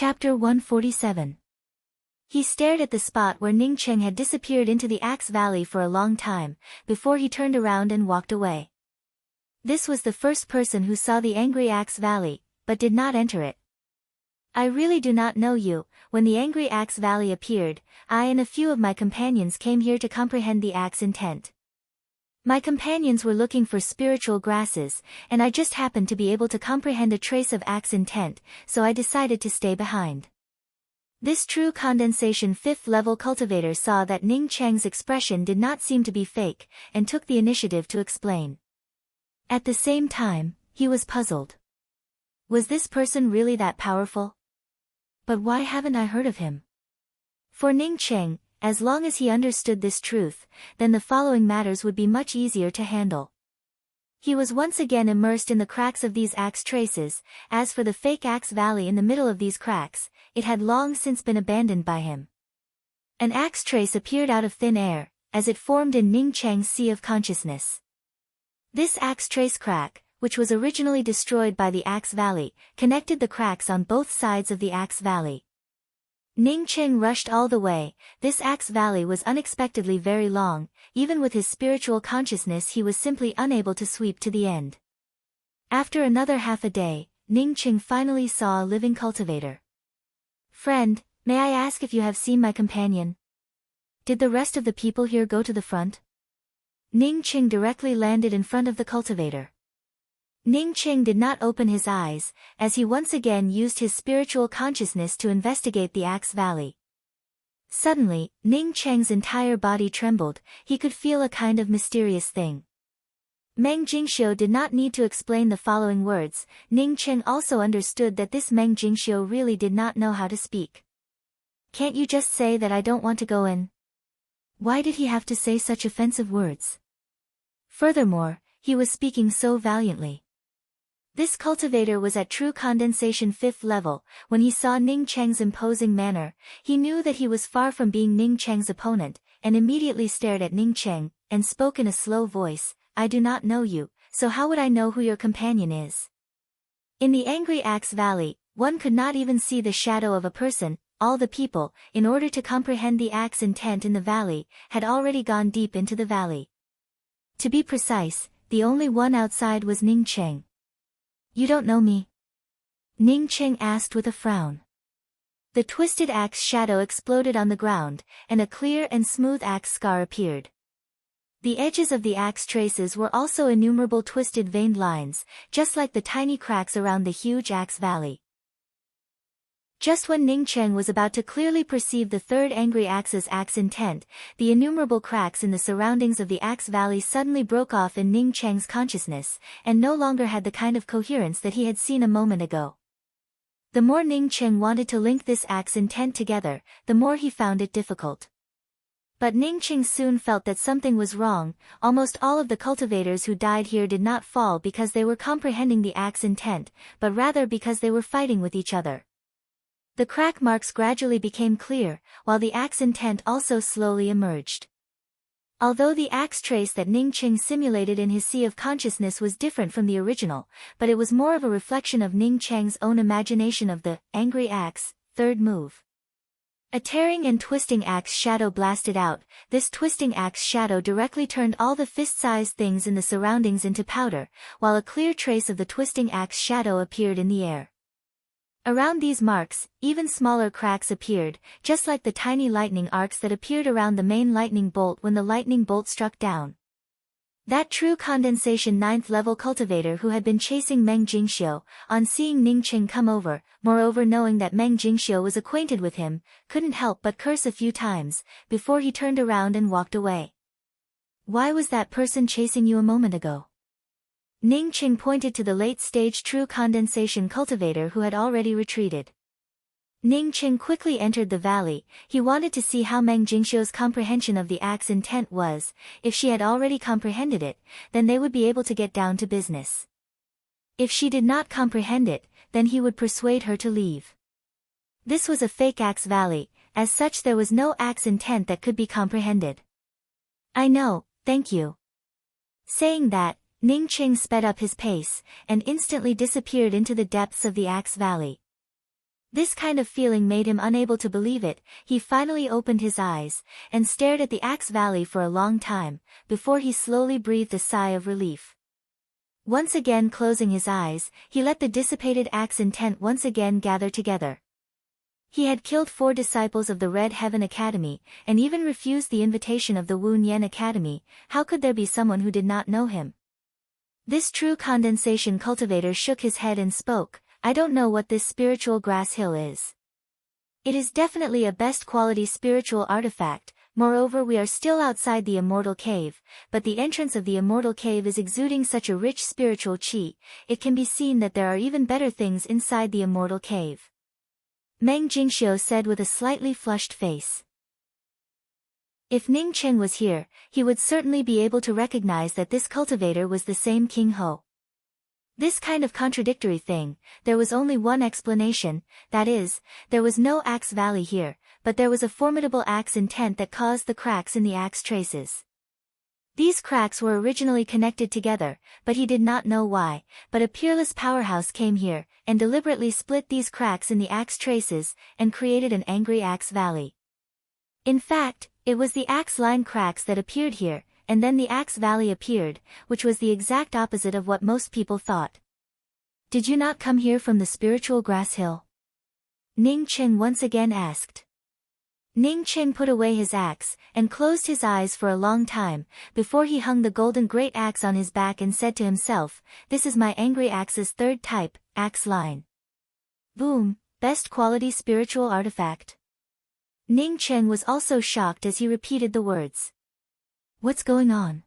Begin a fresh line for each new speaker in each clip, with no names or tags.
Chapter 147. He stared at the spot where Ning Cheng had disappeared into the Axe Valley for a long time, before he turned around and walked away. This was the first person who saw the angry Axe Valley, but did not enter it. I really do not know you. When the angry Axe Valley appeared, I and a few of my companions came here to comprehend the Axe intent. My companions were looking for spiritual grasses, and I just happened to be able to comprehend a trace of Axe intent, so I decided to stay behind. This true condensation 5th level cultivator saw that Ning Cheng's expression did not seem to be fake, and took the initiative to explain. At the same time, he was puzzled. Was this person really that powerful? But why haven't I heard of him? For Ning Cheng, as long as he understood this truth, then the following matters would be much easier to handle. He was once again immersed in the cracks of these axe traces. As for the fake Axe Valley in the middle of these cracks, it had long since been abandoned by him. An axe trace appeared out of thin air, as it formed in Ning Cheng's sea of consciousness. This axe trace crack, which was originally destroyed by the Axe Valley, connected the cracks on both sides of the Axe Valley. Ning Cheng rushed all the way. This Axe Valley was unexpectedly very long. Even with his spiritual consciousness he was simply unable to sweep to the end. After another half a day, Ning Cheng finally saw a living cultivator. "Friend, may I ask if you have seen my companion? Did the rest of the people here go to the front?" Ning Cheng directly landed in front of the cultivator. Ning Cheng did not open his eyes, as he once again used his spiritual consciousness to investigate the Axe Valley. Suddenly, Ning Cheng's entire body trembled. He could feel a kind of mysterious thing. Meng Jingxiu did not need to explain the following words. Ning Cheng also understood that this Meng Jingxiu really did not know how to speak. "Can't you just say that I don't want to go in?" Why did he have to say such offensive words? Furthermore, he was speaking so valiantly. This cultivator was at true condensation 5th level. When he saw Ning Cheng's imposing manner, he knew that he was far from being Ning Cheng's opponent, and immediately stared at Ning Cheng, and spoke in a slow voice, "I do not know you, so how would I know who your companion is?" In the angry Axe Valley, one could not even see the shadow of a person. All the people, in order to comprehend the Axe intent in the valley, had already gone deep into the valley. To be precise, the only one outside was Ning Cheng. "You don't know me?" Ning Cheng asked with a frown. The twisted axe shadow exploded on the ground, and a clear and smooth axe scar appeared. The edges of the axe traces were also innumerable twisted veined lines, just like the tiny cracks around the huge Axe Valley. Just when Ning Cheng was about to clearly perceive the third angry axe's axe intent, the innumerable cracks in the surroundings of the Axe Valley suddenly broke off in Ning Cheng's consciousness, and no longer had the kind of coherence that he had seen a moment ago. The more Ning Cheng wanted to link this axe intent together, the more he found it difficult. But Ning Cheng soon felt that something was wrong. Almost all of the cultivators who died here did not fall because they were comprehending the axe intent, but rather because they were fighting with each other. The crack marks gradually became clear, while the axe intent also slowly emerged. Although the axe trace that Ning Cheng simulated in his sea of consciousness was different from the original, but it was more of a reflection of Ning Cheng's own imagination of the angry axe, third move. A tearing and twisting axe shadow blasted out. This twisting axe shadow directly turned all the fist-sized things in the surroundings into powder, while a clear trace of the twisting axe shadow appeared in the air. Around these marks, even smaller cracks appeared, just like the tiny lightning arcs that appeared around the main lightning bolt when the lightning bolt struck down. That true condensation 9th level cultivator who had been chasing Meng Jingxiu, on seeing Ning Cheng come over, moreover knowing that Meng Jingxiu was acquainted with him, couldn't help but curse a few times, before he turned around and walked away. "Why was that person chasing you a moment ago?" Ning Cheng pointed to the late-stage true condensation cultivator who had already retreated. Ning Cheng quickly entered the valley. He wanted to see how Meng Jingxiu's comprehension of the axe intent was. If she had already comprehended it, then they would be able to get down to business. If she did not comprehend it, then he would persuade her to leave. This was a fake Axe Valley, as such there was no axe intent that could be comprehended. "I know, thank you." Saying that, Ning Cheng sped up his pace, and instantly disappeared into the depths of the Axe Valley. This kind of feeling made him unable to believe it. He finally opened his eyes, and stared at the Axe Valley for a long time, before he slowly breathed a sigh of relief. Once again closing his eyes, he let the dissipated axe intent once again gather together. He had killed 4 disciples of the Red Heaven Academy, and even refused the invitation of the Woon Yen Academy. How could there be someone who did not know him? This true condensation cultivator shook his head and spoke, "I don't know what this spiritual grass hill is. It is definitely a best quality spiritual artifact. Moreover, we are still outside the immortal cave, but the entrance of the immortal cave is exuding such a rich spiritual qi, it can be seen that there are even better things inside the immortal cave." Meng Jingxiu said with a slightly flushed face. If Ning Cheng was here, he would certainly be able to recognize that this cultivator was the same King Ho. This kind of contradictory thing, there was only one explanation, that is, there was no Axe Valley here, but there was a formidable axe intent that caused the cracks in the axe traces. These cracks were originally connected together, but he did not know why, but a peerless powerhouse came here, and deliberately split these cracks in the axe traces, and created an angry Axe Valley. In fact, it was the axe line cracks that appeared here, and then the Axe Valley appeared, which was the exact opposite of what most people thought. "Did you not come here from the spiritual grass hill?" Ning Cheng once again asked. Ning Cheng put away his axe, and closed his eyes for a long time, before he hung the golden great axe on his back and said to himself, "This is my angry axe's 3rd type, axe line. Boom, best quality spiritual artifact." Ning Cheng was also shocked as he repeated the words. "What's going on?"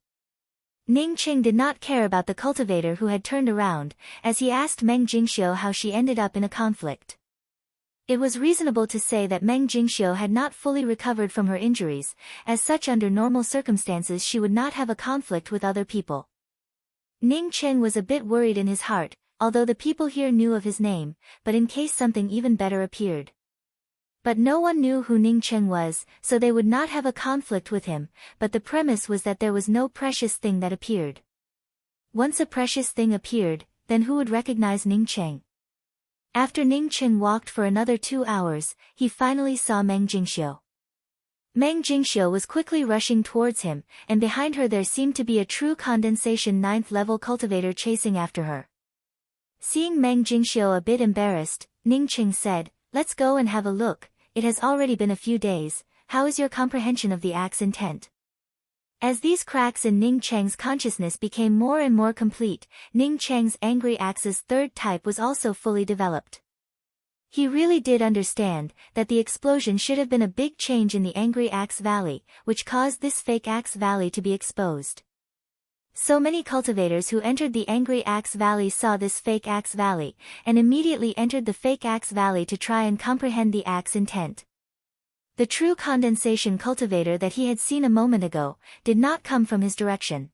Ning Cheng did not care about the cultivator who had turned around, as he asked Meng Jingxiu how she ended up in a conflict. It was reasonable to say that Meng Jingxiu had not fully recovered from her injuries, as such under normal circumstances she would not have a conflict with other people. Ning Cheng was a bit worried in his heart, although the people here knew of his name, but in case something even better appeared. But no one knew who Ning Cheng was, so they would not have a conflict with him, but the premise was that there was no precious thing that appeared. Once a precious thing appeared, then who would recognize Ning Cheng? After Ning Cheng walked for another 2 hours, he finally saw Meng Jingxiu. Meng Jingxiu was quickly rushing towards him, and behind her there seemed to be a true condensation 9th level cultivator chasing after her. Seeing Meng Jingxiu a bit embarrassed, Ning Cheng said, "Let's go and have a look. It has already been a few days. How is your comprehension of the axe intent?" As these cracks in Ning Cheng's consciousness became more and more complete, Ning Cheng's angry axe's 3rd type was also fully developed. He really did understand that the explosion should have been a big change in the angry Axe Valley, which caused this fake Axe Valley to be exposed. So many cultivators who entered the angry Axe Valley saw this fake Axe Valley, and immediately entered the fake Axe Valley to try and comprehend the axe intent. The true condensation cultivator that he had seen a moment ago, did not come from his direction.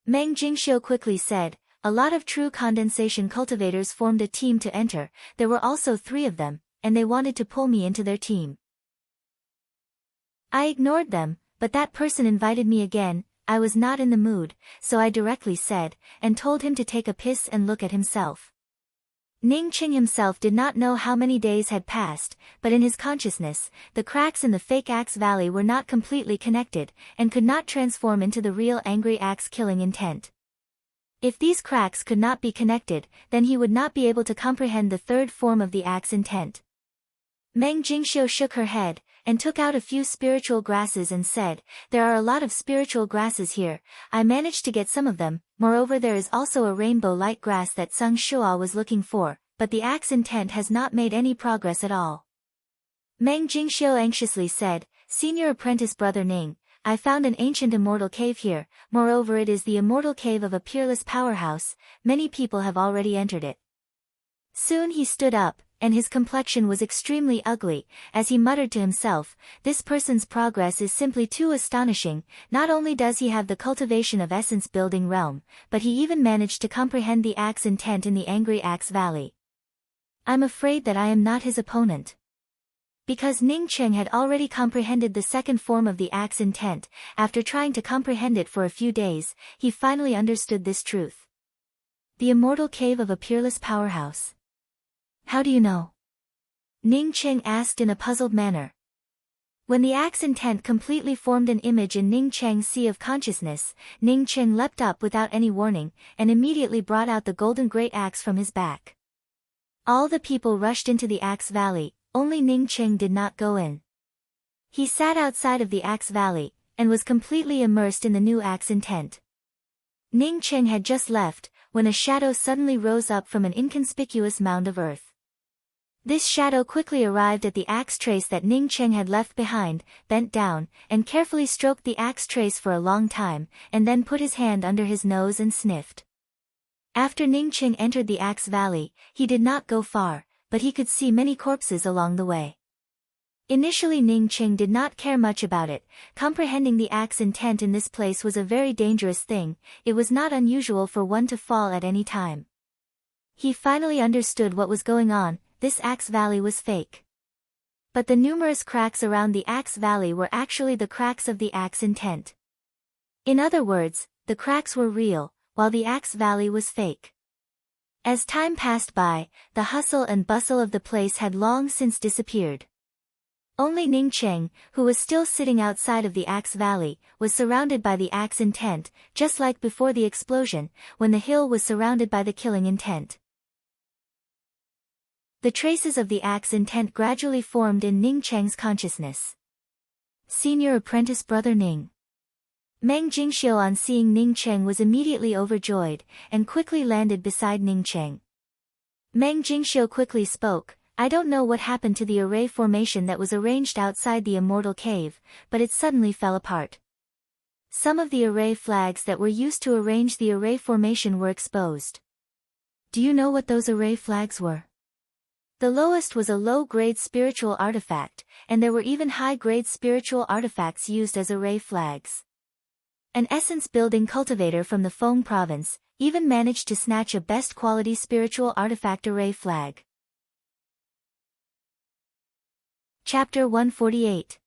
Meng Jingxiu quickly said, "A lot of true condensation cultivators formed a team to enter, there were also 3 of them, and they wanted to pull me into their team. I ignored them, but that person invited me again. I was not in the mood, so I directly said, and told him to take a piss and look at himself." Ning Cheng himself did not know how many days had passed, but in his consciousness, the cracks in the fake Axe Valley were not completely connected, and could not transform into the real angry axe killing intent. If these cracks could not be connected, then he would not be able to comprehend the 3rd form of the axe intent. Meng Jingxiu shook her head, and took out a few spiritual grasses and said, "There are a lot of spiritual grasses here, I managed to get some of them, moreover there is also a rainbow light grass that Sung Shua was looking for, but the axe intent has not made any progress at all." Meng Jingxiu anxiously said, "Senior apprentice brother Ning, I found an ancient immortal cave here, moreover it is the immortal cave of a peerless powerhouse, many people have already entered it." Soon he stood up, and his complexion was extremely ugly, as he muttered to himself, "This person's progress is simply too astonishing, not only does he have the cultivation of essence building realm, but he even managed to comprehend the axe intent in the angry Axe Valley. I'm afraid that I am not his opponent." Because Ning Cheng had already comprehended the 2nd form of the axe intent, after trying to comprehend it for a few days, he finally understood this truth. The immortal cave of a peerless powerhouse. How do you know? Ning Cheng asked in a puzzled manner. When the axe intent completely formed an image in Ning Cheng's sea of consciousness, Ning Cheng leapt up without any warning, and immediately brought out the golden great axe from his back. All the people rushed into the Axe Valley, only Ning Cheng did not go in. He sat outside of the Axe Valley, and was completely immersed in the new axe intent. Ning Cheng had just left, when a shadow suddenly rose up from an inconspicuous mound of earth. This shadow quickly arrived at the axe trace that Ning Cheng had left behind, bent down, and carefully stroked the axe trace for a long time, and then put his hand under his nose and sniffed. After Ning Cheng entered the Axe Valley, he did not go far, but he could see many corpses along the way. Initially Ning Cheng did not care much about it, comprehending the axe intent in this place was a very dangerous thing, it was not unusual for one to fall at any time. He finally understood what was going on, this Axe Valley was fake. But the numerous cracks around the Axe Valley were actually the cracks of the axe intent. In other words, the cracks were real, while the Axe Valley was fake. As time passed by, the hustle and bustle of the place had long since disappeared. Only Ning Cheng, who was still sitting outside of the Axe Valley, was surrounded by the axe intent, just like before the explosion, when the hill was surrounded by the killing intent. The traces of the axe intent gradually formed in Ning Cheng's consciousness. Senior apprentice brother Ning. Meng Jingxiu on seeing Ning Cheng was immediately overjoyed, and quickly landed beside Ning Cheng. Meng Jingxiu quickly spoke, I don't know what happened to the array formation that was arranged outside the immortal cave, but it suddenly fell apart. Some of the array flags that were used to arrange the array formation were exposed. Do you know what those array flags were? The lowest was a low-grade spiritual artifact, and there were even high-grade spiritual artifacts used as array flags. An essence-building cultivator from the Feng province even managed to snatch a best-quality spiritual artifact array flag. Chapter 148.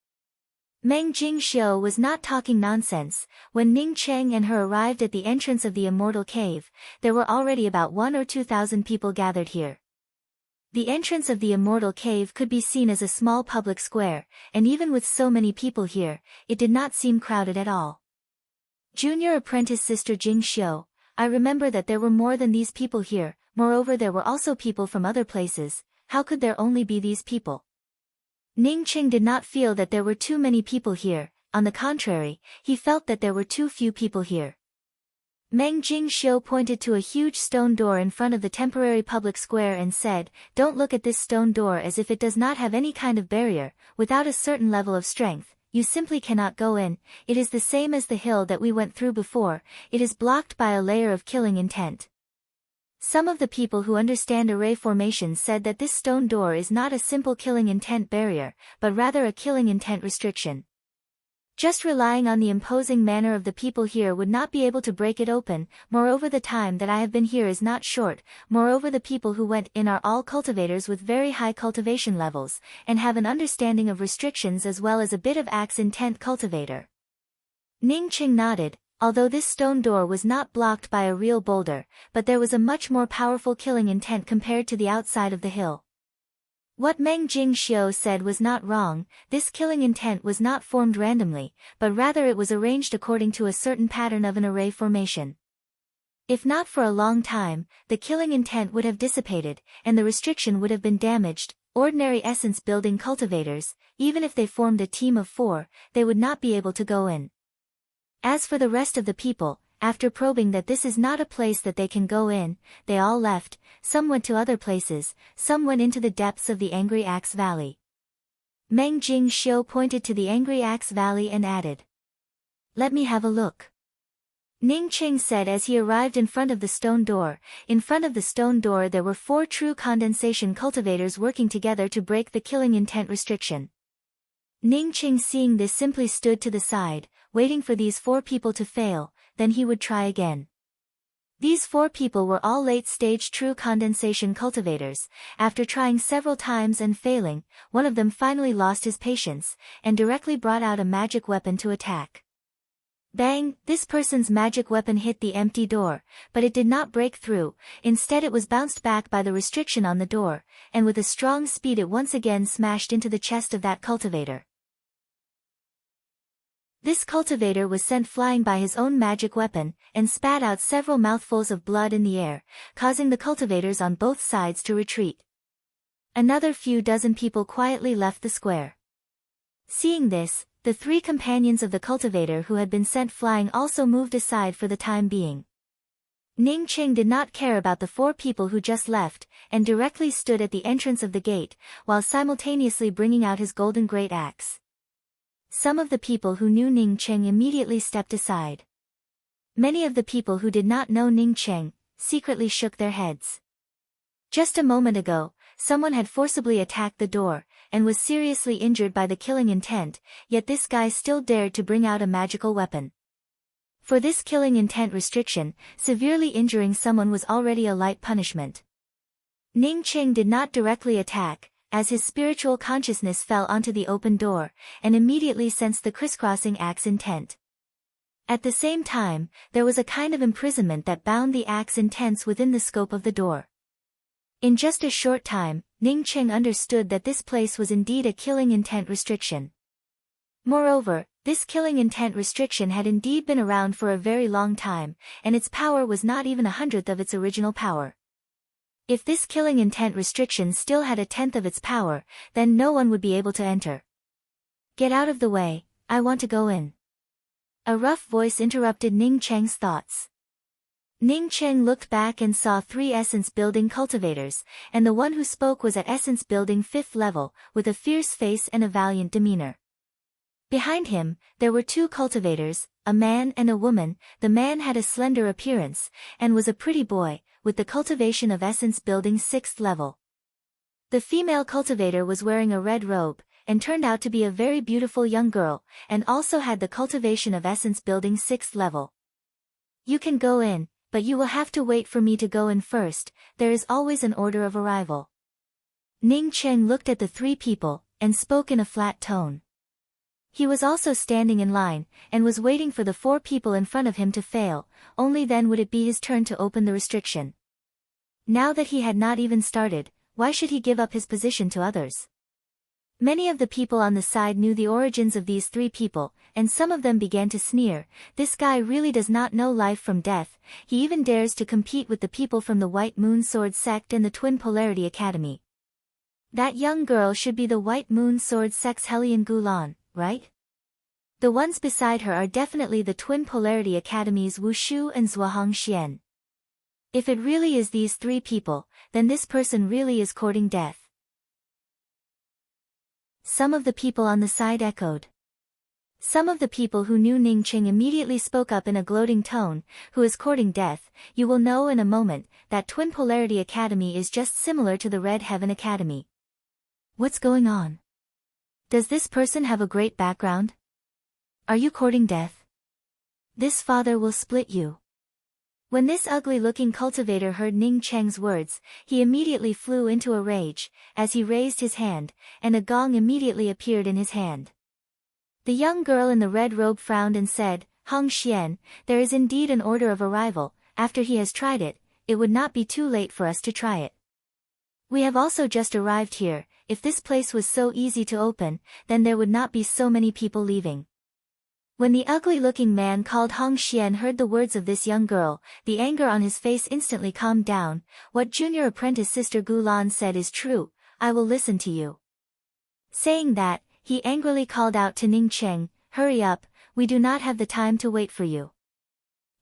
Meng Jingxiu was not talking nonsense. When Ning Cheng and her arrived at the entrance of the immortal cave, there were already about 1,000 or 2,000 people gathered here. The entrance of the immortal cave could be seen as a small public square, and even with so many people here, it did not seem crowded at all. Junior apprentice sister Jingxiu, I remember that there were more than these people here, moreover there were also people from other places, how could there only be these people? Ning Cheng did not feel that there were too many people here, on the contrary, he felt that there were too few people here. Meng Jingxiu pointed to a huge stone door in front of the temporary public square and said, Don't look at this stone door as if it does not have any kind of barrier, without a certain level of strength, you simply cannot go in, it is the same as the hill that we went through before, it is blocked by a layer of killing intent. Some of the people who understand array formation said that this stone door is not a simple killing intent barrier, but rather a killing intent restriction. Just relying on the imposing manner of the people here would not be able to break it open, moreover the time that I have been here is not short, moreover the people who went in are all cultivators with very high cultivation levels, and have an understanding of restrictions as well as a bit of axe intent cultivator. Ning Cheng nodded, although this stone door was not blocked by a real boulder, but there was a much more powerful killing intent compared to the outside of the hill. What Meng Jingxiu said was not wrong, this killing intent was not formed randomly, but rather it was arranged according to a certain pattern of an array formation. If not for a long time, the killing intent would have dissipated, and the restriction would have been damaged. Ordinary essence-building cultivators, even if they formed a team of 4, they would not be able to go in. As for the rest of the people, after probing that this is not a place that they can go in, they all left, some went to other places, some went into the depths of the Angry Axe Valley. Meng Jingxiu pointed to the Angry Axe Valley and added, Let me have a look. Ning Cheng said as he arrived in front of the stone door. In front of the stone door there were 4 true condensation cultivators working together to break the killing intent restriction. Ning Cheng seeing this simply stood to the side, waiting for these 4 people to fail, then he would try again. These 4 people were all late-stage true condensation cultivators. After trying several times and failing, one of them finally lost his patience, and directly brought out a magic weapon to attack. Bang! This person's magic weapon hit the empty door, but it did not break through. Instead it was bounced back by the restriction on the door, and with a strong speed it once again smashed into the chest of that cultivator. This cultivator was sent flying by his own magic weapon, and spat out several mouthfuls of blood in the air, causing the cultivators on both sides to retreat. Another few dozen people quietly left the square. Seeing this, the 3 companions of the cultivator who had been sent flying also moved aside for the time being. Ning Qing did not care about the 4 people who just left, and directly stood at the entrance of the gate, while simultaneously bringing out his golden great axe. Some of the people who knew Ning Qing immediately stepped aside. Many of the people who did not know Ning Qing secretly shook their heads. Just a moment ago, someone had forcibly attacked the door, and was seriously injured by the killing intent, yet this guy still dared to bring out a magical weapon. For this killing intent restriction, severely injuring someone was already a light punishment. Ning Qing did not directly attack, as his spiritual consciousness fell onto the open door, and immediately sensed the crisscrossing axe intent. At the same time, there was a kind of imprisonment that bound the axe intents within the scope of the door. In just a short time, Ning Qing understood that this place was indeed a killing intent restriction. Moreover, this killing intent restriction had indeed been around for a very long time, and its power was not even 1/100th of its original power. If this killing intent restriction still had 1/10 of its power, then no one would be able to enter. Get out of the way, I want to go in. A rough voice interrupted Ning Cheng's thoughts. Ning Cheng looked back and saw 3 essence building cultivators, and the one who spoke was at essence building 5th level, with a fierce face and a valiant demeanor. Behind him, there were 2 cultivators, a man and a woman. The man had a slender appearance, and was a pretty boy, with the cultivation of essence building 6th level. The female cultivator was wearing a red robe, and turned out to be a very beautiful young girl, and also had the cultivation of essence building 6th level. You can go in, but you will have to wait for me to go in first. There is always an order of arrival. Ning Cheng looked at the 3 people, and spoke in a flat tone. He was also standing in line, and was waiting for the 4 people in front of him to fail, only then would it be his turn to open the restriction. Now that he had not even started, why should he give up his position to others? Many of the people on the side knew the origins of these 3 people, and some of them began to sneer. This guy really does not know life from death. He even dares to compete with the people from the White Moon Sword Sect and the Twin Polarity Academy. That young girl should be the White Moon Sword Sect's Helian Gulan, right? The ones beside her are definitely the Twin Polarity Academy's Wushu and Zhuahong Xian. If it really is these 3 people, then this person really is courting death. Some of the people on the side echoed. Some of the people who knew Ning Qing immediately spoke up in a gloating tone, who is courting death. You will know in a moment, that Twin Polarity Academy is just similar to the Red Heaven Academy. What's going on? Does this person have a great background? Are you courting death? This father will split you. When this ugly-looking cultivator heard Ning Cheng's words, he immediately flew into a rage, as he raised his hand, and a gong immediately appeared in his hand. The young girl in the red robe frowned and said, Hong Xian, there is indeed an order of arrival. After he has tried it, it would not be too late for us to try it. We have also just arrived here. If this place was so easy to open, then there would not be so many people leaving. When the ugly-looking man called Hong Xian heard the words of this young girl, the anger on his face instantly calmed down. What junior apprentice Sister Gulan said is true, I will listen to you. Saying that, he angrily called out to Ning Cheng, hurry up, we do not have the time to wait for you.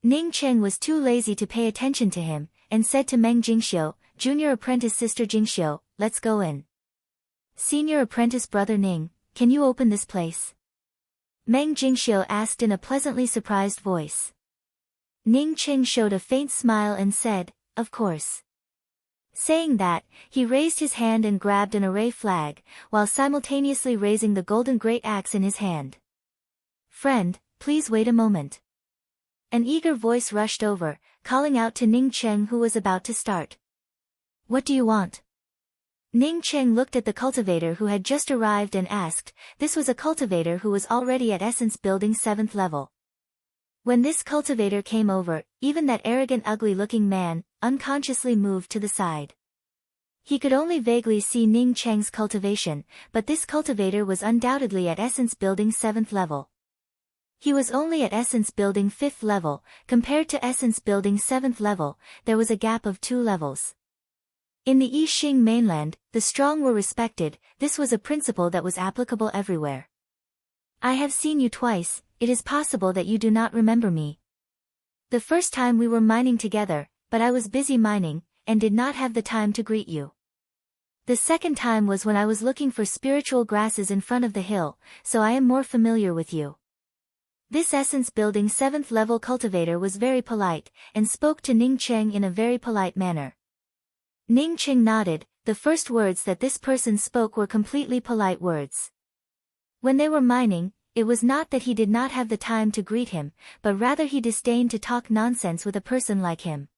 Ning Cheng was too lazy to pay attention to him, and said to Meng Jingxiu, junior apprentice Sister Jingxiu, let's go in. Senior apprentice Brother Ning, can you open this place? Meng Jingxiu asked in a pleasantly surprised voice. Ning Qing showed a faint smile and said, of course. Saying that, he raised his hand and grabbed an array flag, while simultaneously raising the golden great axe in his hand. Friend, please wait a moment. An eager voice rushed over, calling out to Ning Cheng who was about to start. What do you want? Ning Cheng looked at the cultivator who had just arrived and asked. This was a cultivator who was already at essence building 7th level. When this cultivator came over, even that arrogant ugly-looking man, unconsciously moved to the side. He could only vaguely see Ning Cheng's cultivation, but this cultivator was undoubtedly at Essence Building 7th level. He was only at Essence Building 5th level, compared to Essence Building 7th level, there was a gap of 2 levels. In the Yixing mainland, the strong were respected, this was a principle that was applicable everywhere. I have seen you twice, it is possible that you do not remember me. The first time we were mining together, but I was busy mining, and did not have the time to greet you. The second time was when I was looking for spiritual grasses in front of the hill, so I am more familiar with you. This Essence Building 7th level cultivator was very polite, and spoke to Ning Cheng in a very polite manner. Ning Cheng nodded, the first words that this person spoke were completely polite words. When they were mining, it was not that he did not have the time to greet him, but rather he disdained to talk nonsense with a person like him.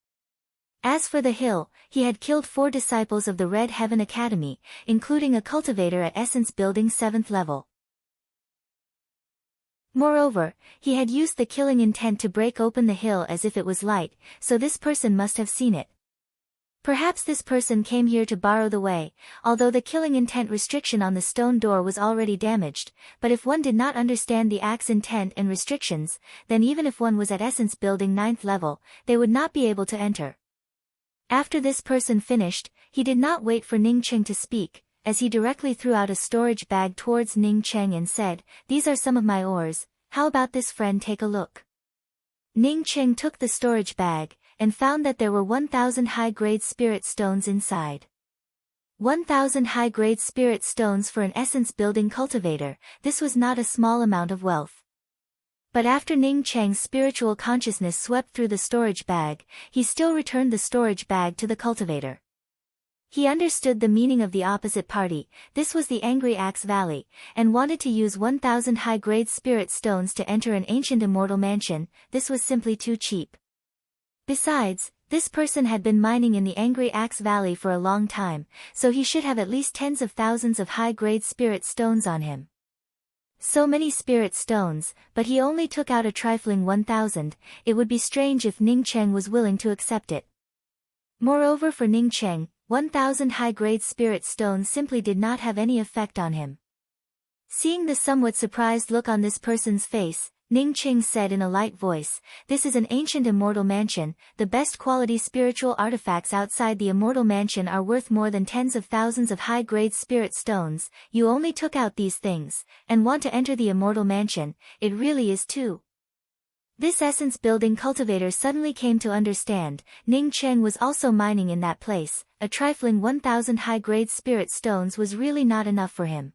As for the hill, he had killed 4 disciples of the Red Heaven Academy, including a cultivator at Essence Building 7th level. Moreover, he had used the killing intent to break open the hill as if it was light, so this person must have seen it. Perhaps this person came here to borrow the way, although the killing intent restriction on the stone door was already damaged, but if one did not understand the axe intent and restrictions, then even if one was at Essence Building 9th level, they would not be able to enter. After this person finished, he did not wait for Ning Cheng to speak, as he directly threw out a storage bag towards Ning Cheng and said, "These are some of my ores, how about this friend take a look?" Ning Cheng took the storage bag, and found that there were 1,000 high-grade spirit stones inside. 1,000 high-grade spirit stones for an essence-building cultivator, this was not a small amount of wealth. But after Ning Cheng's spiritual consciousness swept through the storage bag, he still returned the storage bag to the cultivator. He understood the meaning of the opposite party, this was the Angry Axe Valley, and wanted to use 1,000 high-grade spirit stones to enter an ancient immortal mansion, this was simply too cheap. Besides, this person had been mining in the Angry Axe Valley for a long time, so he should have at least tens of thousands of high-grade spirit stones on him. So many spirit stones, but he only took out a trifling 1,000, it would be strange if Ning Cheng was willing to accept it. Moreover, for Ning Cheng, 1,000 high-grade spirit stones simply did not have any effect on him. Seeing the somewhat surprised look on this person's face, Ning Cheng said in a light voice, "This is an ancient immortal mansion, the best quality spiritual artifacts outside the immortal mansion are worth more than tens of thousands of high-grade spirit stones, you only took out these things, and want to enter the immortal mansion, it really is too." This essence-building cultivator suddenly came to understand, Ning Cheng was also mining in that place, a trifling 1,000 high-grade spirit stones was really not enough for him.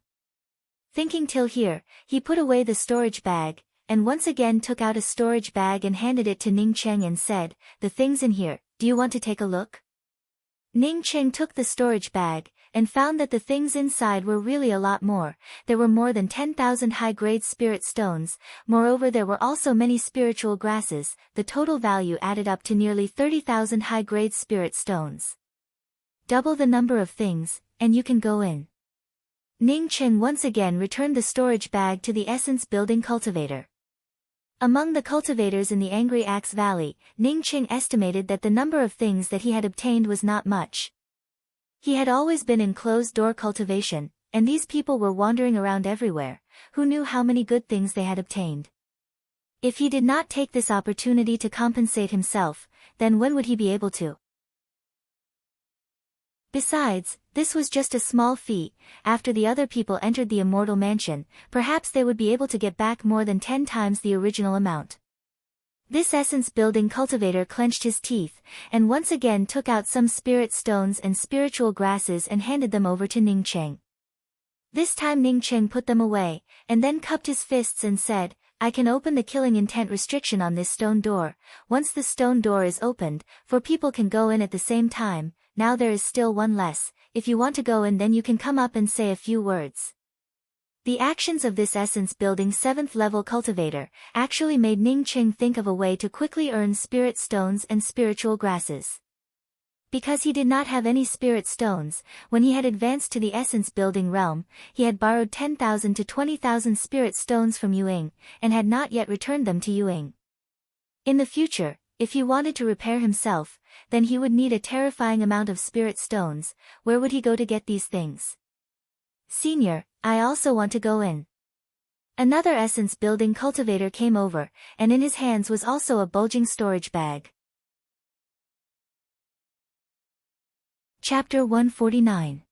Thinking till here, he put away the storage bag, and once again took out a storage bag and handed it to Ning Cheng and said, "The things in here, do you want to take a look?" Ning Cheng took the storage bag, and found that the things inside were really a lot more, there were more than 10,000 high-grade spirit stones, moreover there were also many spiritual grasses, the total value added up to nearly 30,000 high-grade spirit stones. Double the number of things, and you can go in. Ning Cheng once again returned the storage bag to the essence-building cultivator. Among the cultivators in the Angry Axe Valley, Ning Cheng estimated that the number of things that he had obtained was not much. He had always been in closed-door cultivation, and these people were wandering around everywhere, who knew how many good things they had obtained. If he did not take this opportunity to compensate himself, then when would he be able to? Besides, this was just a small fee, after the other people entered the immortal mansion, perhaps they would be able to get back more than 10 times the original amount. This essence-building cultivator clenched his teeth, and once again took out some spirit stones and spiritual grasses and handed them over to Ning Cheng. This time Ning Cheng put them away, and then cupped his fists and said, "I can open the killing intent restriction on this stone door, once the stone door is opened, 4 people can go in at the same time, now there is still one less, if you want to go in then you can come up and say a few words." The actions of this essence-building 7th level cultivator actually made Ning Cheng think of a way to quickly earn spirit stones and spiritual grasses. Because he did not have any spirit stones, when he had advanced to the essence-building realm, he had borrowed 10,000 to 20,000 spirit stones from Yuing, and had not yet returned them to Yuing. In the future, if he wanted to repair himself, then he would need a terrifying amount of spirit stones. Where would he go to get these things? Senior, I also want to go in. Another essence-building cultivator came over, and in his hands was also a bulging storage bag. Chapter 149.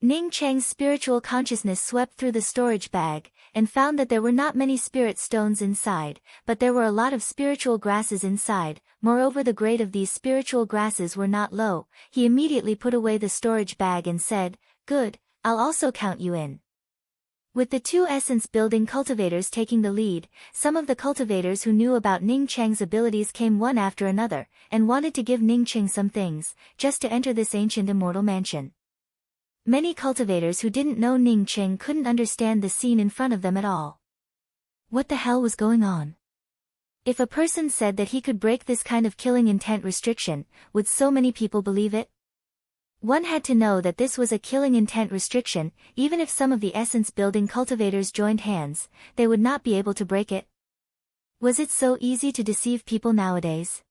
Ning Cheng's spiritual consciousness swept through the storage bag, and found that there were not many spirit stones inside, but there were a lot of spiritual grasses inside. Moreover, the grade of these spiritual grasses were not low. He immediately put away the storage bag and said, "Good, I'll also count you in." With the two essence-building cultivators taking the lead, some of the cultivators who knew about Ning Cheng's abilities came one after another, and wanted to give Ning Cheng some things, just to enter this ancient immortal mansion. Many cultivators who didn't know Ning Cheng couldn't understand the scene in front of them at all. What the hell was going on? If a person said that he could break this kind of killing intent restriction, would so many people believe it? One had to know that this was a killing intent restriction. Even if some of the essence-building cultivators joined hands, they would not be able to break it. Was it so easy to deceive people nowadays?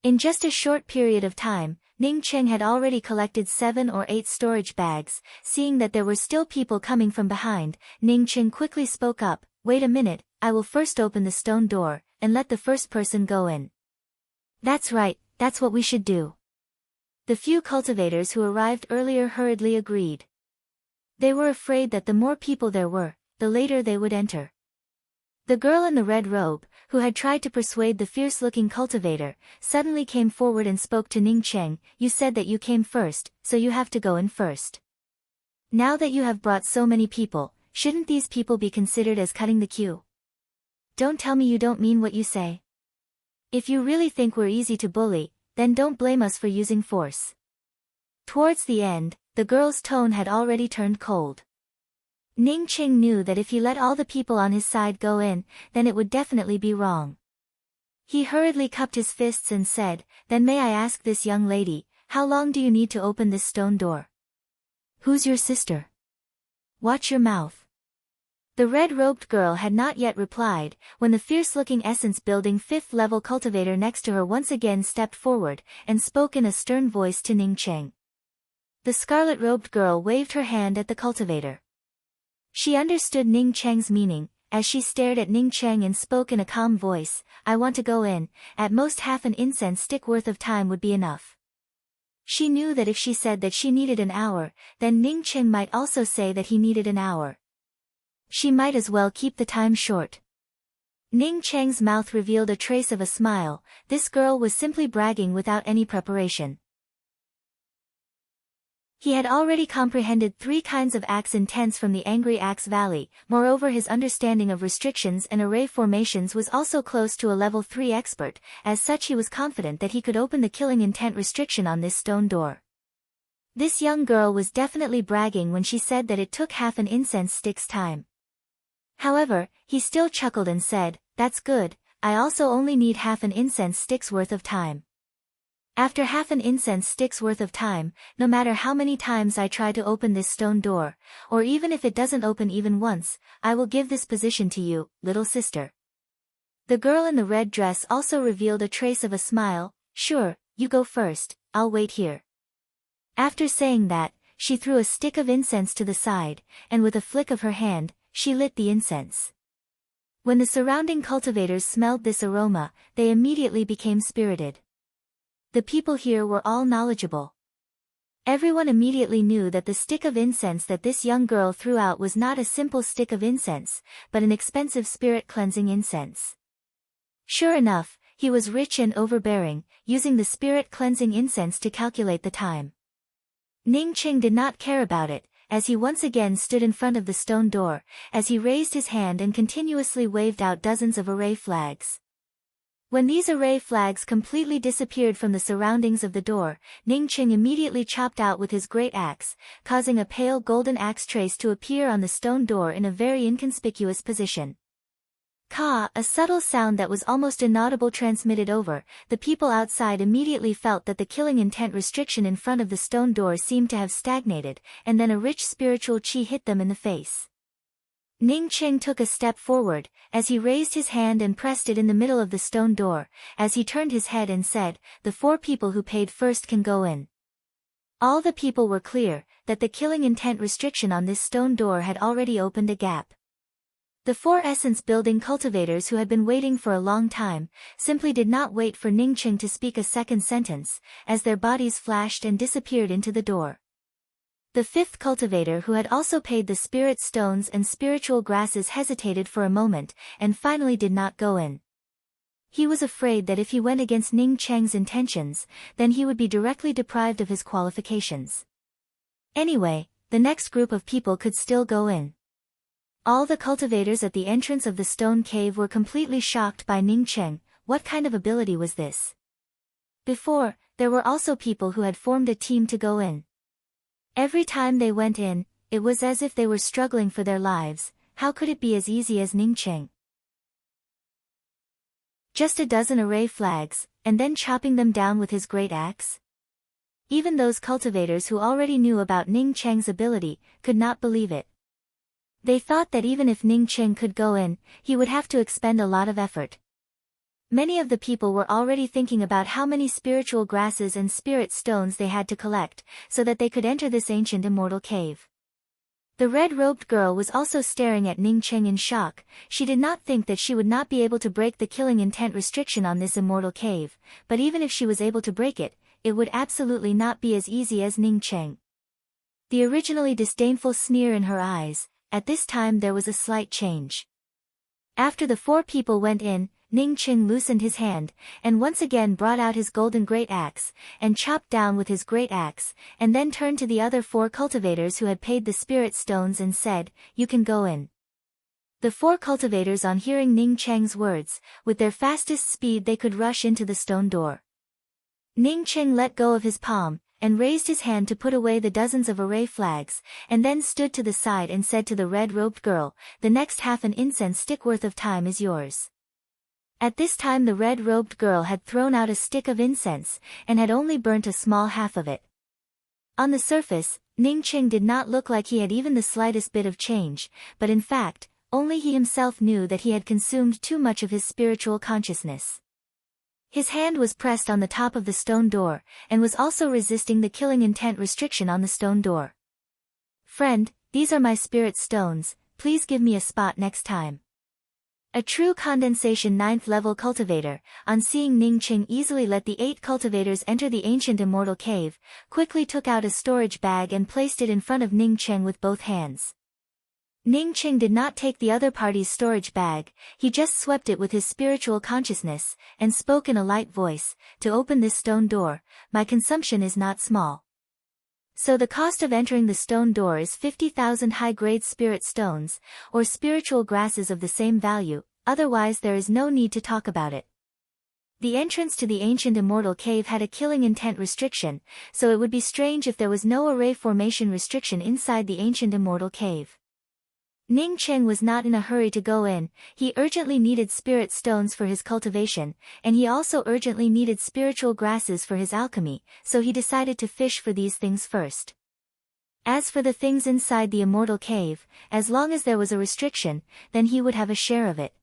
In just a short period of time, Ning Cheng had already collected 7 or 8 storage bags. Seeing that there were still people coming from behind, Ning Cheng quickly spoke up, "Wait a minute, I will first open the stone door, and let the first person go in." "That's right, that's what we should do." The few cultivators who arrived earlier hurriedly agreed. They were afraid that the more people there were, the later they would enter. The girl in the red robe, who had tried to persuade the fierce-looking cultivator, suddenly came forward and spoke to Ning Cheng. "You said that you came first, so you have to go in first. Now that you have brought so many people, shouldn't these people be considered as cutting the queue? Don't tell me you don't mean what you say. If you really think we're easy to bully, then don't blame us for using force." Towards the end, the girl's tone had already turned cold. Ning Cheng knew that if he let all the people on his side go in, then it would definitely be wrong. He hurriedly cupped his fists and said, "Then may I ask this young lady, how long do you need to open this stone door? Who's your sister? Watch your mouth." The red-robed girl had not yet replied, when the fierce-looking essence-building 5th-level cultivator next to her once again stepped forward, and spoke in a stern voice to Ning Cheng. The scarlet-robed girl waved her hand at the cultivator. She understood Ning Cheng's meaning, as she stared at Ning Cheng and spoke in a calm voice, "I want to go in, at most half an incense stick worth of time would be enough." She knew that if she said that she needed an hour, then Ning Cheng might also say that he needed an hour. She might as well keep the time short. Ning Cheng's mouth revealed a trace of a smile. This girl was simply bragging without any preparation. He had already comprehended 3 kinds of axe intents from the Angry Axe Valley. Moreover, his understanding of restrictions and array formations was also close to a level 3 expert. As such, he was confident that he could open the killing intent restriction on this stone door. This young girl was definitely bragging when she said that it took half an incense stick's time. However, he still chuckled and said, "That's good, I also only need half an incense stick's worth of time. After half an incense stick's worth of time, no matter how many times I try to open this stone door, or even if it doesn't open even once, I will give this position to you, little sister." The girl in the red dress also revealed a trace of a smile. "Sure, you go first, I'll wait here." After saying that, she threw a stick of incense to the side, and with a flick of her hand, she lit the incense. When the surrounding cultivators smelled this aroma, they immediately became spirited. The people here were all knowledgeable. Everyone immediately knew that the stick of incense that this young girl threw out was not a simple stick of incense, but an expensive spirit-cleansing incense. Sure enough, he was rich and overbearing, using the spirit-cleansing incense to calculate the time. Ning Cheng did not care about it, as he once again stood in front of the stone door, as he raised his hand and continuously waved out dozens of array flags. When these array flags completely disappeared from the surroundings of the door, Ning Cheng immediately chopped out with his great axe, causing a pale golden axe trace to appear on the stone door in a very inconspicuous position. Ka, a subtle sound that was almost inaudible transmitted over. The people outside immediately felt that the killing intent restriction in front of the stone door seemed to have stagnated, and then a rich spiritual chi hit them in the face. Ning Cheng took a step forward, as he raised his hand and pressed it in the middle of the stone door, as he turned his head and said, "The 4 people who paid first can go in." All the people were clear, that the killing intent restriction on this stone door had already opened a gap. The 4 essence-building cultivators who had been waiting for a long time, simply did not wait for Ning Cheng to speak a second sentence, as their bodies flashed and disappeared into the door. The 5th cultivator who had also paid the spirit stones and spiritual grasses hesitated for a moment, and finally did not go in. He was afraid that if he went against Ning Cheng's intentions, then he would be directly deprived of his qualifications. Anyway, the next group of people could still go in. All the cultivators at the entrance of the stone cave were completely shocked by Ning Cheng. What kind of ability was this? Before, there were also people who had formed a team to go in. Every time they went in, it was as if they were struggling for their lives. How could it be as easy as Ning Cheng? Just a dozen array flags, and then chopping them down with his great axe? Even those cultivators who already knew about Ning Cheng's ability, could not believe it. They thought that even if Ning Cheng could go in, he would have to expend a lot of effort. Many of the people were already thinking about how many spiritual grasses and spirit stones they had to collect, so that they could enter this ancient immortal cave. The red-robed girl was also staring at Ning Cheng in shock. She did not think that she would not be able to break the killing intent restriction on this immortal cave, but even if she was able to break it, it would absolutely not be as easy as Ning Cheng. The originally disdainful sneer in her eyes, at this time there was a slight change. After the 4 people went in, Ning Cheng loosened his hand, and once again brought out his golden great axe, and chopped down with his great axe, and then turned to the other 4 cultivators who had paid the spirit stones and said, "You can go in." The 4 cultivators, on hearing Ning Cheng's words, with their fastest speed they could rush into the stone door. Ning Cheng let go of his palm, and raised his hand to put away the dozens of array flags, and then stood to the side and said to the red-robed girl, "The next half an incense stick worth of time is yours." At this time the red-robed girl had thrown out a stick of incense, and had only burnt a small half of it. On the surface, Ning Cheng did not look like he had even the slightest bit of change, but in fact, only he himself knew that he had consumed too much of his spiritual consciousness. His hand was pressed on the top of the stone door, and was also resisting the killing intent restriction on the stone door. "Friend, these are my spirit stones, please give me a spot next time." A true condensation 9th level cultivator, on seeing Ning Cheng easily let the 8 cultivators enter the ancient immortal cave, quickly took out a storage bag and placed it in front of Ning Cheng with both hands. Ning Cheng did not take the other party's storage bag, he just swept it with his spiritual consciousness, and spoke in a light voice, "To open this stone door, my consumption is not small. So the cost of entering the stone door is 50,000 high-grade spirit stones, or spiritual grasses of the same value, otherwise there is no need to talk about it." The entrance to the ancient immortal cave had a killing intent restriction, so it would be strange if there was no array formation restriction inside the ancient immortal cave. Ning Cheng was not in a hurry to go in, he urgently needed spirit stones for his cultivation, and he also urgently needed spiritual grasses for his alchemy, so he decided to fish for these things first. As for the things inside the immortal cave, as long as there was a restriction, then he would have a share of it.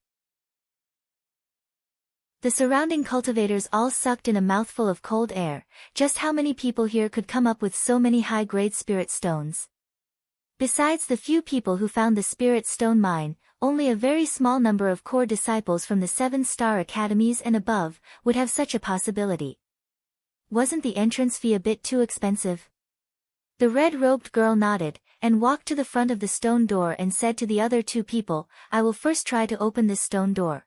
The surrounding cultivators all sucked in a mouthful of cold air. Just how many people here could come up with so many high-grade spirit stones? Besides the few people who found the spirit stone mine, only a very small number of core disciples from the 7-star academies and above would have such a possibility. Wasn't the entrance fee a bit too expensive? The red-robed girl nodded, and walked to the front of the stone door and said to the other 2 people, "I will first try to open this stone door."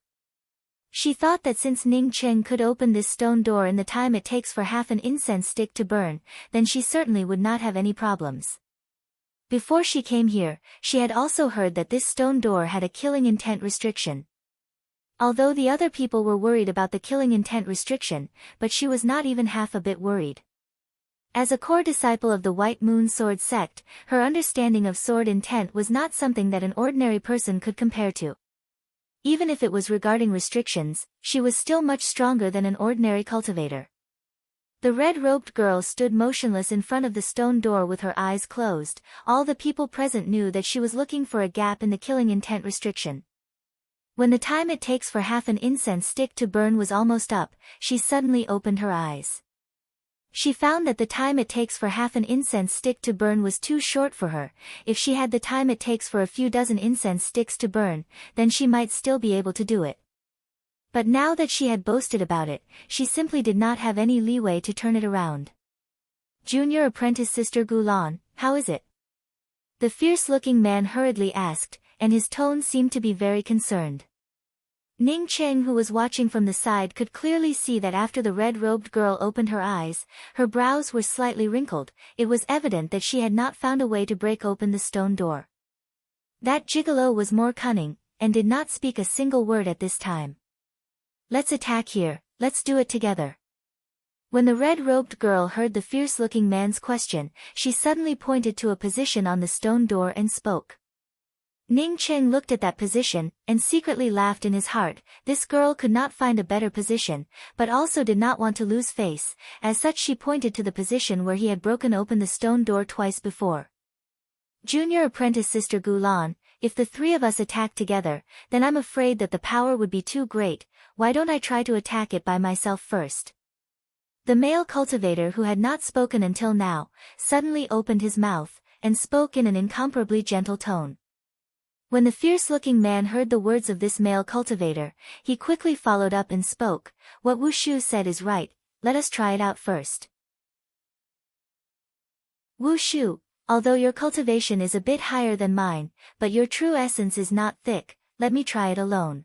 She thought that since Ning Cheng could open this stone door in the time it takes for half an incense stick to burn, then she certainly would not have any problems. Before she came here, she had also heard that this stone door had a killing intent restriction. Although the other people were worried about the killing intent restriction, but she was not even half a bit worried. As a core disciple of the White Moon Sword sect, her understanding of sword intent was not something that an ordinary person could compare to. Even if it was regarding restrictions, she was still much stronger than an ordinary cultivator. The red-robed girl stood motionless in front of the stone door with her eyes closed. All the people present knew that she was looking for a gap in the killing intent restriction. When the time it takes for half an incense stick to burn was almost up, she suddenly opened her eyes. She found that the time it takes for half an incense stick to burn was too short for her. If she had the time it takes for a few dozen incense sticks to burn, then she might still be able to do it. But now that she had boasted about it, she simply did not have any leeway to turn it around. Junior apprentice Sister Gulan, how is it? The fierce-looking man hurriedly asked, and his tone seemed to be very concerned. Ning Cheng, who was watching from the side, could clearly see that after the red-robed girl opened her eyes, her brows were slightly wrinkled. It was evident that she had not found a way to break open the stone door. That gigolo was more cunning, and did not speak a single word at this time. Let's attack here, let's do it together. When the red-robed girl heard the fierce-looking man's question, she suddenly pointed to a position on the stone door and spoke. Ning Cheng looked at that position, and secretly laughed in his heart. This girl could not find a better position, but also did not want to lose face. As such, she pointed to the position where he had broken open the stone door twice before. Junior apprentice Sister Gulan, if the three of us attack together, then I'm afraid that the power would be too great. Why don't I try to attack it by myself first? The male cultivator, who had not spoken until now, suddenly opened his mouth, and spoke in an incomparably gentle tone. When the fierce-looking man heard the words of this male cultivator, he quickly followed up and spoke. What Wu Shu said is right, let us try it out first. Wu Shu, although your cultivation is a bit higher than mine, but your true essence is not thick, let me try it alone.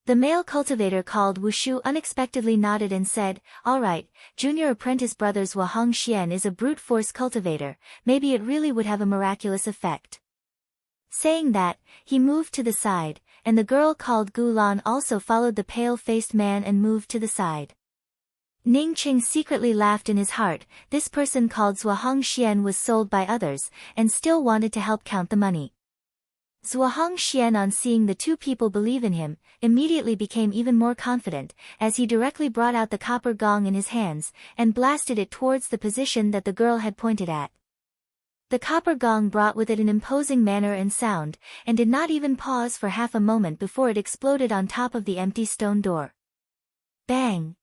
The male cultivator called Wu Shu unexpectedly nodded and said, all right, junior apprentice brothers Wu Hong Xian is a brute force cultivator, maybe it really would have a miraculous effect. Saying that, he moved to the side, and the girl called Gu Lan also followed the pale-faced man and moved to the side. Ning Cheng secretly laughed in his heart. This person called Zhuo Hong Xian was sold by others, and still wanted to help count the money. Zhuo Hong Xian, on seeing the two people believe in him, immediately became even more confident, as he directly brought out the copper gong in his hands, and blasted it towards the position that the girl had pointed at. The copper gong brought with it an imposing manner and sound, and did not even pause for half a moment before it exploded on top of the empty stone door. Bang!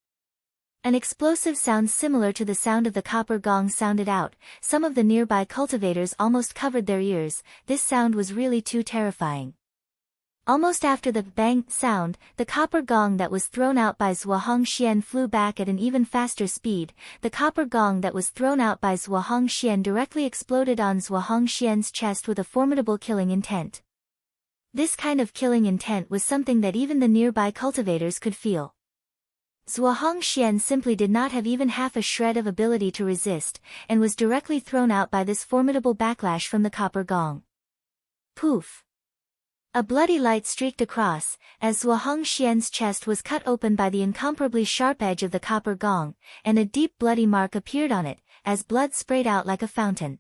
An explosive sound similar to the sound of the copper gong sounded out. Some of the nearby cultivators almost covered their ears. This sound was really too terrifying. Almost after the bang sound, the copper gong that was thrown out by Zhuo Hong Xian flew back at an even faster speed. The copper gong that was thrown out by Zhuo Hong Xian directly exploded on Zhuo Hong Xian's chest with a formidable killing intent. This kind of killing intent was something that even the nearby cultivators could feel. Zhuo Hong Xian simply did not have even half a shred of ability to resist, and was directly thrown out by this formidable backlash from the copper gong. Poof! A bloody light streaked across, as Zhuo Hong Xian's chest was cut open by the incomparably sharp edge of the copper gong, and a deep bloody mark appeared on it, as blood sprayed out like a fountain.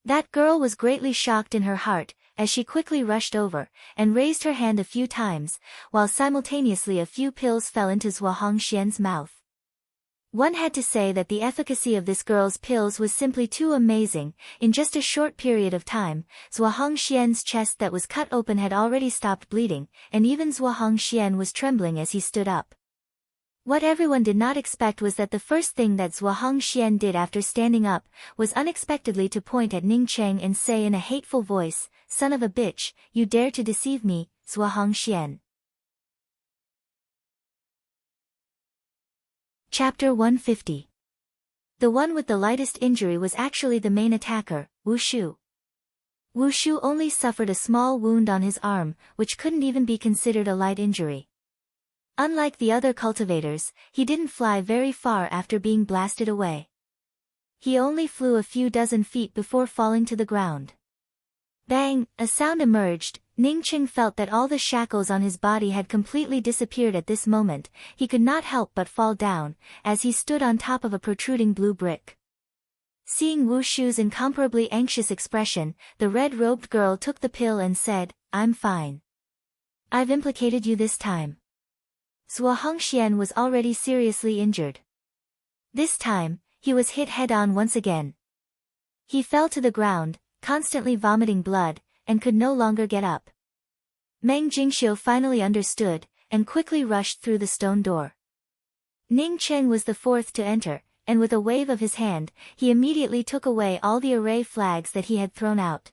That girl was greatly shocked in her heart, as she quickly rushed over, and raised her hand a few times, while simultaneously a few pills fell into Zhuo Hong Xian's mouth. One had to say that the efficacy of this girl's pills was simply too amazing. In just a short period of time, Zhuo Hong Xian's chest that was cut open had already stopped bleeding, and even Zhuo Hong Xian was trembling as he stood up. What everyone did not expect was that the first thing that Zhuo Hong Xian did after standing up, was unexpectedly to point at Ning Cheng and say in a hateful voice, "Son of a bitch, you dare to deceive me, Zhuo Hong Xian." Chapter 150. The one with the lightest injury was actually the main attacker, Wu Shu. Wu Shu only suffered a small wound on his arm, which couldn't even be considered a light injury. Unlike the other cultivators, he didn't fly very far after being blasted away. He only flew a few dozen feet before falling to the ground. Bang! A sound emerged. Ning Cheng felt that all the shackles on his body had completely disappeared at this moment. He could not help but fall down, as he stood on top of a protruding blue brick. Seeing Wu Shu's incomparably anxious expression, the red-robed girl took the pill and said, "I'm fine. I've implicated you this time." Zhuo Hong Xian was already seriously injured. This time, he was hit head-on once again. He fell to the ground, constantly vomiting blood, and could no longer get up. Meng Jingxiu finally understood, and quickly rushed through the stone door. Ning Cheng was the fourth to enter, and with a wave of his hand, he immediately took away all the array flags that he had thrown out.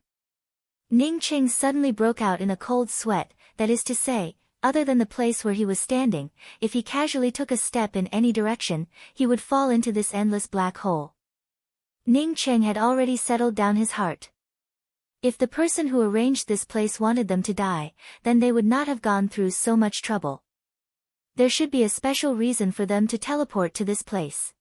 Ning Cheng suddenly broke out in a cold sweat, that is to say, other than the place where he was standing, if he casually took a step in any direction, he would fall into this endless black hole. Ning Cheng had already settled down his heart. If the person who arranged this place wanted them to die, then they would not have gone through so much trouble. There should be a special reason for them to teleport to this place.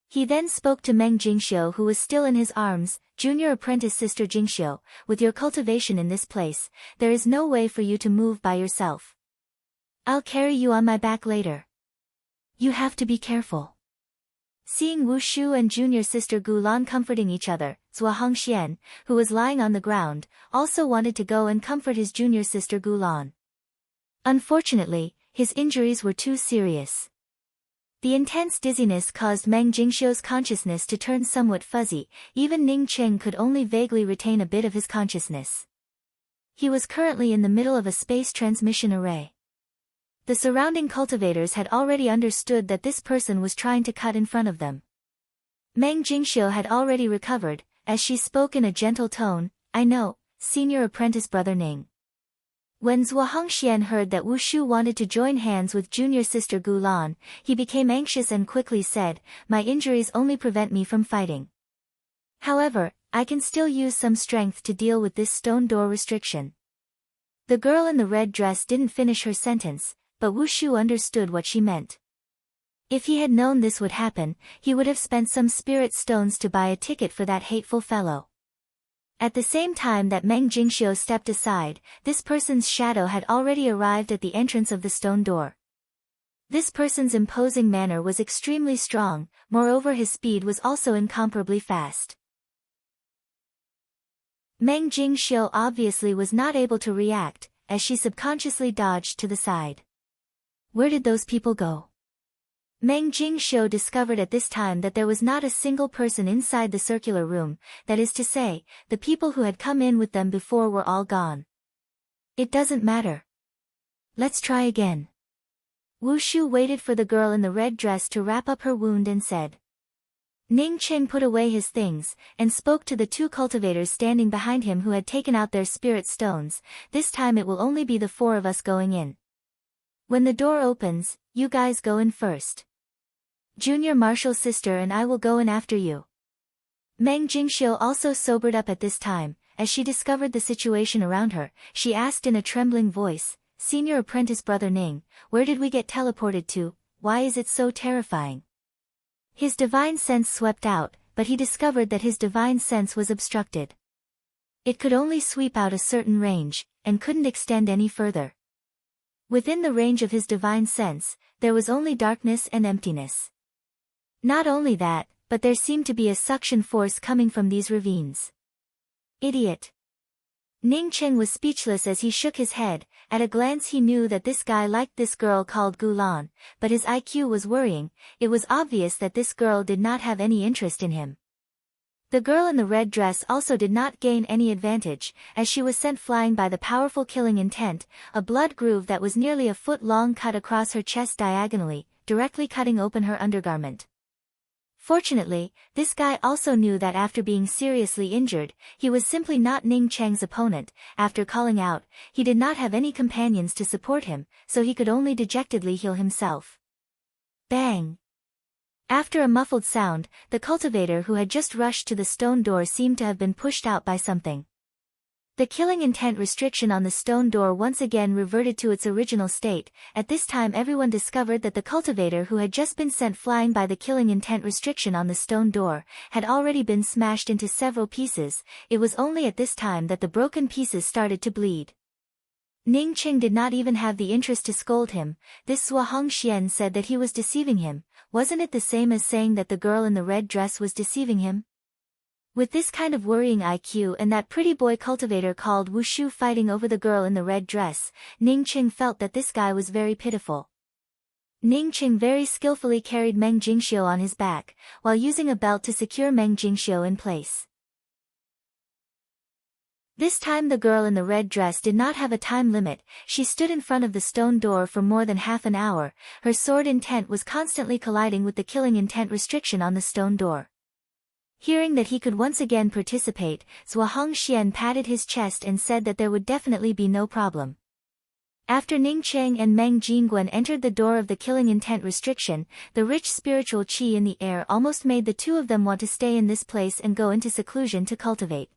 He then spoke to Meng Jingxiu, who was still in his arms. Junior apprentice sister Jingxiu, with your cultivation in this place, there is no way for you to move by yourself. I'll carry you on my back later. You have to be careful. Seeing Wu Shu and junior sister Gu Lan comforting each other, Zhua Hongxian, who was lying on the ground, also wanted to go and comfort his junior sister Gu Lan. Unfortunately, his injuries were too serious. The intense dizziness caused Meng Jingxiu's consciousness to turn somewhat fuzzy. Even Ning Cheng could only vaguely retain a bit of his consciousness. He was currently in the middle of a space transmission array. The surrounding cultivators had already understood that this person was trying to cut in front of them. Meng Jingxiu had already recovered, as she spoke in a gentle tone, I know, senior apprentice brother Ning. When Zhua Hongxian heard that Wu Shu wanted to join hands with junior sister Gu Lan, he became anxious and quickly said, my injuries only prevent me from fighting. However, I can still use some strength to deal with this stone door restriction. The girl in the red dress didn't finish her sentence, but Wu Shu understood what she meant. If he had known this would happen, he would have spent some spirit stones to buy a ticket for that hateful fellow. At the same time that Meng Jingxiu stepped aside, this person's shadow had already arrived at the entrance of the stone door. This person's imposing manner was extremely strong, moreover his speed was also incomparably fast. Meng Jingxiu obviously was not able to react, as she subconsciously dodged to the side. Where did those people go? Meng Jingxiu discovered at this time that there was not a single person inside the circular room, that is to say, the people who had come in with them before were all gone. It doesn't matter. Let's try again. Wu Shu waited for the girl in the red dress to wrap up her wound and said. Ning Cheng put away his things, and spoke to the two cultivators standing behind him who had taken out their spirit stones, this time it will only be the four of us going in. When the door opens, you guys go in first. Junior Marshall's sister and I will go in after you. Meng Jingxiu also sobered up at this time. As she discovered the situation around her, she asked in a trembling voice, Senior apprentice brother Ning, where did we get teleported to? Why is it so terrifying? His divine sense swept out, but he discovered that his divine sense was obstructed. It could only sweep out a certain range, and couldn't extend any further. Within the range of his divine sense, there was only darkness and emptiness. Not only that, but there seemed to be a suction force coming from these ravines. Idiot. Ning Cheng was speechless as he shook his head. At a glance he knew that this guy liked this girl called Gu Lan, but his IQ was worrying. It was obvious that this girl did not have any interest in him. The girl in the red dress also did not gain any advantage, as she was sent flying by the powerful killing intent. A blood groove that was nearly a foot long cut across her chest diagonally, directly cutting open her undergarment. Fortunately, this guy also knew that after being seriously injured, he was simply not Ning Cheng's opponent. After calling out, he did not have any companions to support him, so he could only dejectedly heal himself. Bang! After a muffled sound, the cultivator who had just rushed to the stone door seemed to have been pushed out by something. The killing intent restriction on the stone door once again reverted to its original state. At this time everyone discovered that the cultivator who had just been sent flying by the killing intent restriction on the stone door, had already been smashed into several pieces. It was only at this time that the broken pieces started to bleed. Ning Cheng did not even have the interest to scold him. This Zhua Hongxian said that he was deceiving him. Wasn't it the same as saying that the girl in the red dress was deceiving him? With this kind of worrying IQ and that pretty boy cultivator called Wu Shu fighting over the girl in the red dress, Ning Cheng felt that this guy was very pitiful. Ning Qing very skillfully carried Meng Jingxiu on his back, while using a belt to secure Meng Jingxiu in place. This time the girl in the red dress did not have a time limit. She stood in front of the stone door for more than half an hour. Her sword intent was constantly colliding with the killing intent restriction on the stone door. Hearing that he could once again participate, Zhua Hongxian patted his chest and said that there would definitely be no problem. After Ning Cheng and Meng Jingguan entered the door of the killing intent restriction, the rich spiritual qi in the air almost made the two of them want to stay in this place and go into seclusion to cultivate.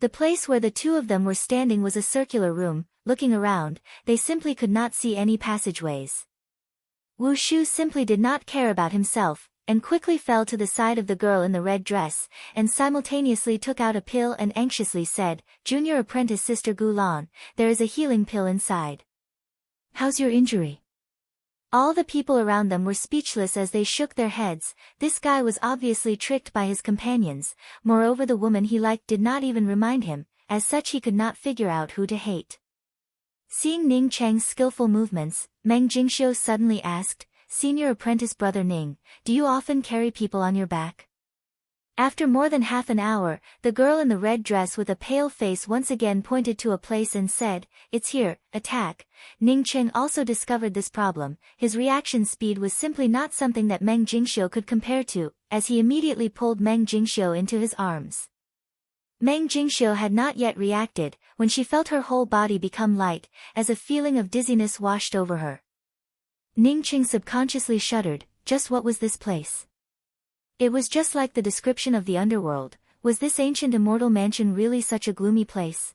The place where the two of them were standing was a circular room. Looking around, they simply could not see any passageways. Wu Shu simply did not care about himself, and quickly fell to the side of the girl in the red dress, and simultaneously took out a pill and anxiously said, "Junior apprentice Sister Gulan, there is a healing pill inside. How's your injury?" All the people around them were speechless as they shook their heads. This guy was obviously tricked by his companions. Moreover, the woman he liked did not even remind him, as such he could not figure out who to hate. Seeing Ning Cheng's skillful movements, Meng Jingxiu suddenly asked, "Senior apprentice brother Ning, do you often carry people on your back?" After more than half an hour, the girl in the red dress with a pale face once again pointed to a place and said, "It's here, attack." Ning Cheng also discovered this problem. His reaction speed was simply not something that Meng Jingxiu could compare to, as he immediately pulled Meng Jingxiu into his arms. Meng Jingxiu had not yet reacted, when she felt her whole body become light, as a feeling of dizziness washed over her. Ning Cheng subconsciously shuddered. Just what was this place? It was just like the description of the underworld. Was this ancient immortal mansion really such a gloomy place?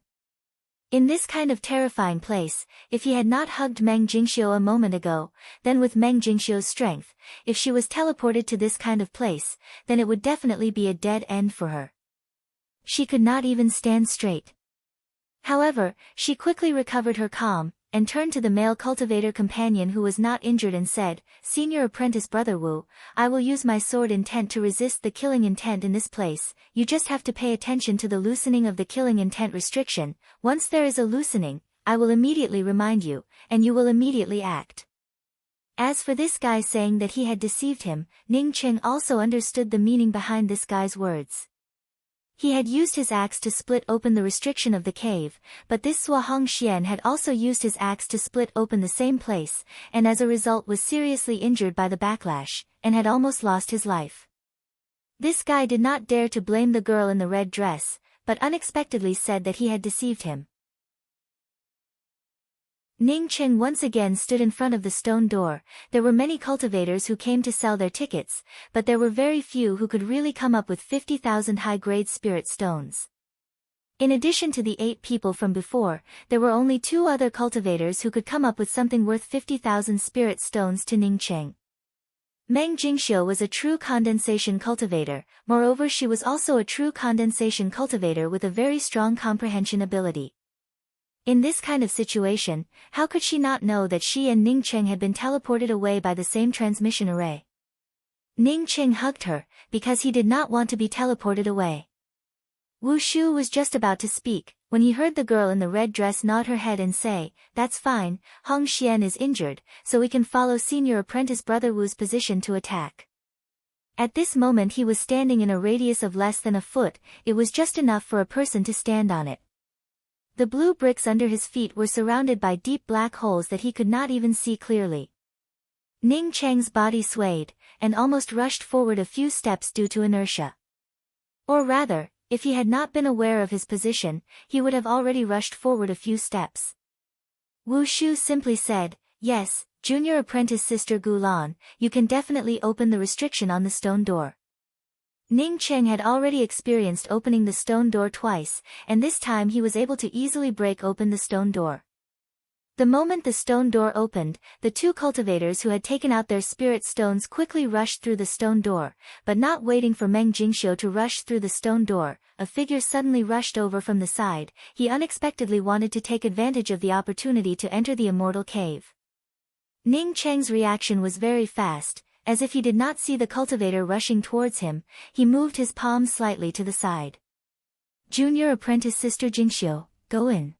In this kind of terrifying place, if he had not hugged Meng Jingxiu a moment ago, then with Meng Jingxiu's strength, if she was teleported to this kind of place, then it would definitely be a dead end for her. She could not even stand straight. However, she quickly recovered her calm, and turned to the male cultivator companion who was not injured and said, "Senior apprentice brother Wu, I will use my sword intent to resist the killing intent in this place. You just have to pay attention to the loosening of the killing intent restriction. Once there is a loosening, I will immediately remind you, and you will immediately act." As for this guy saying that he had deceived him, Ning Cheng also understood the meaning behind this guy's words. He had used his axe to split open the restriction of the cave, but this Zhua Hongxian had also used his axe to split open the same place, and as a result was seriously injured by the backlash, and had almost lost his life. This guy did not dare to blame the girl in the red dress, but unexpectedly said that he had deceived him. Ning Cheng once again stood in front of the stone door. There were many cultivators who came to sell their tickets, but there were very few who could really come up with 50,000 high-grade spirit stones. In addition to the 8 people from before, there were only 2 other cultivators who could come up with something worth 50,000 spirit stones to Ning Cheng. Meng Jingxiu was a true condensation cultivator. Moreover, she was also a true condensation cultivator with a very strong comprehension ability. In this kind of situation, how could she not know that she and Ning Cheng had been teleported away by the same transmission array? Ning Cheng hugged her, because he did not want to be teleported away. Wu Shu was just about to speak, when he heard the girl in the red dress nod her head and say, "That's fine, Hong Xian is injured, so we can follow senior apprentice brother Wu's position to attack." At this moment he was standing in a radius of less than a foot. It was just enough for a person to stand on it. The blue bricks under his feet were surrounded by deep black holes that he could not even see clearly. Ning Cheng's body swayed, and almost rushed forward a few steps due to inertia. Or rather, if he had not been aware of his position, he would have already rushed forward a few steps. Wu Shu simply said, "Yes, junior apprentice Sister Gulan, you can definitely open the restriction on the stone door." Ning Cheng had already experienced opening the stone door twice, and this time he was able to easily break open the stone door. The moment the stone door opened, the 2 cultivators who had taken out their spirit stones quickly rushed through the stone door, but not waiting for Meng Jingxiu to rush through the stone door, a figure suddenly rushed over from the side. He unexpectedly wanted to take advantage of the opportunity to enter the immortal cave. Ning Cheng's reaction was very fast. As if he did not see the cultivator rushing towards him, he moved his palm slightly to the side. "Junior apprentice Sister Jingxiu, go in."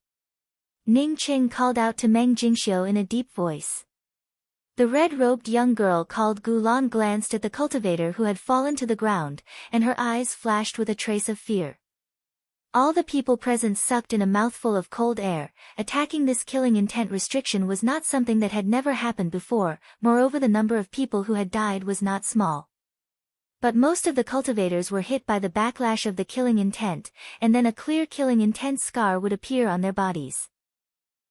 Ning Cheng called out to Meng Jingxiu in a deep voice. The red-robed young girl called Gulan glanced at the cultivator who had fallen to the ground, and her eyes flashed with a trace of fear. All the people present sucked in a mouthful of cold air. Attacking this killing intent restriction was not something that had never happened before, moreover the number of people who had died was not small. But most of the cultivators were hit by the backlash of the killing intent, and then a clear killing intent scar would appear on their bodies.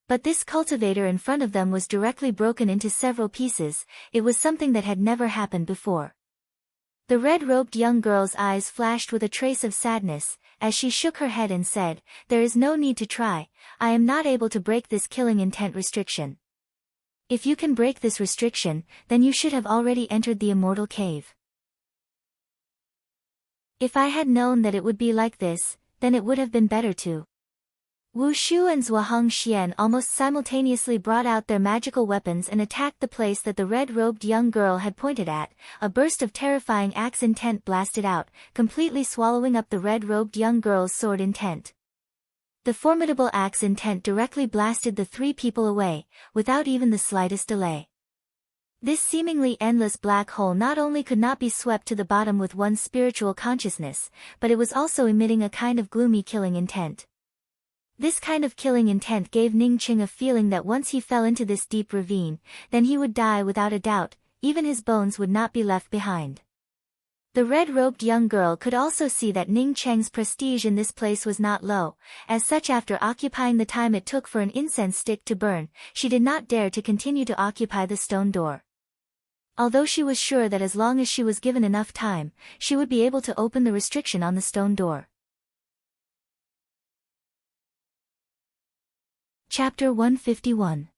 But this cultivator in front of them was directly broken into several pieces. It was something that had never happened before. The red-robed young girl's eyes flashed with a trace of sadness, as she shook her head and said, "There is no need to try, I am not able to break this killing intent restriction." "If you can break this restriction, then you should have already entered the immortal cave." "If I had known that it would be like this, then it would have been better to." Wu Shu and Zhuaheng Xian almost simultaneously brought out their magical weapons and attacked the place that the red-robed young girl had pointed at. A burst of terrifying axe intent blasted out, completely swallowing up the red-robed young girl's sword intent. The formidable axe intent directly blasted the three people away, without even the slightest delay. This seemingly endless black hole not only could not be swept to the bottom with one's spiritual consciousness, but it was also emitting a kind of gloomy killing intent. This kind of killing intent gave Ning Qing a feeling that once he fell into this deep ravine, then he would die without a doubt, even his bones would not be left behind. The red-robed young girl could also see that Ning Cheng's prestige in this place was not low. As such, after occupying the time it took for an incense stick to burn, she did not dare to continue to occupy the stone door. Although she was sure that as long as she was given enough time, she would be able to open the restriction on the stone door. Chapter 151.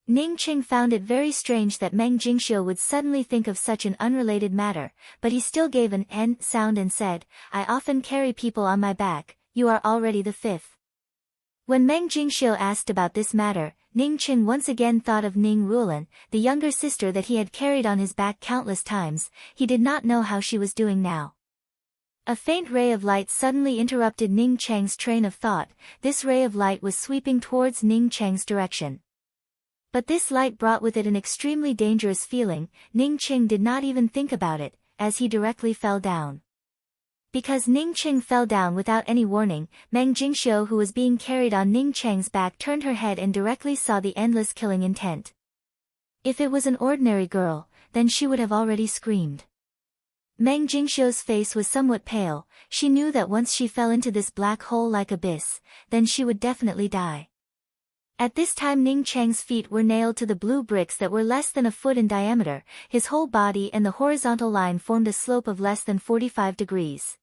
Ning Qing found it very strange that Meng Jingxiu would suddenly think of such an unrelated matter, but he still gave an "n" sound and said, "I often carry people on my back, you are already the fifth." When Meng Jingxiu asked about this matter, Ning Qing once again thought of Ning Rulan, the younger sister that he had carried on his back countless times. He did not know how she was doing now. A faint ray of light suddenly interrupted Ning Cheng's train of thought. This ray of light was sweeping towards Ning Cheng's direction. But this light brought with it an extremely dangerous feeling. Ning Qing did not even think about it, as he directly fell down. Because Ning Qing fell down without any warning, Meng Jingxiu, who was being carried on Ning Cheng's back, turned her head and directly saw the endless killing intent. If it was an ordinary girl, then she would have already screamed. Meng Jingxiu's face was somewhat pale. She knew that once she fell into this black hole-like abyss, then she would definitely die. At this time Ning Cheng's feet were nailed to the blue bricks that were less than a foot in diameter. His whole body and the horizontal line formed a slope of less than 45 degrees.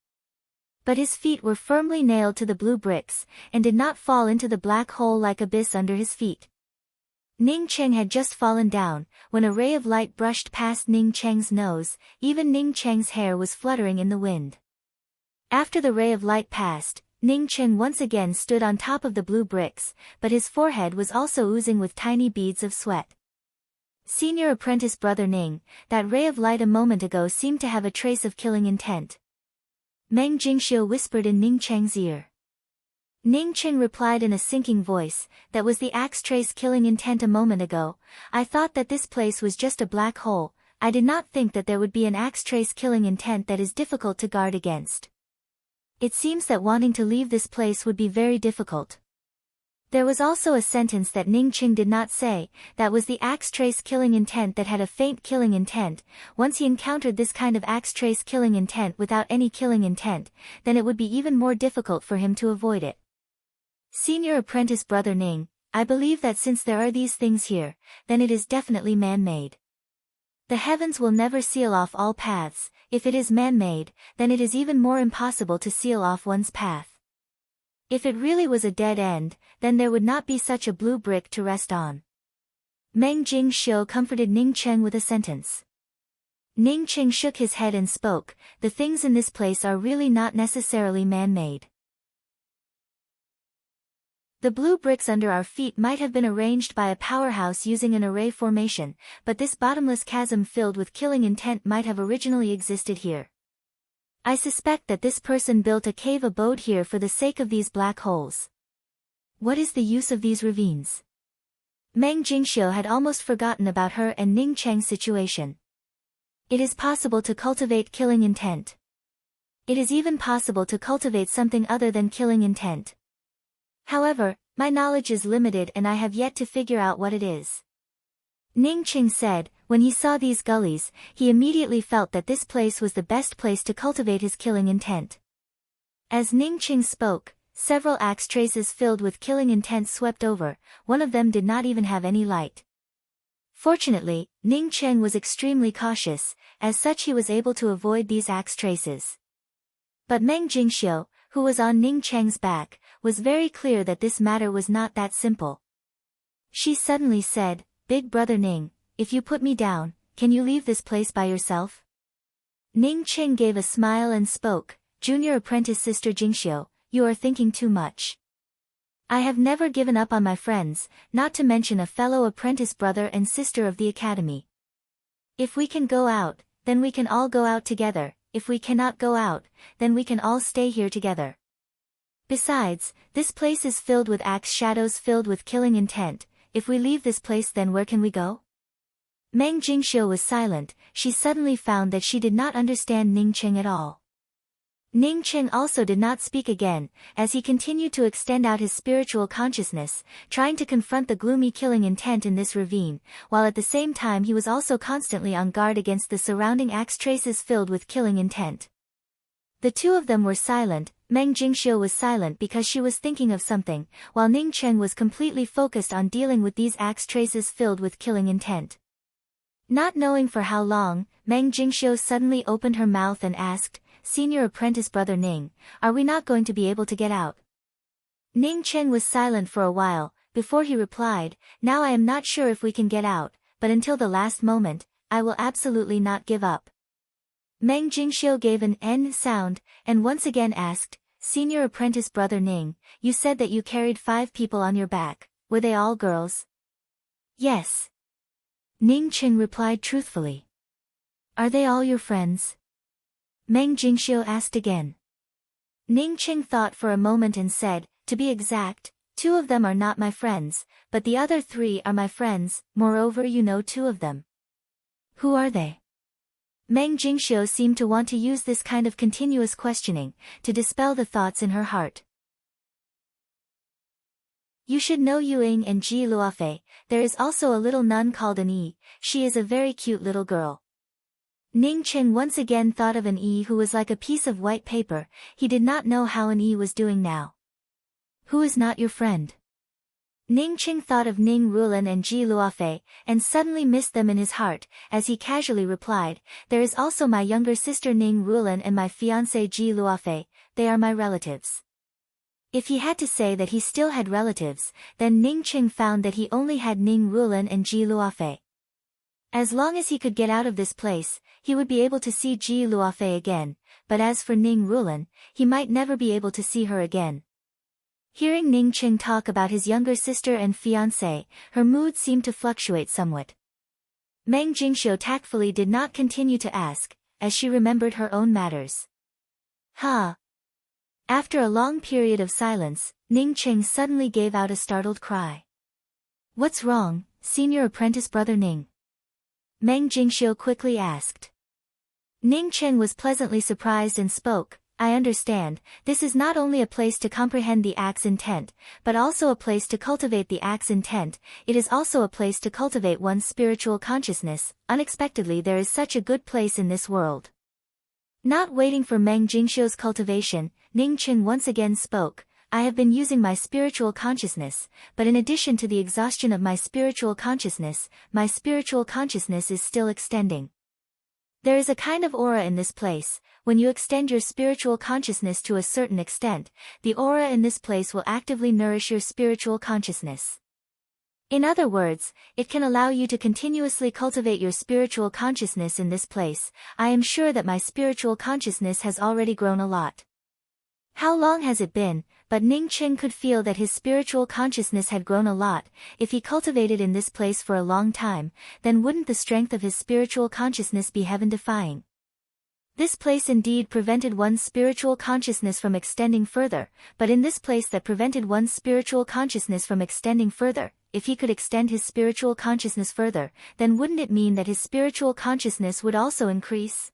But his feet were firmly nailed to the blue bricks, and did not fall into the black hole-like abyss under his feet. Ning Cheng had just fallen down, when a ray of light brushed past Ning Cheng's nose. Even Ning Cheng's hair was fluttering in the wind. After the ray of light passed, Ning Cheng once again stood on top of the blue bricks, but his forehead was also oozing with tiny beads of sweat. Senior apprentice brother Ning, that ray of light a moment ago seemed to have a trace of killing intent. Meng Jingxiu whispered in Ning Cheng's ear. Ning Qing replied in a sinking voice, "That was the axe trace killing intent a moment ago. I thought that this place was just a black hole. I did not think that there would be an axe trace killing intent that is difficult to guard against. It seems that wanting to leave this place would be very difficult." There was also a sentence that Ning Qing did not say. That was the axe trace killing intent that had a faint killing intent. Once he encountered this kind of axe trace killing intent without any killing intent, then it would be even more difficult for him to avoid it. Senior apprentice brother Ning, I believe that since there are these things here, then it is definitely man-made. The heavens will never seal off all paths. If it is man-made, then it is even more impossible to seal off one's path. If it really was a dead end, then there would not be such a blue brick to rest on. Meng Jingxiu comforted Ning Cheng with a sentence. Ning Cheng shook his head and spoke, "The things in this place are really not necessarily man-made. The blue bricks under our feet might have been arranged by a powerhouse using an array formation, but this bottomless chasm filled with killing intent might have originally existed here. I suspect that this person built a cave abode here for the sake of these black holes. What is the use of these ravines? Meng Jingxiu had almost forgotten about her and Ning Cheng's situation. It is possible to cultivate killing intent. It is even possible to cultivate something other than killing intent. However, my knowledge is limited and I have yet to figure out what it is. Ning Cheng said. When he saw these gullies, he immediately felt that this place was the best place to cultivate his killing intent. As Ning Cheng spoke, several axe traces filled with killing intent swept over. One of them did not even have any light. Fortunately, Ning Cheng was extremely cautious, as such he was able to avoid these axe traces. But Meng Jingxiu, who was on Ning Cheng's back, was very clear that this matter was not that simple. She suddenly said, "Big brother Ning, if you put me down, can you leave this place by yourself?" Ning Cheng gave a smile and spoke, "Junior apprentice sister Jingxiu, you are thinking too much. I have never given up on my friends, not to mention a fellow apprentice brother and sister of the academy. If we can go out, then we can all go out together, if we cannot go out, then we can all stay here together. Besides, this place is filled with axe shadows filled with killing intent. If we leave this place, then where can we go?" Meng Jingxiu was silent. She suddenly found that she did not understand Ning Cheng at all. Ning Cheng also did not speak again, as he continued to extend out his spiritual consciousness, trying to confront the gloomy killing intent in this ravine, while at the same time he was also constantly on guard against the surrounding axe traces filled with killing intent. The two of them were silent. Meng Jingxiu was silent because she was thinking of something, while Ning Cheng was completely focused on dealing with these axe traces filled with killing intent. Not knowing for how long, Meng Jingxiu suddenly opened her mouth and asked, "Senior apprentice brother Ning, are we not going to be able to get out?" Ning Cheng was silent for a while, before he replied, "Now I am not sure if we can get out, but until the last moment, I will absolutely not give up." Meng Jingxiu gave an N sound, and once again asked, "Senior apprentice brother Ning, you said that you carried 5 people on your back, were they all girls?" "Yes." Ning Cheng replied truthfully. "Are they all your friends?" Meng Jingxiu asked again. Ning Cheng thought for a moment and said, "To be exact, 2 of them are not my friends, but the other 3 are my friends, moreover you know 2 of them." "Who are they?" Meng Jingxiu seemed to want to use this kind of continuous questioning, to dispel the thoughts in her heart. "You should know Yuing and Ji Luofei. There is also a little nun called An Yi. She is a very cute little girl." Ning Cheng once again thought of An Yi who was like a piece of white paper. He did not know how An Yi was doing now. "Who is not your friend?" Ning Cheng thought of Ning Rulan and Ji Luofei, and suddenly missed them in his heart, as he casually replied, "There is also my younger sister Ning Rulan and my fiancé Ji Luofei. They are my relatives." If he had to say that he still had relatives, then Ning Cheng found that he only had Ning Rulan and Ji Luofei. As long as he could get out of this place, he would be able to see Ji Luofei again, but as for Ning Rulan, he might never be able to see her again. Hearing Ning Cheng talk about his younger sister and fiancé, her mood seemed to fluctuate somewhat. Meng Jingxiu tactfully did not continue to ask, as she remembered her own matters. "Ha!" After a long period of silence, Ning Cheng suddenly gave out a startled cry. "What's wrong, senior apprentice brother Ning?" Meng Jingxiu quickly asked. Ning Cheng was pleasantly surprised and spoke, "I understand, this is not only a place to comprehend the axe intent, but also a place to cultivate the axe intent. It is also a place to cultivate one's spiritual consciousness. Unexpectedly there is such a good place in this world." Not waiting for Meng Jingxiu's cultivation, Ning Cheng once again spoke, "I have been using my spiritual consciousness, but in addition to the exhaustion of my spiritual consciousness is still extending. There is a kind of aura in this place. When you extend your spiritual consciousness to a certain extent, the aura in this place will actively nourish your spiritual consciousness. In other words, it can allow you to continuously cultivate your spiritual consciousness in this place. I am sure that my spiritual consciousness has already grown a lot." How long has it been? But Ning Cheng could feel that his spiritual consciousness had grown a lot. If he cultivated in this place for a long time, then wouldn't the strength of his spiritual consciousness be heaven-defying? This place indeed prevented one's spiritual consciousness from extending further, but in this place that prevented one's spiritual consciousness from extending further, if he could extend his spiritual consciousness further, then wouldn't it mean that his spiritual consciousness would also increase?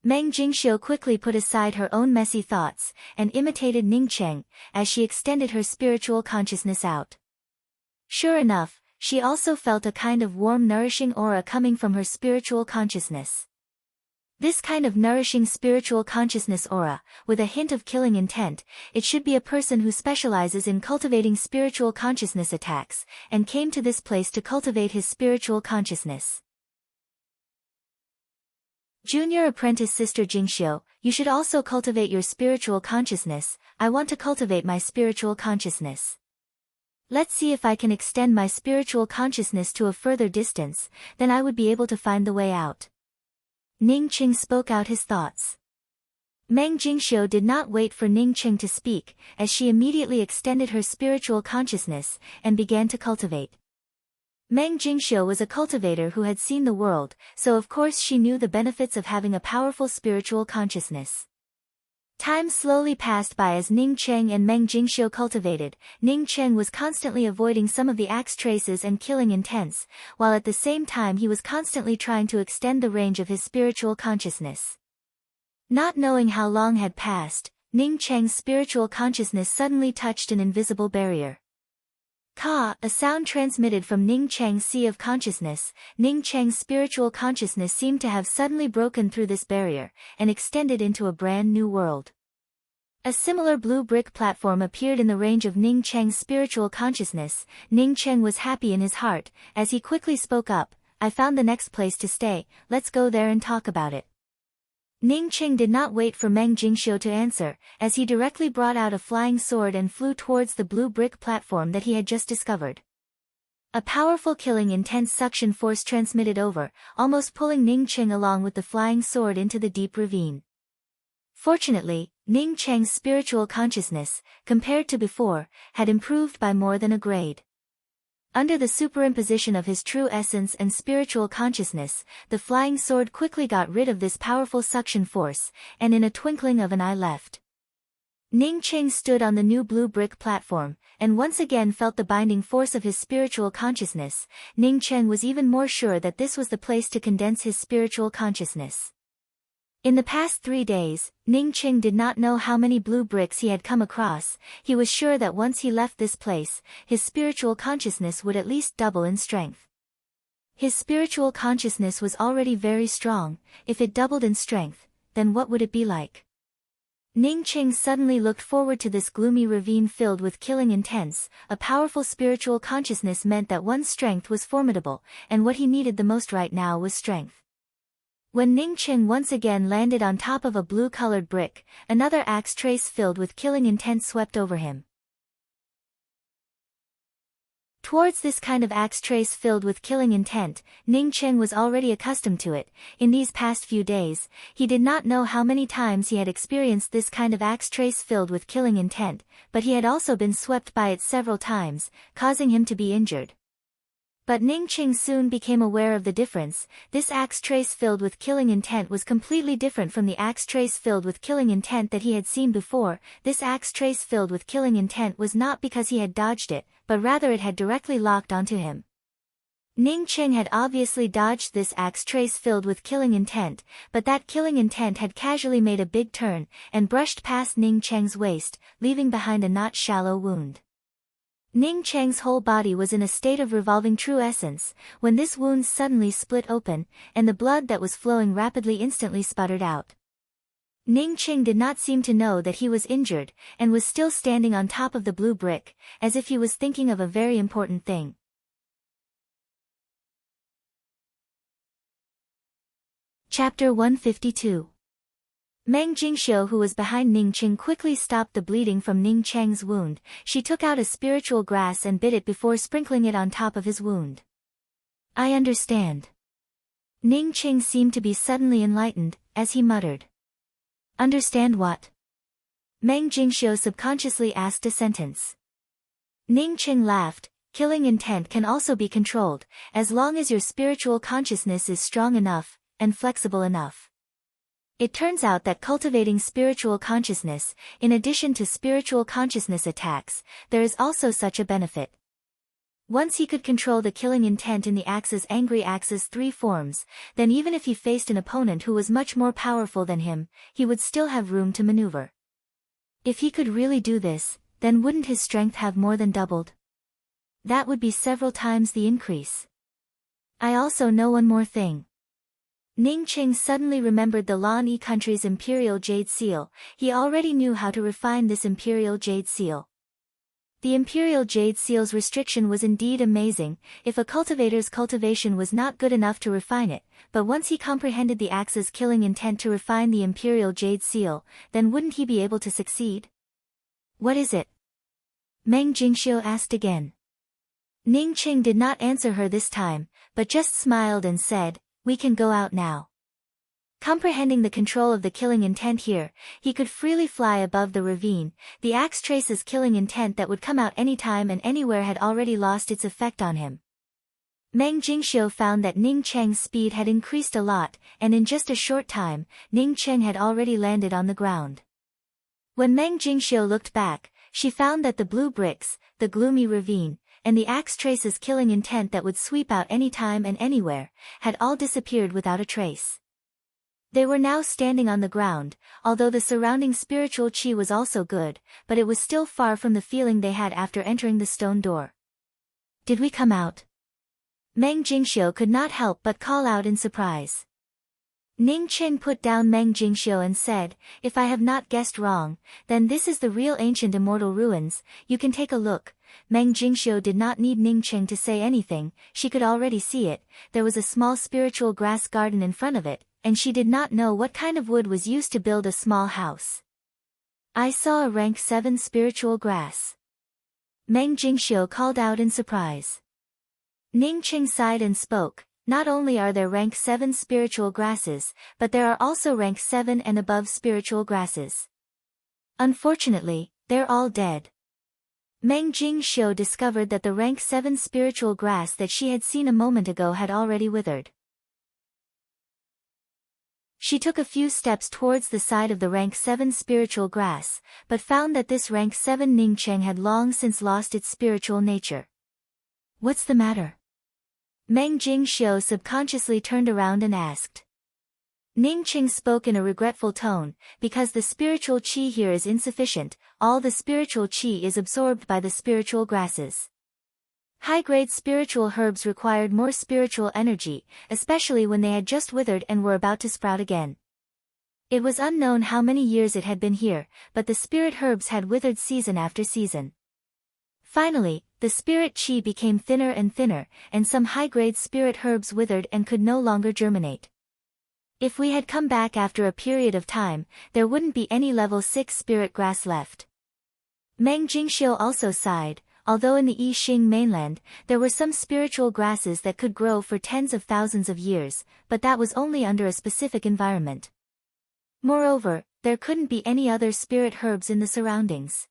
Meng Jingxiu quickly put aside her own messy thoughts, and imitated Ning Cheng, as she extended her spiritual consciousness out. Sure enough, she also felt a kind of warm nourishing aura coming from her spiritual consciousness. This kind of nourishing spiritual consciousness aura, with a hint of killing intent, it should be a person who specializes in cultivating spiritual consciousness attacks, and came to this place to cultivate his spiritual consciousness. Junior apprentice Sister Jingxiu, you should also cultivate your spiritual consciousness. I want to cultivate my spiritual consciousness. Let's see if I can extend my spiritual consciousness to a further distance, then I would be able to find the way out. Ning Qing spoke out his thoughts. Meng Jingxiu did not wait for Ning Qing to speak, as she immediately extended her spiritual consciousness, and began to cultivate. Meng Jingxiu was a cultivator who had seen the world, so of course she knew the benefits of having a powerful spiritual consciousness. Time slowly passed by as Ning Cheng and Meng Jingxiu cultivated. Ning Cheng was constantly avoiding some of the axe traces and killing intents, while at the same time he was constantly trying to extend the range of his spiritual consciousness. Not knowing how long had passed, Ning Cheng's spiritual consciousness suddenly touched an invisible barrier. Ka, a sound transmitted from Ning Cheng's sea of consciousness. Ning Cheng's spiritual consciousness seemed to have suddenly broken through this barrier, and extended into a brand new world. A similar blue brick platform appeared in the range of Ning Cheng's spiritual consciousness. Ning Cheng was happy in his heart, as he quickly spoke up, I found the next place to stay, let's go there and talk about it. Ning Cheng did not wait for Meng Jingxiu to answer, as he directly brought out a flying sword and flew towards the blue brick platform that he had just discovered. A powerful killing intense suction force transmitted over, almost pulling Ning Cheng along with the flying sword into the deep ravine. Fortunately, Ning Cheng's spiritual consciousness, compared to before, had improved by more than a grade. Under the superimposition of his true essence and spiritual consciousness, the flying sword quickly got rid of this powerful suction force, and in a twinkling of an eye left. Ning Cheng stood on the new blue brick platform, and once again felt the binding force of his spiritual consciousness. Ning Cheng was even more sure that this was the place to condense his spiritual consciousness. In the past 3 days, Ning Cheng did not know how many blue bricks he had come across. He was sure that once he left this place, his spiritual consciousness would at least double in strength. His spiritual consciousness was already very strong. If it doubled in strength, then what would it be like? Ning Cheng suddenly looked forward to this gloomy ravine filled with killing intents. A powerful spiritual consciousness meant that one's strength was formidable, and what he needed the most right now was strength. When Ning Cheng once again landed on top of a blue-colored brick, another axe trace filled with killing intent swept over him. Towards this kind of axe trace filled with killing intent, Ning Cheng was already accustomed to it. In these past few days, he did not know how many times he had experienced this kind of axe trace filled with killing intent, but he had also been swept by it several times, causing him to be injured. But Ning Cheng soon became aware of the difference. This axe trace filled with killing intent was completely different from the axe trace filled with killing intent that he had seen before. This axe trace filled with killing intent was not because he had dodged it, but rather it had directly locked onto him. Ning Cheng had obviously dodged this axe trace filled with killing intent, but that killing intent had casually made a big turn, and brushed past Ning Cheng's waist, leaving behind a not shallow wound. Ning Cheng's whole body was in a state of revolving true essence, when this wound suddenly split open, and the blood that was flowing rapidly instantly sputtered out. Ning Cheng did not seem to know that he was injured, and was still standing on top of the blue brick, as if he was thinking of a very important thing. Chapter 152. Meng Jingxiu, who was behind Ning Cheng, quickly stopped the bleeding from Ning Cheng's wound. She took out a spiritual grass and bit it before sprinkling it on top of his wound. I understand. Ning Cheng seemed to be suddenly enlightened, as he muttered. Understand what? Meng Jingxiu subconsciously asked a sentence. Ning Cheng laughed. Killing intent can also be controlled, as long as your spiritual consciousness is strong enough, and flexible enough. It turns out that cultivating spiritual consciousness, in addition to spiritual consciousness attacks, there is also such a benefit. Once he could control the killing intent in the angry axe's 3 forms, then even if he faced an opponent who was much more powerful than him, he would still have room to maneuver. If he could really do this, then wouldn't his strength have more than doubled? That would be several times the increase. I also know one more thing. Ning Qing suddenly remembered the Lan Yi country's imperial jade seal. He already knew how to refine this imperial jade seal. The imperial jade seal's restriction was indeed amazing, if a cultivator's cultivation was not good enough to refine it, but once he comprehended the axe's killing intent to refine the imperial jade seal, then wouldn't he be able to succeed? What is it? Meng Jingxiu asked again. Ning Qing did not answer her this time, but just smiled and said, "We can go out now." Comprehending the control of the killing intent here, he could freely fly above the ravine. The axe trace's killing intent that would come out anytime and anywhere had already lost its effect on him. Meng Jingxiu found that Ning Cheng's speed had increased a lot, and in just a short time, Ning Cheng had already landed on the ground. When Meng Jingxiu looked back, she found that the blue bricks, the gloomy ravine, and the axe trace's killing intent that would sweep out anytime and anywhere, had all disappeared without a trace. They were now standing on the ground, although the surrounding spiritual qi was also good, but it was still far from the feeling they had after entering the stone door. Did we come out? Meng Jingxiu could not help but call out in surprise. Ning Qing put down Meng Jingxiu and said, "If I have not guessed wrong, then this is the real ancient immortal ruins. You can take a look." Meng Jingxiu did not need Ning Qing to say anything, she could already see it. There was a small spiritual grass garden in front of it, and she did not know what kind of wood was used to build a small house. "I saw a rank 7 spiritual grass." Meng Jingxiu called out in surprise. Ning Qing sighed and spoke, "Not only are there rank 7 spiritual grasses, but there are also rank 7 and above spiritual grasses. Unfortunately, they're all dead." Meng Jingxiu discovered that the rank 7 spiritual grass that she had seen a moment ago had already withered. She took a few steps towards the side of the rank 7 spiritual grass, but found that this rank 7 Ning Cheng had long since lost its spiritual nature. "What's the matter?" Meng Jingxiu subconsciously turned around and asked. Ning Cheng spoke in a regretful tone, "Because the spiritual qi here is insufficient, all the spiritual qi is absorbed by the spiritual grasses. High-grade spiritual herbs required more spiritual energy, especially when they had just withered and were about to sprout again. It was unknown how many years it had been here, but the spirit herbs had withered season after season. Finally, the spirit qi became thinner and thinner, and some high-grade spirit herbs withered and could no longer germinate. If we had come back after a period of time, there wouldn't be any level 6 spirit grass left." Meng Jingxiu also sighed. Although in the Yixing mainland, there were some spiritual grasses that could grow for tens of thousands of years, but that was only under a specific environment. Moreover, there couldn't be any other spirit herbs in the surroundings.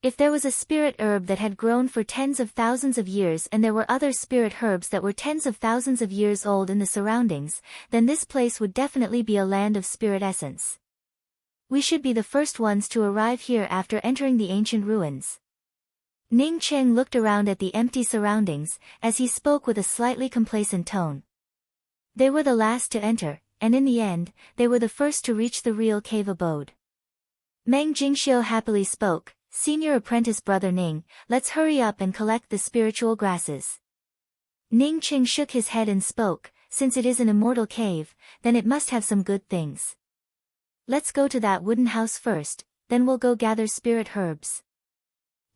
If there was a spirit herb that had grown for tens of thousands of years and there were other spirit herbs that were tens of thousands of years old in the surroundings, then this place would definitely be a land of spirit essence. We should be the first ones to arrive here after entering the ancient ruins. Ning Cheng looked around at the empty surroundings, as he spoke with a slightly complacent tone. They were the last to enter, and in the end, they were the first to reach the real cave abode. Meng Jingxiu happily spoke, "Senior apprentice brother Ning, let's hurry up and collect the spiritual grasses." Ning Cheng shook his head and spoke, "Since it is an immortal cave, then it must have some good things. Let's go to that wooden house first, then we'll go gather spirit herbs."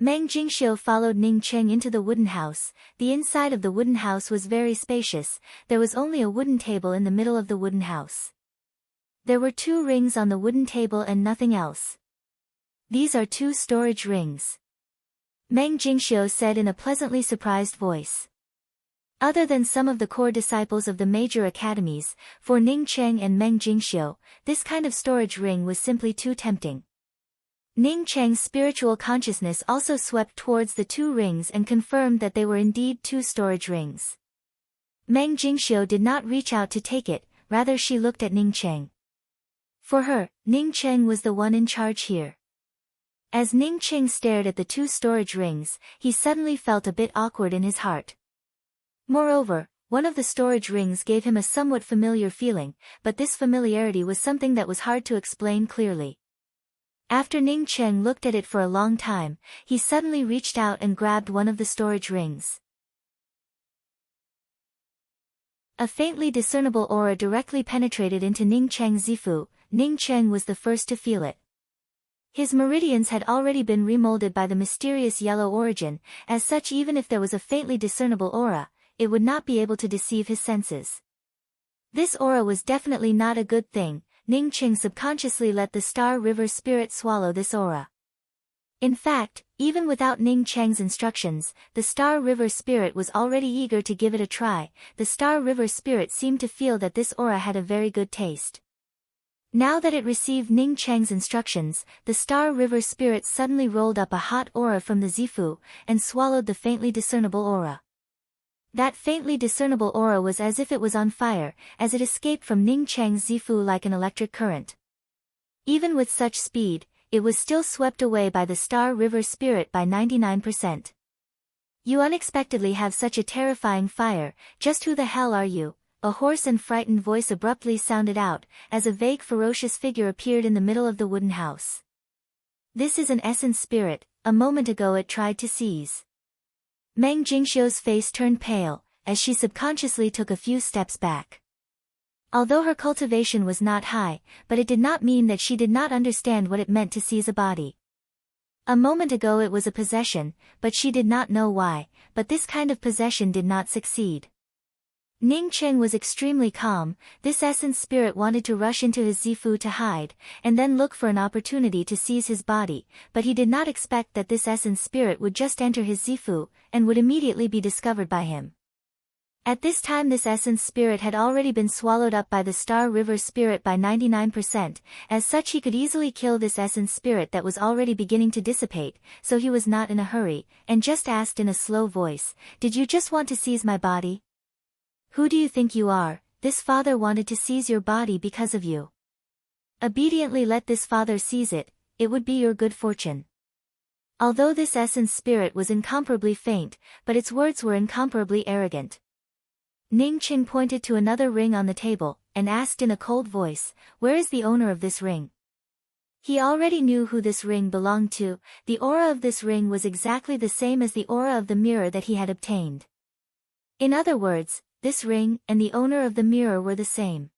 Meng Jingxiu followed Ning Cheng into the wooden house. The inside of the wooden house was very spacious. There was only a wooden table in the middle of the wooden house. There were 2 rings on the wooden table and nothing else. "These are 2 storage rings," Meng Jingxiu said in a pleasantly surprised voice. Other than some of the core disciples of the major academies, for Ning Cheng and Meng Jingxiu, this kind of storage ring was simply too tempting. Ning Cheng's spiritual consciousness also swept towards the 2 rings and confirmed that they were indeed 2 storage rings. Meng Jingxiu did not reach out to take it, rather she looked at Ning Cheng. For her, Ning Cheng was the one in charge here. As Ning Cheng stared at the two storage rings, he suddenly felt a bit awkward in his heart. Moreover, one of the storage rings gave him a somewhat familiar feeling, but this familiarity was something that was hard to explain clearly. After Ning Cheng looked at it for a long time, he suddenly reached out and grabbed one of the storage rings. A faintly discernible aura directly penetrated into Ning Cheng's zifu. Ning Cheng was the first to feel it. His meridians had already been remolded by the mysterious yellow origin, as such even if there was a faintly discernible aura, it would not be able to deceive his senses. This aura was definitely not a good thing. Ning Cheng subconsciously let the Star River Spirit swallow this aura. In fact, even without Ning Cheng's instructions, the Star River Spirit was already eager to give it a try. The Star River Spirit seemed to feel that this aura had a very good taste. Now that it received Ning Cheng's instructions, the Star River Spirit suddenly rolled up a hot aura from the zifu, and swallowed the faintly discernible aura. That faintly discernible aura was as if it was on fire, as it escaped from Ning Cheng's zifu like an electric current. Even with such speed, it was still swept away by the Star River Spirit by 99%. You unexpectedly have such a terrifying fire, just who the hell are you? A hoarse and frightened voice abruptly sounded out, as a vague ferocious figure appeared in the middle of the wooden house. This is an essence spirit, a moment ago it tried to seize. Meng Jingxiu's face turned pale, as she subconsciously took a few steps back. Although her cultivation was not high, but it did not mean that she did not understand what it meant to seize a body. A moment ago it was a possession, but she did not know why, but this kind of possession did not succeed. Ning Cheng was extremely calm. This essence spirit wanted to rush into his zifu to hide, and then look for an opportunity to seize his body, but he did not expect that this essence spirit would just enter his zifu, and would immediately be discovered by him. At this time this essence spirit had already been swallowed up by the Star River Spirit by 99%, as such he could easily kill this essence spirit that was already beginning to dissipate, so he was not in a hurry, and just asked in a slow voice, "Did you just want to seize my body? Who do you think you are? This father wanted to seize your body because of you. Obediently let this father seize it, it would be your good fortune." Although this essence spirit was incomparably faint, but its words were incomparably arrogant. Ning Cheng pointed to another ring on the table, and asked in a cold voice, "Where is the owner of this ring?" He already knew who this ring belonged to. The aura of this ring was exactly the same as the aura of the mirror that he had obtained. In other words, this ring and the owner of the mirror were the same.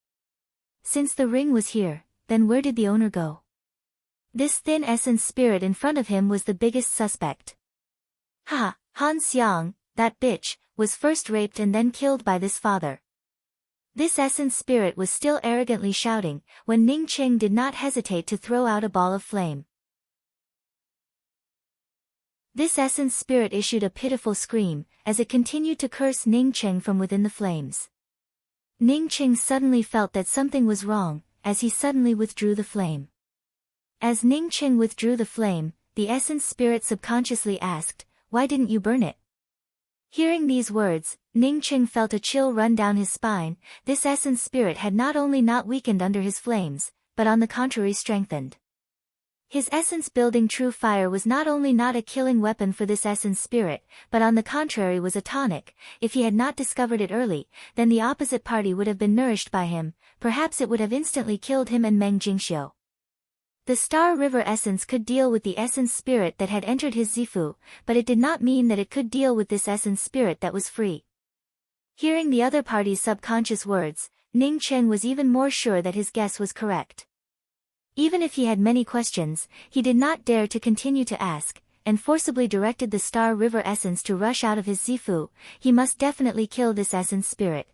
Since the ring was here, then where did the owner go? This thin essence spirit in front of him was the biggest suspect. Ha! Han Xiang, that bitch, was first raped and then killed by this father. This essence spirit was still arrogantly shouting, when Ning Cheng did not hesitate to throw out a ball of flame. This essence spirit issued a pitiful scream, as it continued to curse Ning Cheng from within the flames. Ning Cheng suddenly felt that something was wrong, as he suddenly withdrew the flame. As Ning Cheng withdrew the flame, the essence spirit subconsciously asked, "Why didn't you burn it?" Hearing these words, Ning Cheng felt a chill run down his spine. This essence spirit had not only not weakened under his flames, but on the contrary strengthened. His essence-building true fire was not only not a killing weapon for this essence spirit, but on the contrary was a tonic. If he had not discovered it early, then the opposite party would have been nourished by him, perhaps it would have instantly killed him and Meng Jingxiu. The Star River essence could deal with the essence spirit that had entered his zifu, but it did not mean that it could deal with this essence spirit that was free. Hearing the other party's subconscious words, Ning Cheng was even more sure that his guess was correct. Even if he had many questions, he did not dare to continue to ask, and forcibly directed the Star River essence to rush out of his zifu. He must definitely kill this essence spirit.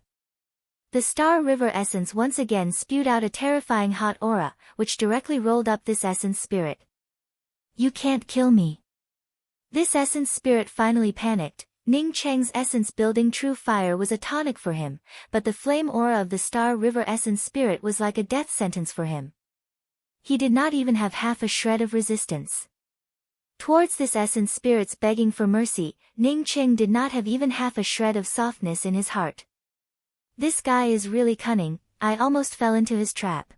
The Star River essence once again spewed out a terrifying hot aura, which directly rolled up this essence spirit. "You can't kill me." This essence spirit finally panicked. Ning Cheng's essence-building true fire was a tonic for him, but the flame aura of the Star River essence spirit was like a death sentence for him. He did not even have half a shred of resistance. Towards this essence spirit's begging for mercy, Ning Cheng did not have even half a shred of softness in his heart. This guy is really cunning, I almost fell into his trap.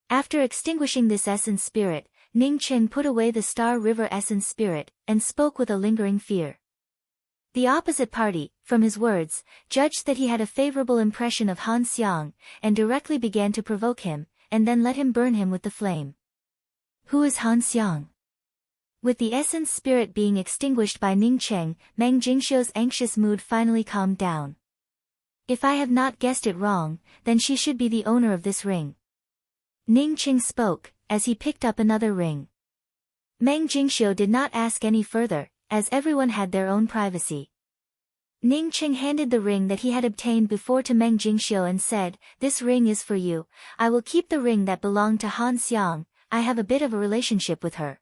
After extinguishing this essence spirit, Ning Cheng put away the Star River Essence spirit, and spoke with a lingering fear. The opposite party, from his words, judged that he had a favorable impression of Han Xiang, and directly began to provoke him, and then let him burn him with the flame. Who is Han Xiang? With the essence spirit being extinguished by Ning Cheng, Meng Jingxiu's anxious mood finally calmed down. If I have not guessed it wrong, then she should be the owner of this ring. Ning Cheng spoke, as he picked up another ring. Meng Jingxiu did not ask any further, as everyone had their own privacy. Ning Cheng handed the ring that he had obtained before to Meng Jingxiu and said, "This ring is for you. I will keep the ring that belonged to Han Xiang. I have a bit of a relationship with her."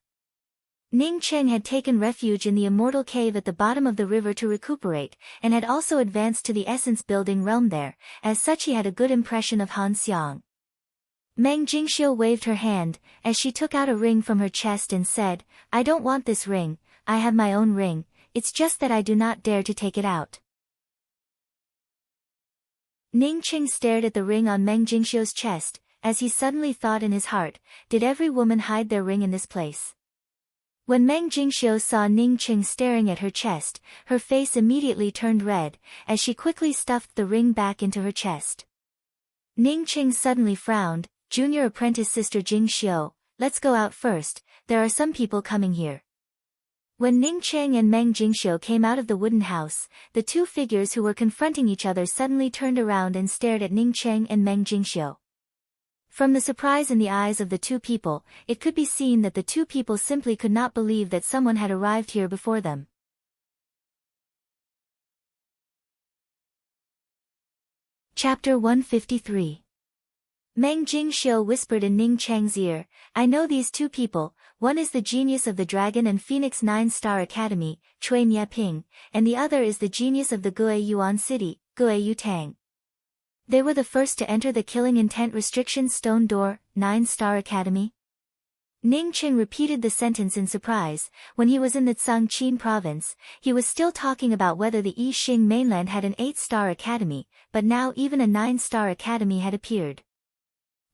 Ning Cheng had taken refuge in the immortal cave at the bottom of the river to recuperate, and had also advanced to the essence building realm there, as such he had a good impression of Han Xiang. Meng Jingxiu waved her hand, as she took out a ring from her chest and said, "I don't want this ring, I have my own ring, it's just that I do not dare to take it out." Ning Cheng stared at the ring on Meng Jingxiu's chest, as he suddenly thought in his heart, did every woman hide their ring in this place? When Meng Jingxiu saw Ning Cheng staring at her chest, her face immediately turned red, as she quickly stuffed the ring back into her chest. Ning Cheng suddenly frowned. "Junior apprentice sister Jingxiu, let's go out first, there are some people coming here." When Ning Cheng and Meng Jingxiu came out of the wooden house, the two figures who were confronting each other suddenly turned around and stared at Ning Cheng and Meng Jingxiu. From the surprise in the eyes of the two people, it could be seen that the two people simply could not believe that someone had arrived here before them. Chapter 153. Meng Jingxiu whispered in Ning Cheng's ear, "I know these two people, one is the genius of the Dragon and Phoenix 9-Star Academy, Cui Nieping, and the other is the genius of the Gue Yuan City, Gue Yutang. They were the first to enter the Killing Intent Restriction Stone Door, 9-Star Academy." Ning Cheng repeated the sentence in surprise. When he was in the Changqing province, he was still talking about whether the Yixing mainland had an 8-star academy, but now even a 9-star academy had appeared.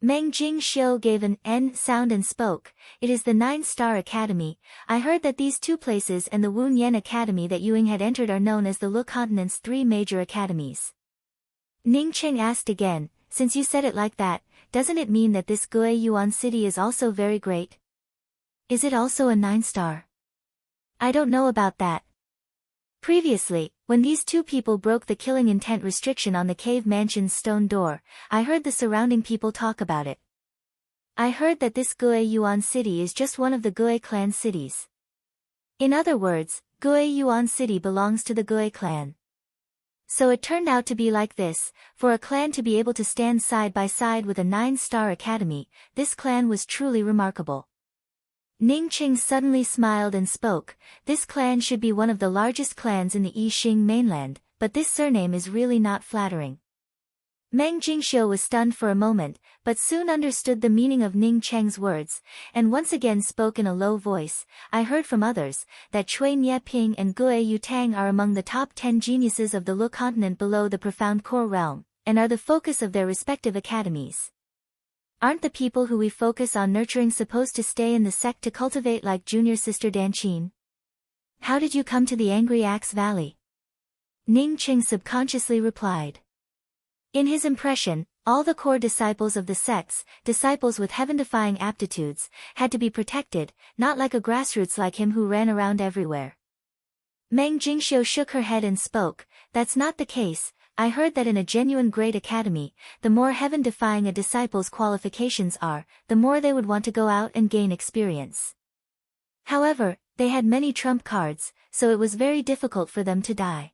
Meng Jingxiu gave an N sound and spoke, "It is the 9-star academy. I heard that these two places and the Wu Yan academy that Yuing had entered are known as the Lu continent's 3 major academies." Ning Cheng asked again, "Since you said it like that, doesn't it mean that this Gue Yuan city is also very great? Is it also a 9-star? I don't know about that. Previously, when these two people broke the killing intent restriction on the cave mansion's stone door, I heard the surrounding people talk about it. I heard that this Gue Yuan city is just one of the Gue clan cities. In other words, Gue Yuan city belongs to the Gue clan. So it turned out to be like this, for a clan to be able to stand side by side with a 9-star academy, this clan was truly remarkable." Ning Cheng suddenly smiled and spoke, "This clan should be one of the largest clans in the Yixing mainland, but this surname is really not flattering." Meng Jingxiu was stunned for a moment, but soon understood the meaning of Ning Cheng's words, and once again spoke in a low voice, "I heard from others, that Cui Nieping and Gue Yutang are among the top 10 geniuses of the Lu continent below the profound core realm, and are the focus of their respective academies. Aren't the people who we focus on nurturing supposed to stay in the sect to cultivate like junior sister Danqin? How did you come to the Angry Axe Valley?" Ning Cheng subconsciously replied. In his impression, all the core disciples of the sects, disciples with heaven-defying aptitudes, had to be protected, not like a grassroots like him who ran around everywhere. Meng Jingxiu shook her head and spoke, "That's not the case. I heard that in a genuine great academy, the more heaven-defying a disciple's qualifications are, the more they would want to go out and gain experience. However, they had many trump cards, so it was very difficult for them to die.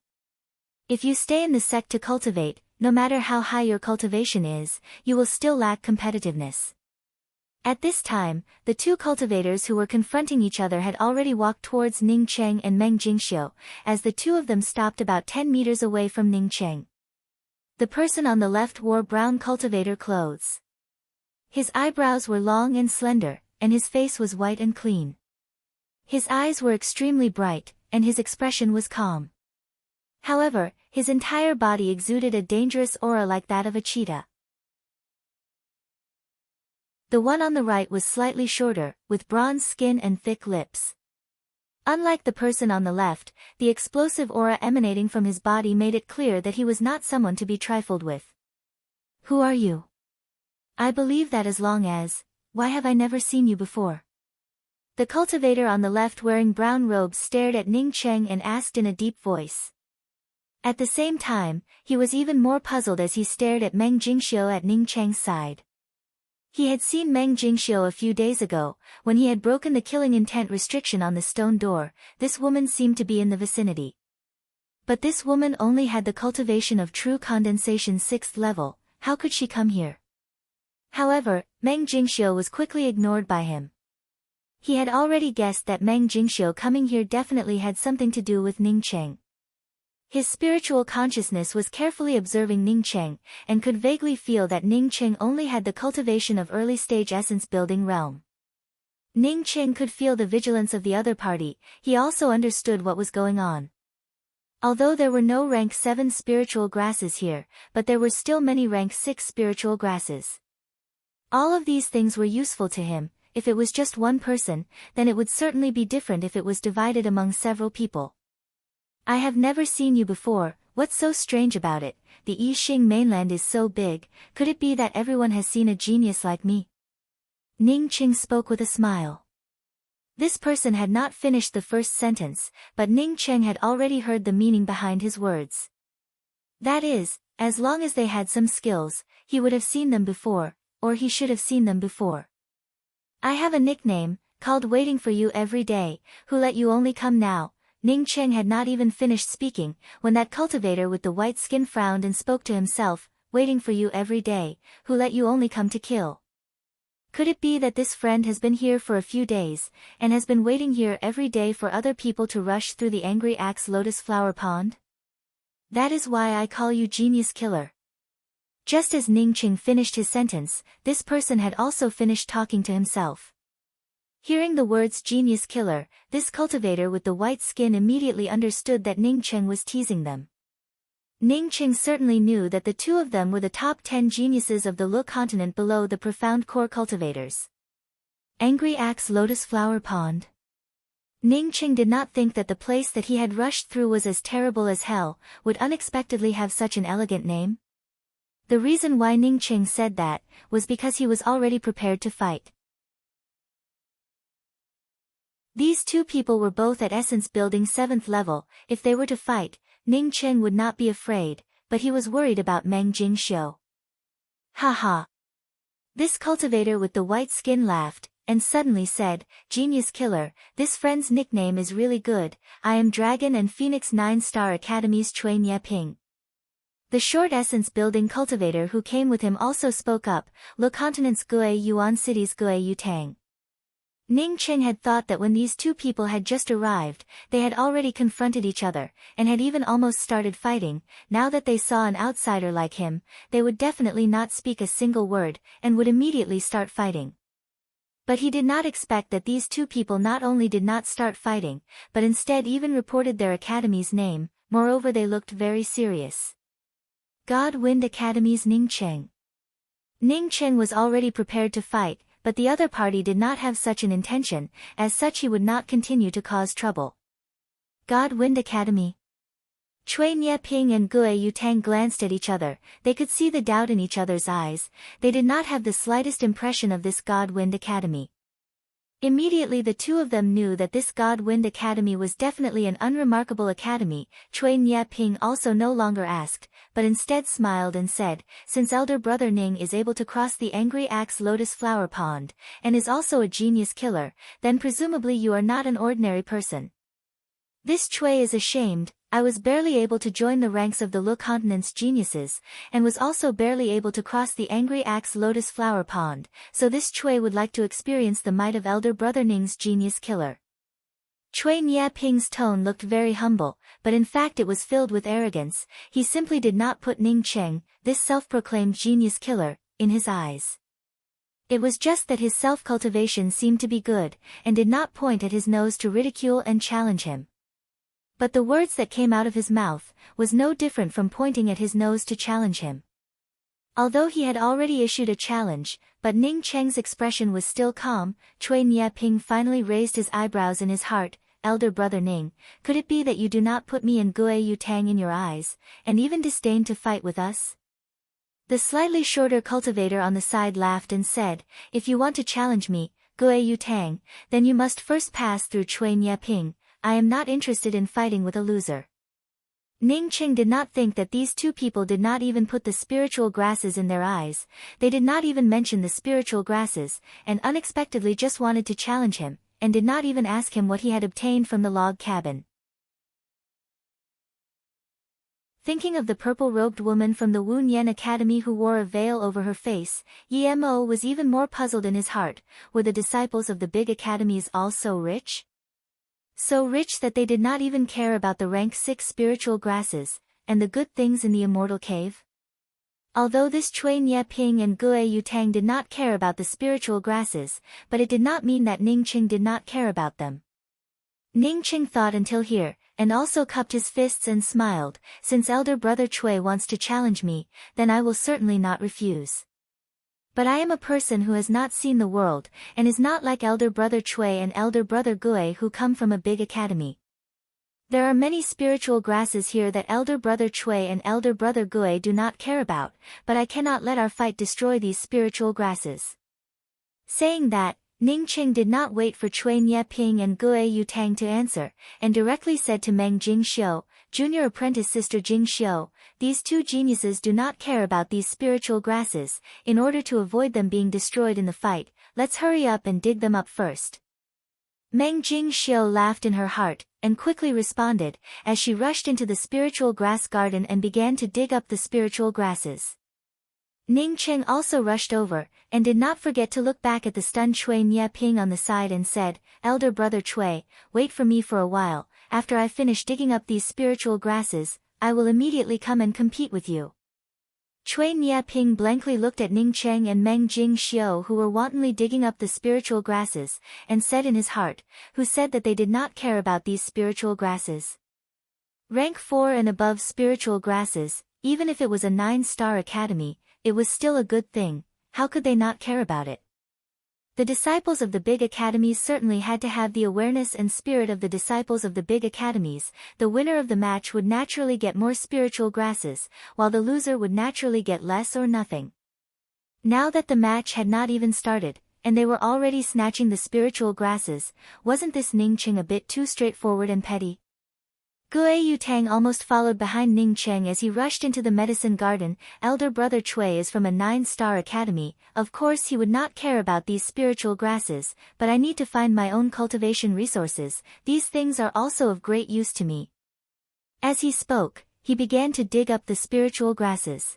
If you stay in the sect to cultivate, no matter how high your cultivation is, you will still lack competitiveness." At this time, the two cultivators who were confronting each other had already walked towards Ning Cheng and Meng Jingxiu, as the two of them stopped about 10 meters away from Ning Cheng. The person on the left wore brown cultivator clothes. His eyebrows were long and slender, and his face was white and clean. His eyes were extremely bright, and his expression was calm. However, his entire body exuded a dangerous aura like that of a cheetah. The one on the right was slightly shorter, with bronze skin and thick lips. Unlike the person on the left, the explosive aura emanating from his body made it clear that he was not someone to be trifled with. Who are you? I believe that as long as, why have I never seen you before? The cultivator on the left wearing brown robes stared at Ning Cheng and asked in a deep voice. At the same time, he was even more puzzled as he stared at Meng Jingxiu at Ning Cheng's side. He had seen Meng Jingxiu a few days ago, when he had broken the killing intent restriction on the stone door. This woman seemed to be in the vicinity. But this woman only had the cultivation of true condensation 6th level, how could she come here? However, Meng Jingxiu was quickly ignored by him. He had already guessed that Meng Jingxiu coming here definitely had something to do with Ning Cheng. His spiritual consciousness was carefully observing Ning Cheng, and could vaguely feel that Ning Cheng only had the cultivation of early-stage essence-building realm. Ning Cheng could feel the vigilance of the other party. He also understood what was going on. Although there were no rank 7 spiritual grasses here, but there were still many rank 6 spiritual grasses. All of these things were useful to him. If it was just one person, then it would certainly be different if it was divided among several people. I have never seen you before. What's so strange about it? The Yixing mainland is so big. Could it be that everyone has seen a genius like me? Ning Cheng spoke with a smile. This person had not finished the first sentence, but Ning Cheng had already heard the meaning behind his words. That is, as long as they had some skills, he would have seen them before, or he should have seen them before. I have a nickname, called Waiting for You Every Day. Who let you only come now? Ning Cheng had not even finished speaking, when that cultivator with the white skin frowned and spoke to himself. Waiting for you every day, who let you only come to kill? Could it be that this friend has been here for a few days, and has been waiting here every day for other people to rush through the angry axe lotus flower pond? That is why I call you Genius Killer. Just as Ning Cheng finished his sentence, this person had also finished talking to himself. Hearing the words Genius Killer, this cultivator with the white skin immediately understood that Ning Cheng was teasing them. Ning Cheng certainly knew that the two of them were the top 10 geniuses of the Lu continent below the profound core cultivators. Angry Axe Lotus Flower Pond. Ning Cheng did not think that the place that he had rushed through was as terrible as hell, would unexpectedly have such an elegant name. The reason why Ning Cheng said that, was because he was already prepared to fight. These two people were both at essence building 7th level. If they were to fight, Ning Cheng would not be afraid, but he was worried about Meng Jingxiu. Ha. This cultivator with the white skin laughed, and suddenly said, Genius Killer, this friend's nickname is really good. I am Dragon and Phoenix 9-Star Academy's Cui Nye Ping. The short essence-building cultivator who came with him also spoke up, Lu Continent's Gue Yuan City's Gue Yutang. Ning Cheng had thought that when these two people had just arrived, they had already confronted each other, and had even almost started fighting. Now that they saw an outsider like him, they would definitely not speak a single word, and would immediately start fighting. But he did not expect that these two people not only did not start fighting, but instead even reported their academy's name. Moreover, they looked very serious. God Wind Academy's Ning Cheng. Ning Cheng was already prepared to fight, but the other party did not have such an intention. As such, he would not continue to cause trouble. God Wind Academy. Cui Nye Ping and Gue Yutang glanced at each other. They could see the doubt in each other's eyes. They did not have the slightest impression of this God Wind Academy. Immediately the two of them knew that this God Wind Academy was definitely an unremarkable academy. Cui Nye Ping also no longer asked, but instead smiled and said, since elder brother Ning is able to cross the angry axe lotus flower pond, and is also a genius killer, then presumably you are not an ordinary person. This Cui is ashamed. I was barely able to join the ranks of the Lu continent's geniuses, and was also barely able to cross the angry axe lotus flower pond, so this Cui would like to experience the might of elder brother Ning's genius killer. Cui Nye Ping's tone looked very humble, but in fact it was filled with arrogance. He simply did not put Ning Cheng, this self-proclaimed genius killer, in his eyes. It was just that his self-cultivation seemed to be good, and did not point at his nose to ridicule and challenge him. But the words that came out of his mouth was no different from pointing at his nose to challenge him. Although he had already issued a challenge, but Ning Cheng's expression was still calm. Cui Nieping finally raised his eyebrows in his heart. Elder brother Ning, could it be that you do not put me and Gue Yutang in your eyes, and even disdain to fight with us? The slightly shorter cultivator on the side laughed and said, if you want to challenge me, Gue Yutang, then you must first pass through Cui Nieping. I am not interested in fighting with a loser. Ning Cheng did not think that these two people did not even put the spiritual grasses in their eyes, they did not even mention the spiritual grasses, and unexpectedly just wanted to challenge him, and did not even ask him what he had obtained from the log cabin. Thinking of the purple-robed woman from the Wu Nian Academy who wore a veil over her face, Yi Mo was even more puzzled in his heart. Were the disciples of the big academies all so rich? So rich that they did not even care about the rank 6 spiritual grasses, and the good things in the immortal cave? Although this Cui Nieping and Gue Yutang did not care about the spiritual grasses, but it did not mean that Ning Cheng did not care about them. Ning Cheng thought until here, and also cupped his fists and smiled. Since elder brother Cui wants to challenge me, then I will certainly not refuse. But I am a person who has not seen the world, and is not like elder brother Cui and elder brother Gue who come from a big academy. There are many spiritual grasses here that elder brother Cui and elder brother Gue do not care about, but I cannot let our fight destroy these spiritual grasses. Saying that, Ning Cheng did not wait for Cui Nieping and Gue Yutang to answer, and directly said to Meng Jingxiu, junior apprentice sister Jingxiu, these two geniuses do not care about these spiritual grasses. In order to avoid them being destroyed in the fight, let's hurry up and dig them up first. Meng Jingxiu laughed in her heart, and quickly responded, as she rushed into the spiritual grass garden and began to dig up the spiritual grasses. Ning Cheng also rushed over, and did not forget to look back at the stunned Cui Nieping on the side and said, elder brother Cui, wait for me for a while. After I finish digging up these spiritual grasses, I will immediately come and compete with you. Cui Nieping blankly looked at Ning Cheng and Meng Jingxiu who were wantonly digging up the spiritual grasses, and said in his heart, who said that they did not care about these spiritual grasses? Rank 4 and above spiritual grasses, even if it was a 9-star academy, it was still a good thing. How could they not care about it? The disciples of the big academies certainly had to have the awareness and spirit of the disciples of the big academies. The winner of the match would naturally get more spiritual grasses, while the loser would naturally get less or nothing. Now that the match had not even started, and they were already snatching the spiritual grasses, wasn't this Ning Cheng a bit too straightforward and petty? Gue Yutang almost followed behind Ning Cheng as he rushed into the medicine garden. Elder brother Cui is from a 9-star academy, of course he would not care about these spiritual grasses, but I need to find my own cultivation resources, these things are also of great use to me. As he spoke, he began to dig up the spiritual grasses.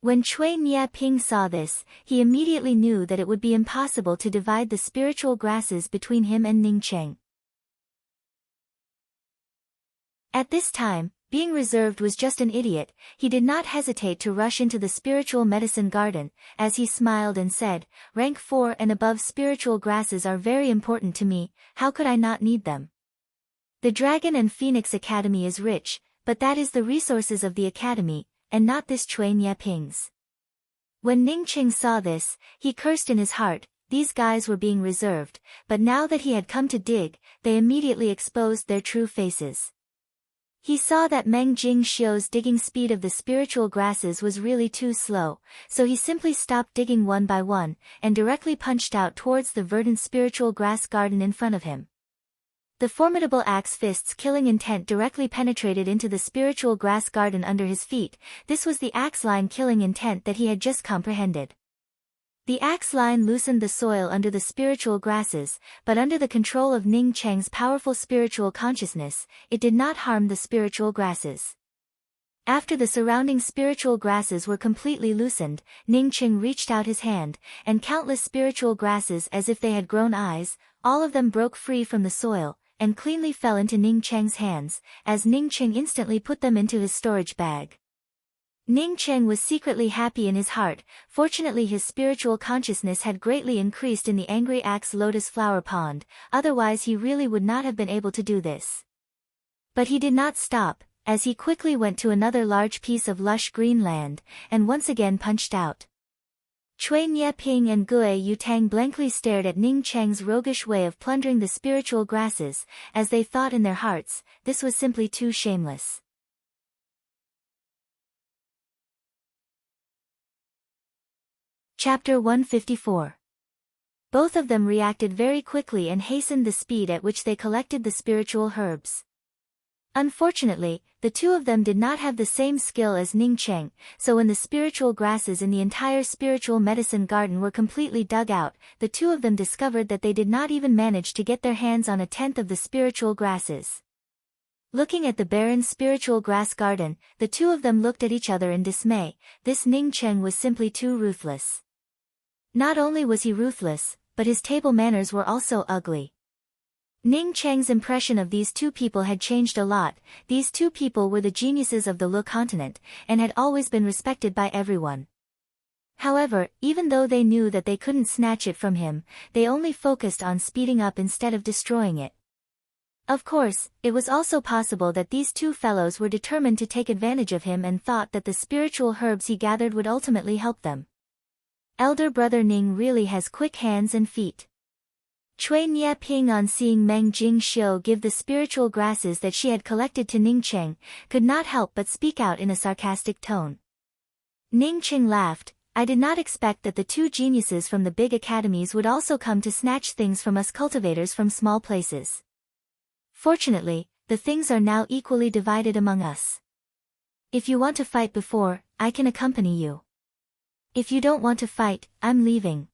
When Cui Nieping saw this, he immediately knew that it would be impossible to divide the spiritual grasses between him and Ning Cheng. At this time, being reserved was just an idiot. He did not hesitate to rush into the spiritual medicine garden, as he smiled and said, rank 4 and above spiritual grasses are very important to me, how could I not need them? The Dragon and Phoenix Academy is rich, but that is the resources of the academy, and not this Cui Nieping's. When Ning Cheng saw this, he cursed in his heart. These guys were being reserved, but now that he had come to dig, they immediately exposed their true faces. He saw that Meng Jingxiu's digging speed of the spiritual grasses was really too slow, so he simply stopped digging one by one, and directly punched out towards the verdant spiritual grass garden in front of him. The formidable axe fist's killing intent directly penetrated into the spiritual grass garden under his feet. This was the axe line killing intent that he had just comprehended. The axe line loosened the soil under the spiritual grasses, but under the control of Ning Cheng's powerful spiritual consciousness, it did not harm the spiritual grasses. After the surrounding spiritual grasses were completely loosened, Ning Cheng reached out his hand, and countless spiritual grasses as if they had grown eyes, all of them broke free from the soil, and cleanly fell into Ning Cheng's hands, as Ning Cheng instantly put them into his storage bag. Ning Cheng was secretly happy in his heart. Fortunately his spiritual consciousness had greatly increased in the angry axe lotus flower pond, otherwise he really would not have been able to do this. But he did not stop. as he quickly went to another large piece of lush green land, and once again punched out. Cui Nieping and Gue Yutang blankly stared at Ning Cheng's roguish way of plundering the spiritual grasses, as they thought in their hearts, this was simply too shameless. Chapter 154. Both of them reacted very quickly and hastened the speed at which they collected the spiritual herbs. Unfortunately, the two of them did not have the same skill as Ning Cheng, so when the spiritual grasses in the entire spiritual medicine garden were completely dug out, the two of them discovered that they did not even manage to get their hands on a tenth of the spiritual grasses. Looking at the barren spiritual grass garden, the two of them looked at each other in dismay. This Ning Cheng was simply too ruthless. Not only was he ruthless, but his table manners were also ugly. Ning Cheng's impression of these two people had changed a lot. These two people were the geniuses of the Lu continent, and had always been respected by everyone. However, even though they knew that they couldn't snatch it from him, they only focused on speeding up instead of destroying it. Of course, it was also possible that these two fellows were determined to take advantage of him and thought that the spiritual herbs he gathered would ultimately help them. Elder brother Ning really has quick hands and feet. Cui Nieping, on seeing Meng Jingxiu give the spiritual grasses that she had collected to Ning Cheng, could not help but speak out in a sarcastic tone. Ning Cheng laughed. I did not expect that the two geniuses from the big academies would also come to snatch things from us cultivators from small places. Fortunately, the things are now equally divided among us. If you want to fight before, I can accompany you. If you don't want to fight, I'm leaving.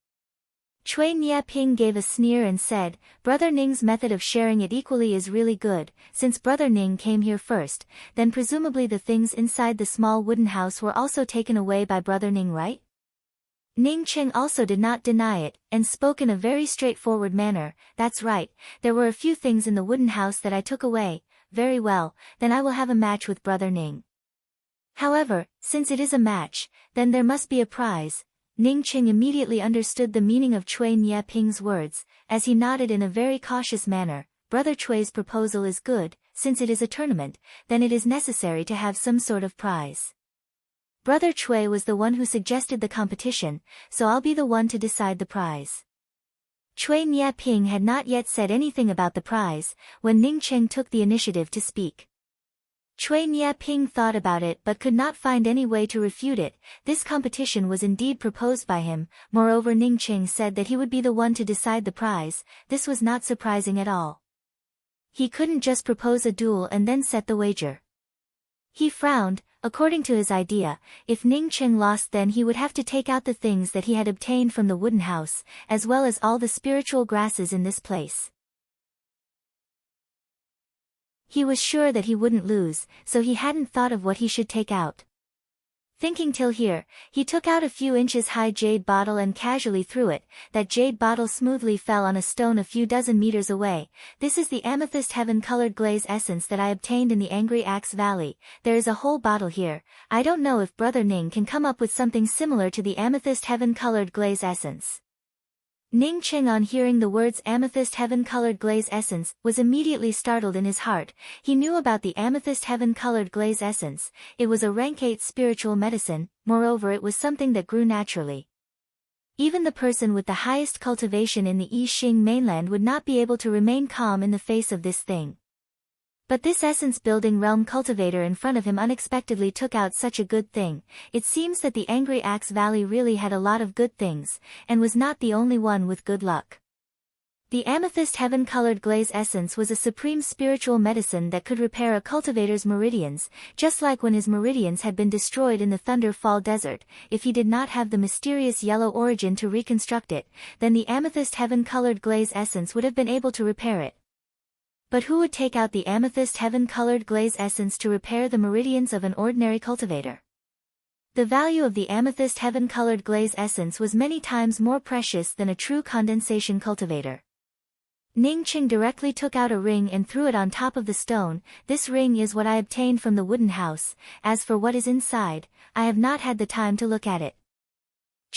Cui Nieping gave a sneer and said, Brother Ning's method of sharing it equally is really good. Since Brother Ning came here first, then presumably the things inside the small wooden house were also taken away by Brother Ning, right? Ning Cheng also did not deny it, and spoke in a very straightforward manner. That's right, there were a few things in the wooden house that I took away. Very well, then I will have a match with Brother Ning. However, since it is a match, then there must be a prize. Ning Cheng immediately understood the meaning of Cui Nieping's words, as he nodded in a very cautious manner. Brother Cui's proposal is good. Since it is a tournament, then it is necessary to have some sort of prize. Brother Cui was the one who suggested the competition, so I'll be the one to decide the prize. Cui Nieping had not yet said anything about the prize, when Ning Cheng took the initiative to speak. Cui Nieping thought about it but could not find any way to refute it. This competition was indeed proposed by him. Moreover, Ning Cheng said that he would be the one to decide the prize. This was not surprising at all. He couldn't just propose a duel and then set the wager. He frowned. According to his idea, if Ning Cheng lost, then he would have to take out the things that he had obtained from the wooden house, as well as all the spiritual grasses in this place. He was sure that he wouldn't lose, so he hadn't thought of what he should take out. Thinking till here, he took out a few inches high jade bottle and casually threw it. That jade bottle smoothly fell on a stone a few dozen meters away. This is the amethyst heaven-colored glaze essence that I obtained in the Angry Axe Valley. There is a whole bottle here. I don't know if Brother Ning can come up with something similar to the amethyst heaven-colored glaze essence. Ning Cheng, on hearing the words amethyst heaven-colored glaze essence, was immediately startled in his heart. He knew about the amethyst heaven-colored glaze essence. It was a rank 8 spiritual medicine. Moreover, it was something that grew naturally. Even the person with the highest cultivation in the Yixing mainland would not be able to remain calm in the face of this thing. But this essence-building realm cultivator in front of him unexpectedly took out such a good thing. It seems that the Angry Axe Valley really had a lot of good things, and was not the only one with good luck. The amethyst heaven-colored glaze essence was a supreme spiritual medicine that could repair a cultivator's meridians, just like when his meridians had been destroyed in the Thunder Fall Desert. If he did not have the mysterious yellow origin to reconstruct it, then the amethyst heaven-colored glaze essence would have been able to repair it. But who would take out the amethyst heaven-colored glaze essence to repair the meridians of an ordinary cultivator? The value of the amethyst heaven-colored glaze essence was many times more precious than a true condensation cultivator. Ning Cheng directly took out a ring and threw it on top of the stone. This ring is what I obtained from the wooden house. As for what is inside, I have not had the time to look at it.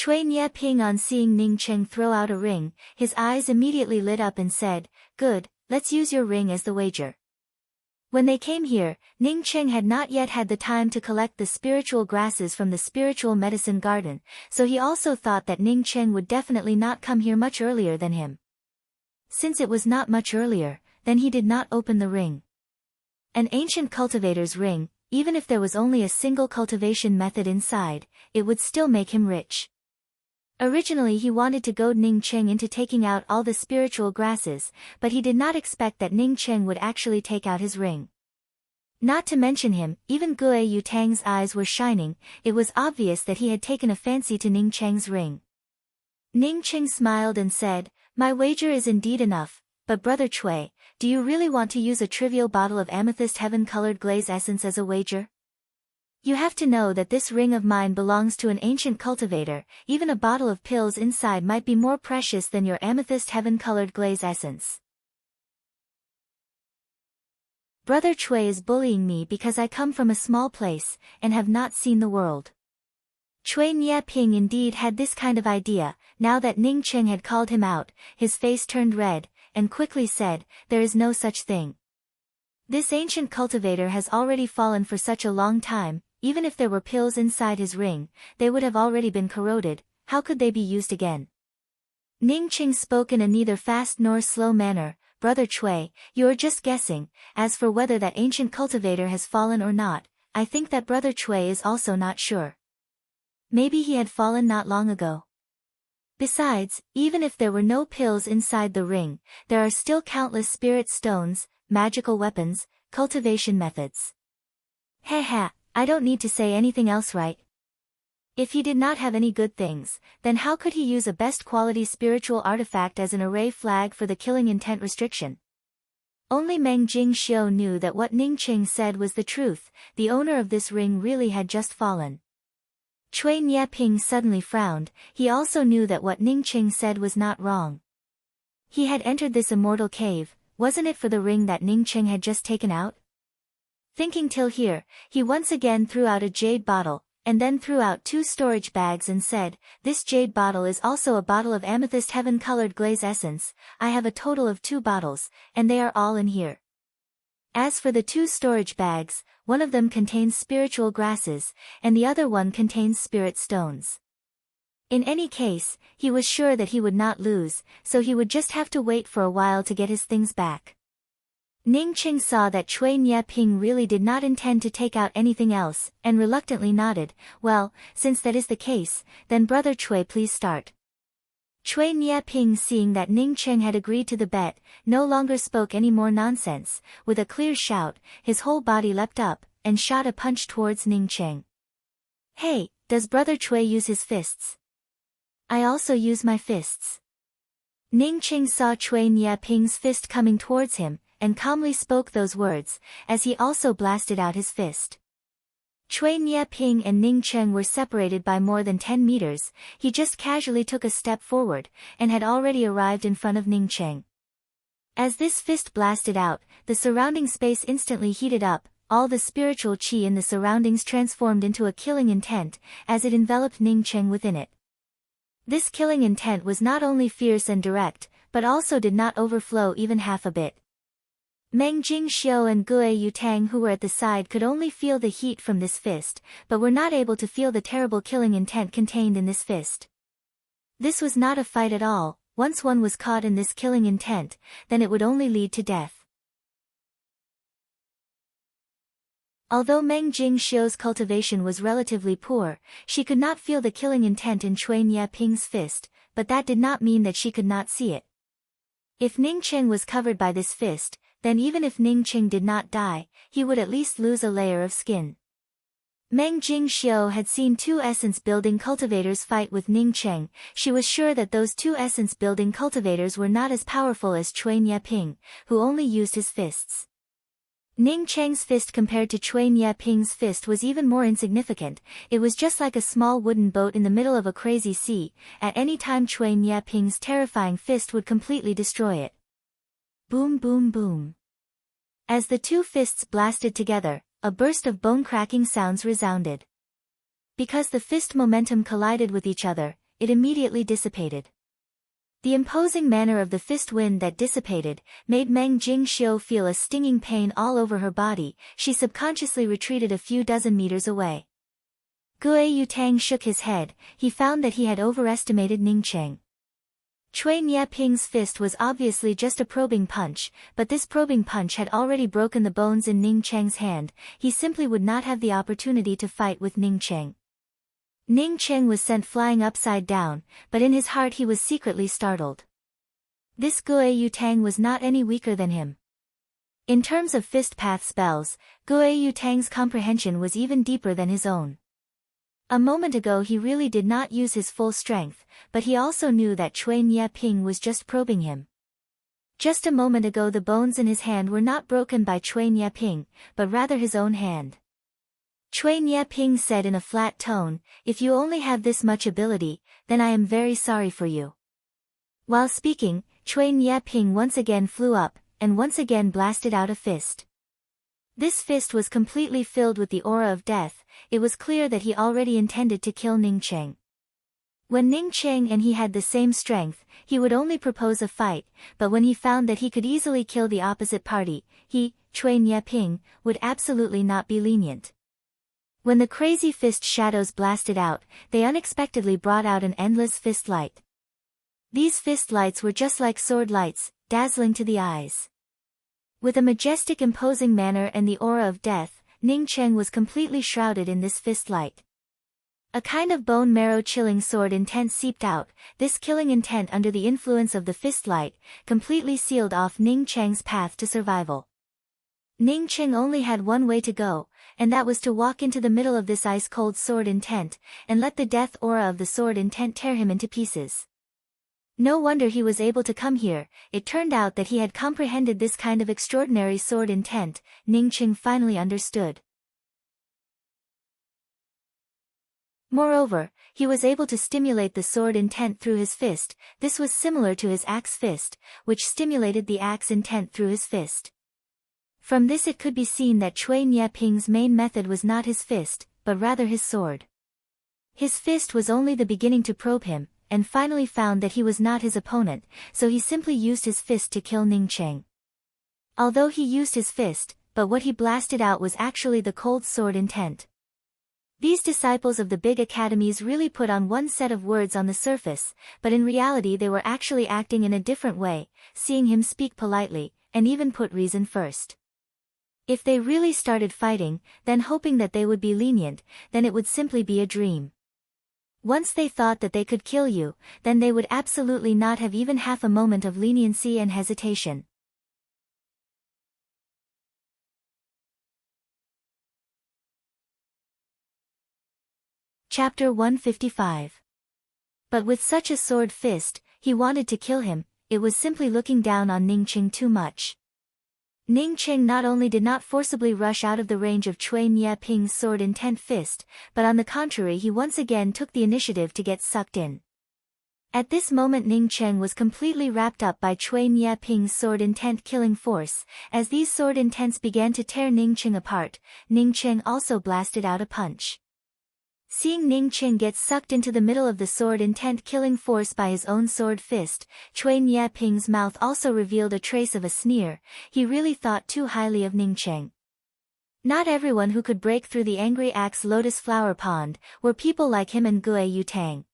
Cui Nieping, on seeing Ning Cheng throw out a ring, his eyes immediately lit up and said, Good. Let's use your ring as the wager. When they came here, Ning Cheng had not yet had the time to collect the spiritual grasses from the spiritual medicine garden, so he also thought that Ning Cheng would definitely not come here much earlier than him. Since it was not much earlier, then he did not open the ring. An ancient cultivator's ring, even if there was only a single cultivation method inside, it would still make him rich. Originally he wanted to goad Ning Cheng into taking out all the spiritual grasses, but he did not expect that Ning Cheng would actually take out his ring. Not to mention him, even Gue Yutang's eyes were shining. It was obvious that he had taken a fancy to Ning Cheng's ring. Ning Cheng smiled and said, "My wager is indeed enough, but Brother Cui, do you really want to use a trivial bottle of amethyst heaven-colored glaze essence as a wager? You have to know that this ring of mine belongs to an ancient cultivator. Even a bottle of pills inside might be more precious than your amethyst heaven-colored glaze essence. Brother Cui is bullying me because I come from a small place, and have not seen the world." Cui Nieping indeed had this kind of idea. Now that Ning Cheng had called him out, his face turned red, and quickly said, "There is no such thing. This ancient cultivator has already fallen for such a long time. Even if there were pills inside his ring, they would have already been corroded. How could they be used again?" Ning Cheng spoke in a neither fast nor slow manner. "Brother Cui, you are just guessing. As for whether that ancient cultivator has fallen or not, I think that Brother Cui is also not sure. Maybe he had fallen not long ago. Besides, even if there were no pills inside the ring, there are still countless spirit stones, magical weapons, cultivation methods. Heh, I don't need to say anything else, right? If he did not have any good things, then how could he use a best quality spiritual artifact as an array flag for the killing intent restriction?" Only Meng Jingxiu knew that what Ning Cheng said was the truth. The owner of this ring really had just fallen. Cui Nieping suddenly frowned. He also knew that what Ning Cheng said was not wrong. He had entered this immortal cave. Wasn't it for the ring that Ning Cheng had just taken out? Thinking till here, he once again threw out a jade bottle, and then threw out 2 storage bags and said, "This jade bottle is also a bottle of amethyst heaven-colored glaze essence. I have a total of 2 bottles, and they are all in here. As for the 2 storage bags, one of them contains spiritual grasses, and the other one contains spirit stones." In any case, he was sure that he would not lose, so he would just have to wait for a while to get his things back. Ning Cheng saw that Cui Nieping really did not intend to take out anything else, and reluctantly nodded. "Well, since that is the case, then Brother Cui, please start." Cui Nieping, seeing that Ning Cheng had agreed to the bet, no longer spoke any more nonsense. With a clear shout, his whole body leapt up, and shot a punch towards Ning Cheng. "Hey, does Brother Cui use his fists? I also use my fists." Ning Cheng saw Cui Nieping's fist coming towards him, and calmly spoke those words, as he also blasted out his fist. Cui Nieping and Ning Cheng were separated by more than 10 meters. He just casually took a step forward, and had already arrived in front of Ning Cheng. As this fist blasted out, the surrounding space instantly heated up. All the spiritual qi in the surroundings transformed into a killing intent, as it enveloped Ning Cheng within it. This killing intent was not only fierce and direct, but also did not overflow even half a bit. Meng Jingxiu and Gue Yutang, who were at the side, could only feel the heat from this fist, but were not able to feel the terrible killing intent contained in this fist. This was not a fight at all. Once one was caught in this killing intent, then it would only lead to death. Although Meng Jingxiu's cultivation was relatively poor, she could not feel the killing intent in Cui Nieping's fist, but that did not mean that she could not see it. If Ning Cheng was covered by this fist, then even if Ning Cheng did not die, he would at least lose a layer of skin. Meng Jingxiu had seen 2 essence-building cultivators fight with Ning Cheng. She was sure that those 2 essence-building cultivators were not as powerful as Cui Nieping, who only used his fists. Ning Cheng's fist compared to Cui Nieping's fist was even more insignificant. It was just like a small wooden boat in the middle of a crazy sea. At any time Cui Nieping's terrifying fist would completely destroy it. Boom, boom, boom. As the 2 fists blasted together, a burst of bone-cracking sounds resounded. Because the fist momentum collided with each other, it immediately dissipated. The imposing manner of the fist wind that dissipated made Meng Jingxiu feel a stinging pain all over her body. She subconsciously retreated a few dozen meters away. Gue Yutang shook his head. He found that he had overestimated Ningcheng. Cui Nieping's fist was obviously just a probing punch, but this probing punch had already broken the bones in Ningcheng's hand. He simply would not have the opportunity to fight with Ningcheng. Ningcheng was sent flying upside down, but in his heart he was secretly startled. This Gue Yutang was not any weaker than him. In terms of fist path spells, Gue Yutang's comprehension was even deeper than his own. A moment ago he really did not use his full strength, but he also knew that Cui Nieping was just probing him. Just a moment ago the bones in his hand were not broken by Cui Nieping, but rather his own hand. Cui Nieping said in a flat tone, "If you only have this much ability, then I am very sorry for you." While speaking, Cui Nieping once again flew up, and once again blasted out a fist. This fist was completely filled with the aura of death. It was clear that he already intended to kill Ningcheng. When Ningcheng and he had the same strength, he would only propose a fight, but when he found that he could easily kill the opposite party, he, Cui Nieping, would absolutely not be lenient. When the crazy fist shadows blasted out, they unexpectedly brought out an endless fist light. These fist lights were just like sword lights, dazzling to the eyes. With a majestic imposing manner and the aura of death, Ningcheng was completely shrouded in this fist light. A kind of bone marrow chilling sword intent seeped out. This killing intent under the influence of the fist light completely sealed off Ningcheng's path to survival. Ningcheng only had one way to go, and that was to walk into the middle of this ice-cold sword intent, and let the death aura of the sword intent tear him into pieces. No wonder he was able to come here. It turned out that he had comprehended this kind of extraordinary sword intent. Ningcheng finally understood. Moreover, he was able to stimulate the sword intent through his fist. This was similar to his axe fist, which stimulated the axe intent through his fist. From this it could be seen that Cui Nieping's main method was not his fist, but rather his sword. His fist was only the beginning to probe him, and finally found that he was not his opponent, so he simply used his fist to kill Ningcheng. Although he used his fist, but what he blasted out was actually the cold sword intent. These disciples of the big academies really put on one set of words on the surface, but in reality they were actually acting in a different way, seeing him speak politely, and even put reason first. If they really started fighting, then hoping that they would be lenient, then it would simply be a dream. Once they thought that they could kill you, then they would absolutely not have even half a moment of leniency and hesitation. Chapter 155. But with such a sword fist, he wanted to kill him. It was simply looking down on Ningcheng too much. Ningcheng not only did not forcibly rush out of the range of Cui Nieping's sword intent fist, but on the contrary he once again took the initiative to get sucked in. At this moment Ningcheng was completely wrapped up by Cui Nieping's sword intent killing force. As these sword intents began to tear Ningcheng apart, Ningcheng also blasted out a punch. Seeing Ningcheng get sucked into the middle of the sword intent killing force by his own sword fist, Cui Nieping's mouth also revealed a trace of a sneer. He really thought too highly of Ningcheng. Not everyone who could break through the angry axe lotus flower pond were people like him and Gue Yutang.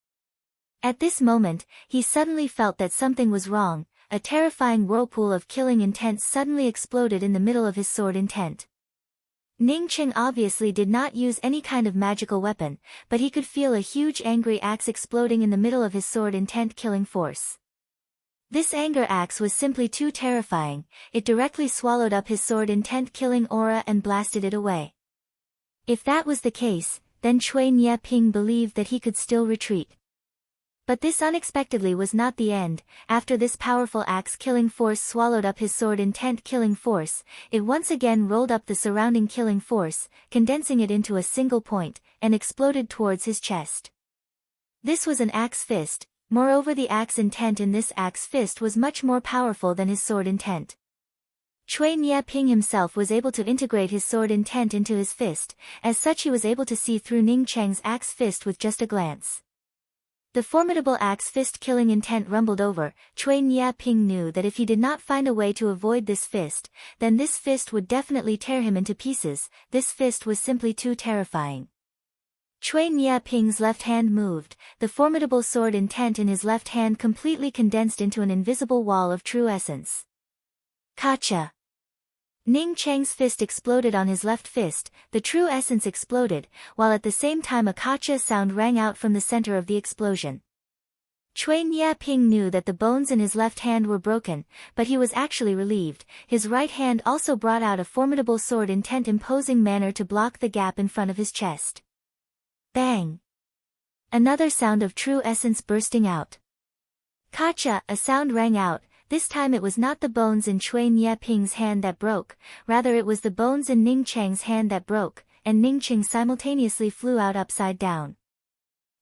At this moment, he suddenly felt that something was wrong. A terrifying whirlpool of killing intent suddenly exploded in the middle of his sword intent. Ningcheng obviously did not use any kind of magical weapon, but he could feel a huge angry axe exploding in the middle of his sword intent killing force. This anger axe was simply too terrifying. It directly swallowed up his sword intent killing aura and blasted it away. If that was the case, then Cui Nieping believed that he could still retreat. But this unexpectedly was not the end. After this powerful axe killing force swallowed up his sword intent killing force, it once again rolled up the surrounding killing force, condensing it into a single point, and exploded towards his chest. This was an axe fist. Moreover, the axe intent in this axe fist was much more powerful than his sword intent. Cui Nieping himself was able to integrate his sword intent into his fist. As such, he was able to see through Ningcheng's axe fist with just a glance. The formidable axe fist-killing intent rumbled over. Chui Ping knew that if he did not find a way to avoid this fist, then this fist would definitely tear him into pieces. This fist was simply too terrifying. Chui Ping's left hand moved, the formidable sword intent in his left hand completely condensed into an invisible wall of true essence. Kacha! Ning Cheng's fist exploded on his left fist, the true essence exploded, while at the same time a kacha sound rang out from the center of the explosion. Chui Ping knew that the bones in his left hand were broken, but he was actually relieved. His right hand also brought out a formidable sword intent imposing manner to block the gap in front of his chest. Bang! Another sound of true essence bursting out. Kacha! A sound rang out. This time it was not the bones in Chui Ping's hand that broke, rather it was the bones in Ning Cheng's hand that broke, and Ning Cheng simultaneously flew out upside down.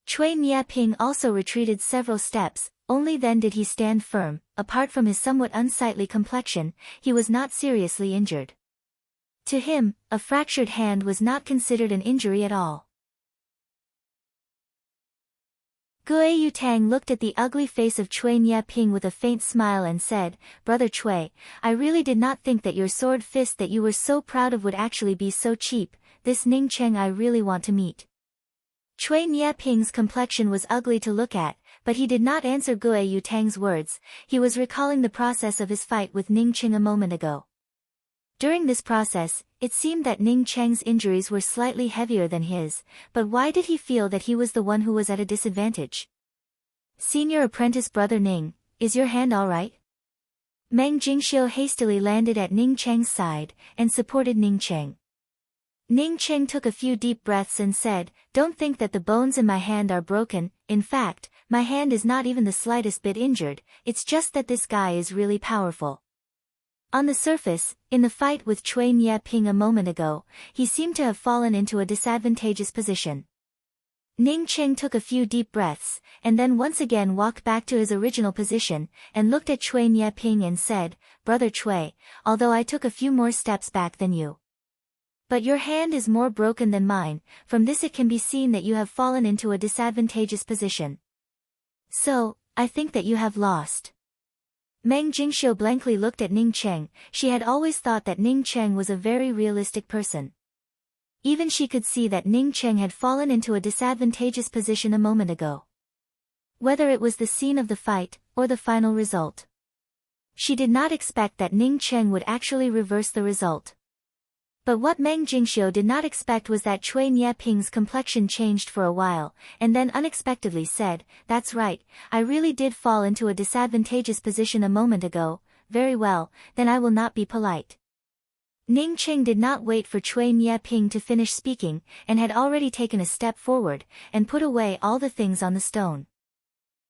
Chui Ping also retreated several steps, only then did he stand firm. Apart from his somewhat unsightly complexion, he was not seriously injured. To him, a fractured hand was not considered an injury at all. Gue Yutang looked at the ugly face of Chui Ping with a faint smile and said, "Brother Chui, I really did not think that your sword fist that you were so proud of would actually be so cheap. This Ning Cheng I really want to meet." Chui Ping's complexion was ugly to look at, but he did not answer Gue Yutang's words. He was recalling the process of his fight with Ning Cheng a moment ago. During this process, it seemed that Ning Cheng's injuries were slightly heavier than his, but why did he feel that he was the one who was at a disadvantage? "Senior apprentice Brother Ning, is your hand all right?" Meng Jingxiu hastily landed at Ning Cheng's side, and supported Ning Cheng. Ning Cheng took a few deep breaths and said, "Don't think that the bones in my hand are broken, in fact, my hand is not even the slightest bit injured, it's just that this guy is really powerful." On the surface, in the fight with Chui Ping a moment ago, he seemed to have fallen into a disadvantageous position. Ning Cheng took a few deep breaths, and then once again walked back to his original position, and looked at Chui Ping and said, "Brother Chui, although I took a few more steps back than you. But your hand is more broken than mine, from this it can be seen that you have fallen into a disadvantageous position. So, I think that you have lost." Meng Jingxiu blankly looked at Ning Cheng. She had always thought that Ning Cheng was a very realistic person. Even she could see that Ning Cheng had fallen into a disadvantageous position a moment ago. Whether it was the scene of the fight, or the final result. She did not expect that Ning Cheng would actually reverse the result. But what Meng Jingxiu did not expect was that Chui Ping's complexion changed for a while, and then unexpectedly said, "That's right, I really did fall into a disadvantageous position a moment ago. Very well, then I will not be polite." Ning Cheng did not wait for Chui Ping to finish speaking, and had already taken a step forward, and put away all the things on the stone.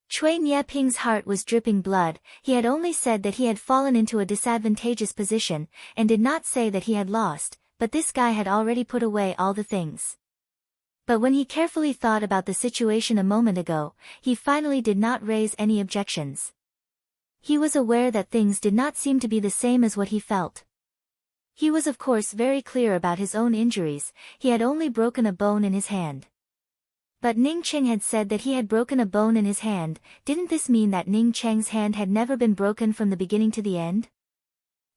Chui Ping's heart was dripping blood. He had only said that he had fallen into a disadvantageous position, and did not say that he had lost, but this guy had already put away all the things. But when he carefully thought about the situation a moment ago, he finally did not raise any objections. He was aware that things did not seem to be the same as what he felt. He was of course very clear about his own injuries. He had only broken a bone in his hand. But Ning Cheng had said that he had broken a bone in his hand. Didn't this mean that Ning Cheng's hand had never been broken from the beginning to the end?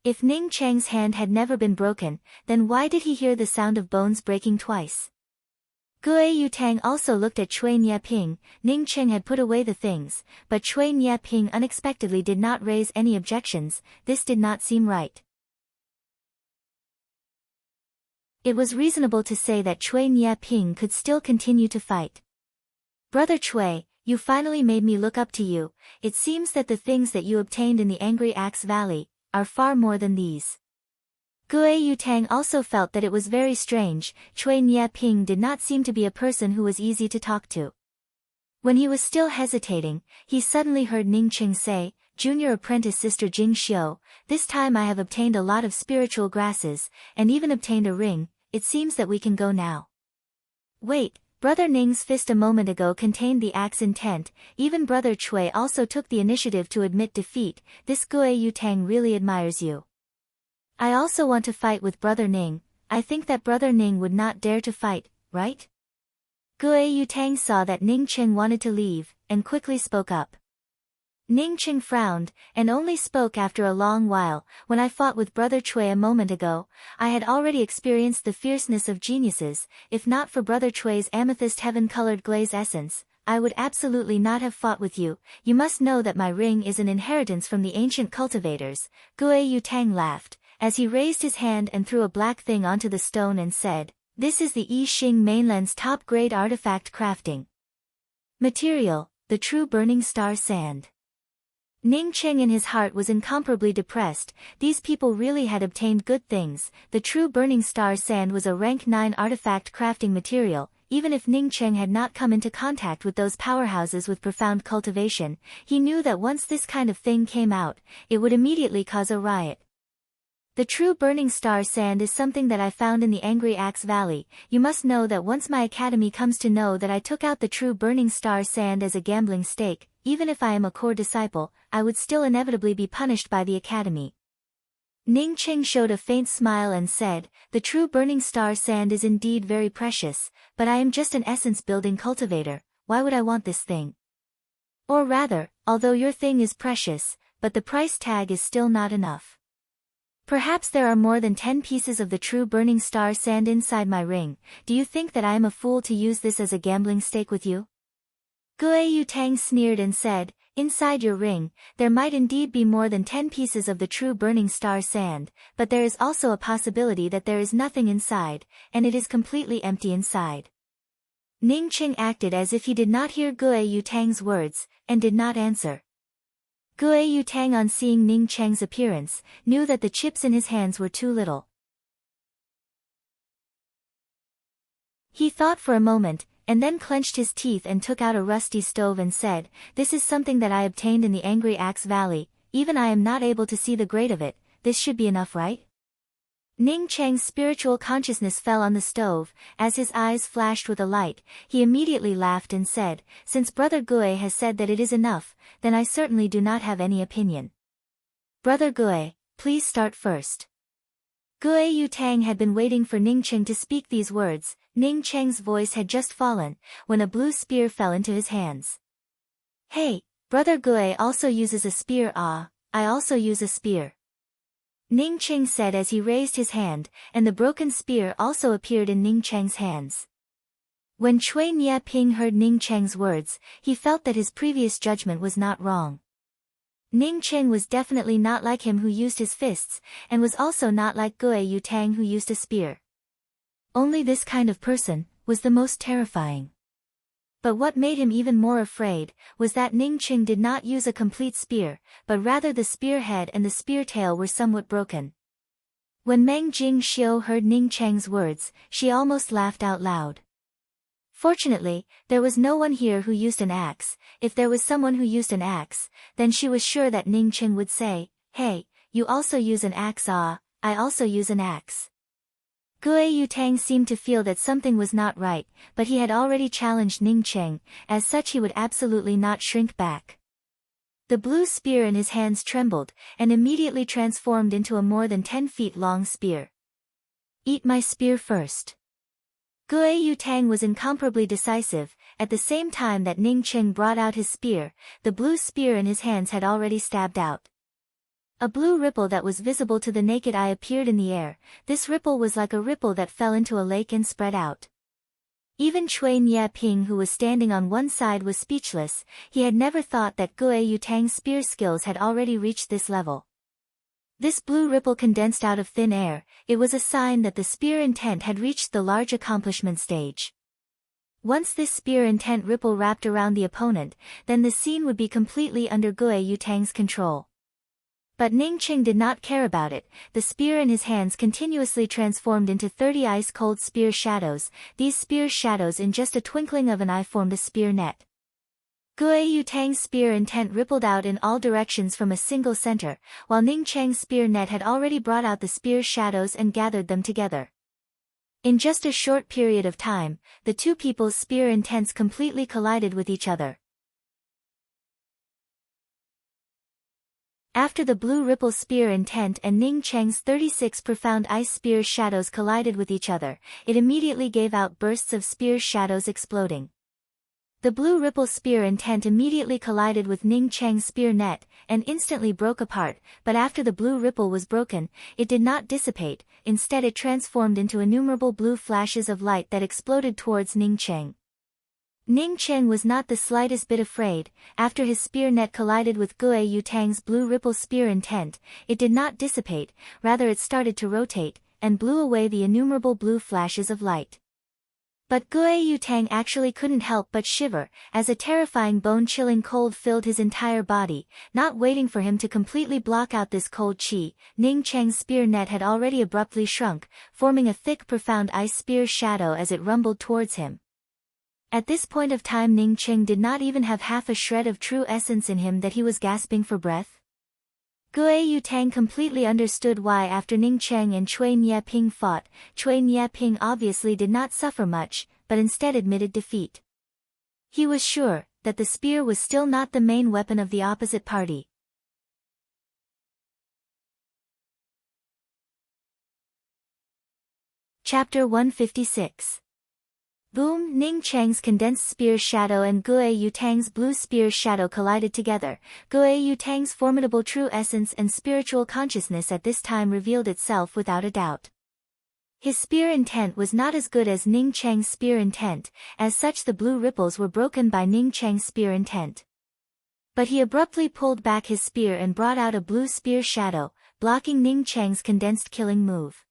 If Ning Cheng's hand had never been broken, then why did he hear the sound of bones breaking twice? Gue Yutang also looked at Chui Ping. Ning Cheng had put away the things, but Chui Ping unexpectedly did not raise any objections. This did not seem right. It was reasonable to say that Chui Ping could still continue to fight. "Brother Chui, you finally made me look up to you. It seems that the things that you obtained in the Angry Axe Valley are far more than these." Gue Yutang also felt that it was very strange. Chui Ping did not seem to be a person who was easy to talk to. When he was still hesitating, he suddenly heard Ning Cheng say, "Junior apprentice Sister Jingxiu, this time I have obtained a lot of spiritual grasses, and even obtained a ring. It seems that we can go now." Wait, Brother Ning's fist a moment ago contained the axe intent. Even Brother Chui also took the initiative to admit defeat. This Gue Yutang really admires you. I also want to fight with Brother Ning. I think that Brother Ning would not dare to fight, right? Gue Yutang saw that Ning Cheng wanted to leave, and quickly spoke up. Ning Cheng frowned, and only spoke after a long while. When I fought with Brother Chui a moment ago, I had already experienced the fierceness of geniuses. If not for Brother Chui's amethyst heaven-colored glaze essence, I would absolutely not have fought with you. You must know that my ring is an inheritance from the ancient cultivators. Gue Yutang laughed, as he raised his hand and threw a black thing onto the stone and said, "This is the I Xing mainland's top-grade artifact crafting material, the true burning star sand." Ning Cheng in his heart was incomparably depressed. These people really had obtained good things. The true burning star sand was a rank 9 artifact crafting material. Even if Ning Cheng had not come into contact with those powerhouses with profound cultivation, he knew that once this kind of thing came out, it would immediately cause a riot. The true burning star sand is something that I found in the Angry Axe Valley. You must know that once my academy comes to know that I took out the true burning star sand as a gambling stake, even if I am a core disciple, I would still inevitably be punished by the academy. Ning Cheng showed a faint smile and said, "The true burning star sand is indeed very precious, but I am just an essence-building cultivator. Why would I want this thing? Or rather, although your thing is precious, but the price tag is still not enough. Perhaps there are more than 10 pieces of the true burning star sand inside my ring. Do you think that I am a fool to use this as a gambling stake with you?" Gue Yutang sneered and said, "Inside your ring, there might indeed be more than 10 pieces of the true burning star sand, but there is also a possibility that there is nothing inside, and it is completely empty inside." Ning Cheng acted as if he did not hear Gue Yutang's words, and did not answer. Gue Yutang, on seeing Ning Cheng's appearance, knew that the chips in his hands were too little. He thought for a moment, and then clenched his teeth and took out a rusty stove and said, "This is something that I obtained in the Angry Axe Valley. Even I am not able to see the grade of it. This should be enough, right?" Ning Cheng's spiritual consciousness fell on the stove. As his eyes flashed with a light, he immediately laughed and said, "Since Brother Gue has said that it is enough, then I certainly do not have any opinion. Brother Gue, please start first." Gue Yutang had been waiting for Ning Cheng to speak these words. Ning Cheng's voice had just fallen, when a blue spear fell into his hands. "Hey, Brother Gue also uses a spear. Ah, I also use a spear," Ning Cheng said as he raised his hand, and the broken spear also appeared in Ning Cheng's hands. When Chui Nye Ping heard Ning Cheng's words, he felt that his previous judgment was not wrong. Ning Cheng was definitely not like him who used his fists, and was also not like Gue Yutang who used a spear. Only this kind of person was the most terrifying. But what made him even more afraid was that Ning Cheng did not use a complete spear, but rather the spear head and the spear tail were somewhat broken. When Meng Jing Xiu heard Ning Cheng's words, she almost laughed out loud. Fortunately, there was no one here who used an axe. If there was someone who used an axe, then she was sure that Ning Cheng would say, "Hey, you also use an axe? Ah, I also use an axe." Gue Yutang seemed to feel that something was not right, but he had already challenged Ning Cheng, as such he would absolutely not shrink back. The blue spear in his hands trembled, and immediately transformed into a more than 10 feet long spear. "Eat my spear first." Gue Yutang was incomparably decisive. At the same time that Ning Cheng brought out his spear, the blue spear in his hands had already stabbed out. A blue ripple that was visible to the naked eye appeared in the air. This ripple was like a ripple that fell into a lake and spread out. Even Chui Nye Ping, who was standing on one side, was speechless. He had never thought that Gue Yutang's spear skills had already reached this level. This blue ripple condensed out of thin air. It was a sign that the spear intent had reached the large accomplishment stage. Once this spear intent ripple wrapped around the opponent, then the scene would be completely under Gue Yutang's control. But Ning Cheng did not care about it. The spear in his hands continuously transformed into 30 ice-cold spear shadows. These spear shadows in just a twinkling of an eye formed a spear net. Gue Yutang's spear intent rippled out in all directions from a single center, while Ning Cheng's spear net had already brought out the spear shadows and gathered them together. In just a short period of time, the two people's spear intents completely collided with each other. After the blue ripple spear intent and Ning Cheng's 36 profound ice spear shadows collided with each other, it immediately gave out bursts of spear shadows exploding. The blue ripple spear intent immediately collided with Ning Cheng's spear net, and instantly broke apart, but after the blue ripple was broken, it did not dissipate, instead it transformed into innumerable blue flashes of light that exploded towards Ning Cheng. Ning Cheng was not the slightest bit afraid. After his spear net collided with Guo Yutang's blue ripple spear intent, it did not dissipate, rather it started to rotate, and blew away the innumerable blue flashes of light. But Guo Yutang actually couldn't help but shiver, as a terrifying bone-chilling cold filled his entire body. Not waiting for him to completely block out this cold chi, Ning Cheng's spear net had already abruptly shrunk, forming a thick profound ice spear shadow as it rumbled towards him. At this point of time Ning Cheng did not even have half a shred of true essence in him that he was gasping for breath. Guo Yutang completely understood why after Ning Cheng and Cui Nieping fought, Cui Nieping obviously did not suffer much, but instead admitted defeat. He was sure that the spear was still not the main weapon of the opposite party. Chapter 156. Boom! Ning Cheng's condensed spear shadow and Guo Yutang's blue spear shadow collided together. Guo Yutang's formidable true essence and spiritual consciousness at this time revealed itself without a doubt. His spear intent was not as good as Ning Cheng's spear intent, as such the blue ripples were broken by Ning Cheng's spear intent. But he abruptly pulled back his spear and brought out a blue spear shadow, blocking Ning Cheng's condensed killing move.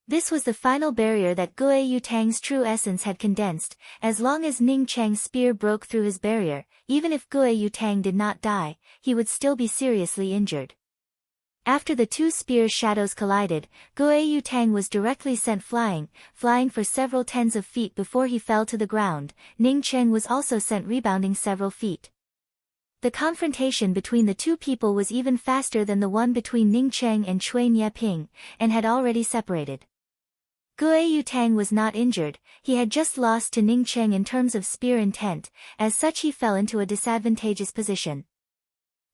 This was the final barrier that Guo Yutang's true essence had condensed. As long as Ning Cheng's spear broke through his barrier, even if Guo Yutang did not die, he would still be seriously injured. After the two spear shadows collided, Guo Yutang was directly sent flying for several tens of feet before he fell to the ground. Ning Cheng was also sent rebounding several feet. The confrontation between the two people was even faster than the one between Ning Cheng and Cui Nieping, and had already separated. Guo Yutang was not injured, he had just lost to Ning Cheng in terms of spear intent, as such he fell into a disadvantageous position.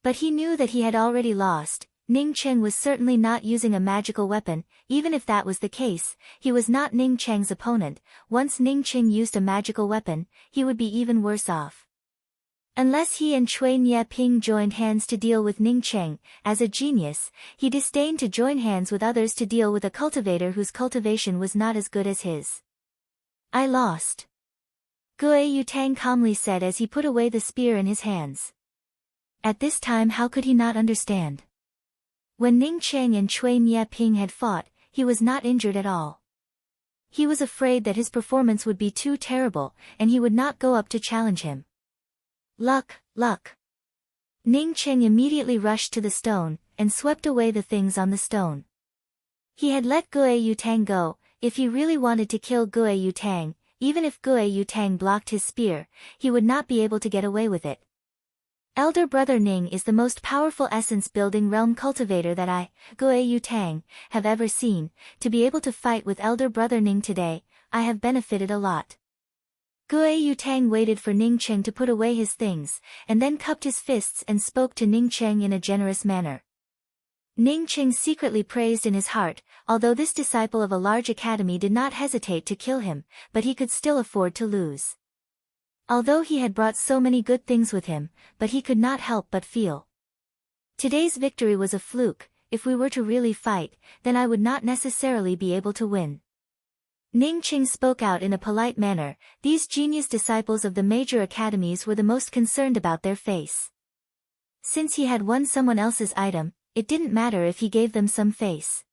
But he knew that he had already lost. Ning Cheng was certainly not using a magical weapon. Even if that was the case, he was not Ning Cheng's opponent. Once Ning Cheng used a magical weapon, he would be even worse off. Unless he and Cui Nieping joined hands to deal with Ning Cheng, as a genius, he disdained to join hands with others to deal with a cultivator whose cultivation was not as good as his. I lost. Guo Yutang calmly said as he put away the spear in his hands. At this time how could he not understand? When Ning Cheng and Cui Nieping had fought, he was not injured at all. He was afraid that his performance would be too terrible, and he would not go up to challenge him. Luck. Ning Cheng immediately rushed to the stone, and swept away the things on the stone. He had let Guo Yutang go. If he really wanted to kill Guo Yutang, even if Guo Yutang blocked his spear, he would not be able to get away with it. Elder Brother Ning is the most powerful essence-building realm cultivator that I, Guo Yutang, have ever seen. To be able to fight with Elder Brother Ning today, I have benefited a lot. Guo Yutang waited for Ning Cheng to put away his things, and then cupped his fists and spoke to Ning Cheng in a generous manner. Ning Cheng secretly praised in his heart, although this disciple of a large academy did not hesitate to kill him, but he could still afford to lose. Although he had brought so many good things with him, but he could not help but feel. Today's victory was a fluke. If we were to really fight, then I would not necessarily be able to win. Ning Cheng spoke out in a polite manner. These genius disciples of the major academies were the most concerned about their face. Since he had won someone else's item, it didn't matter if he gave them some face.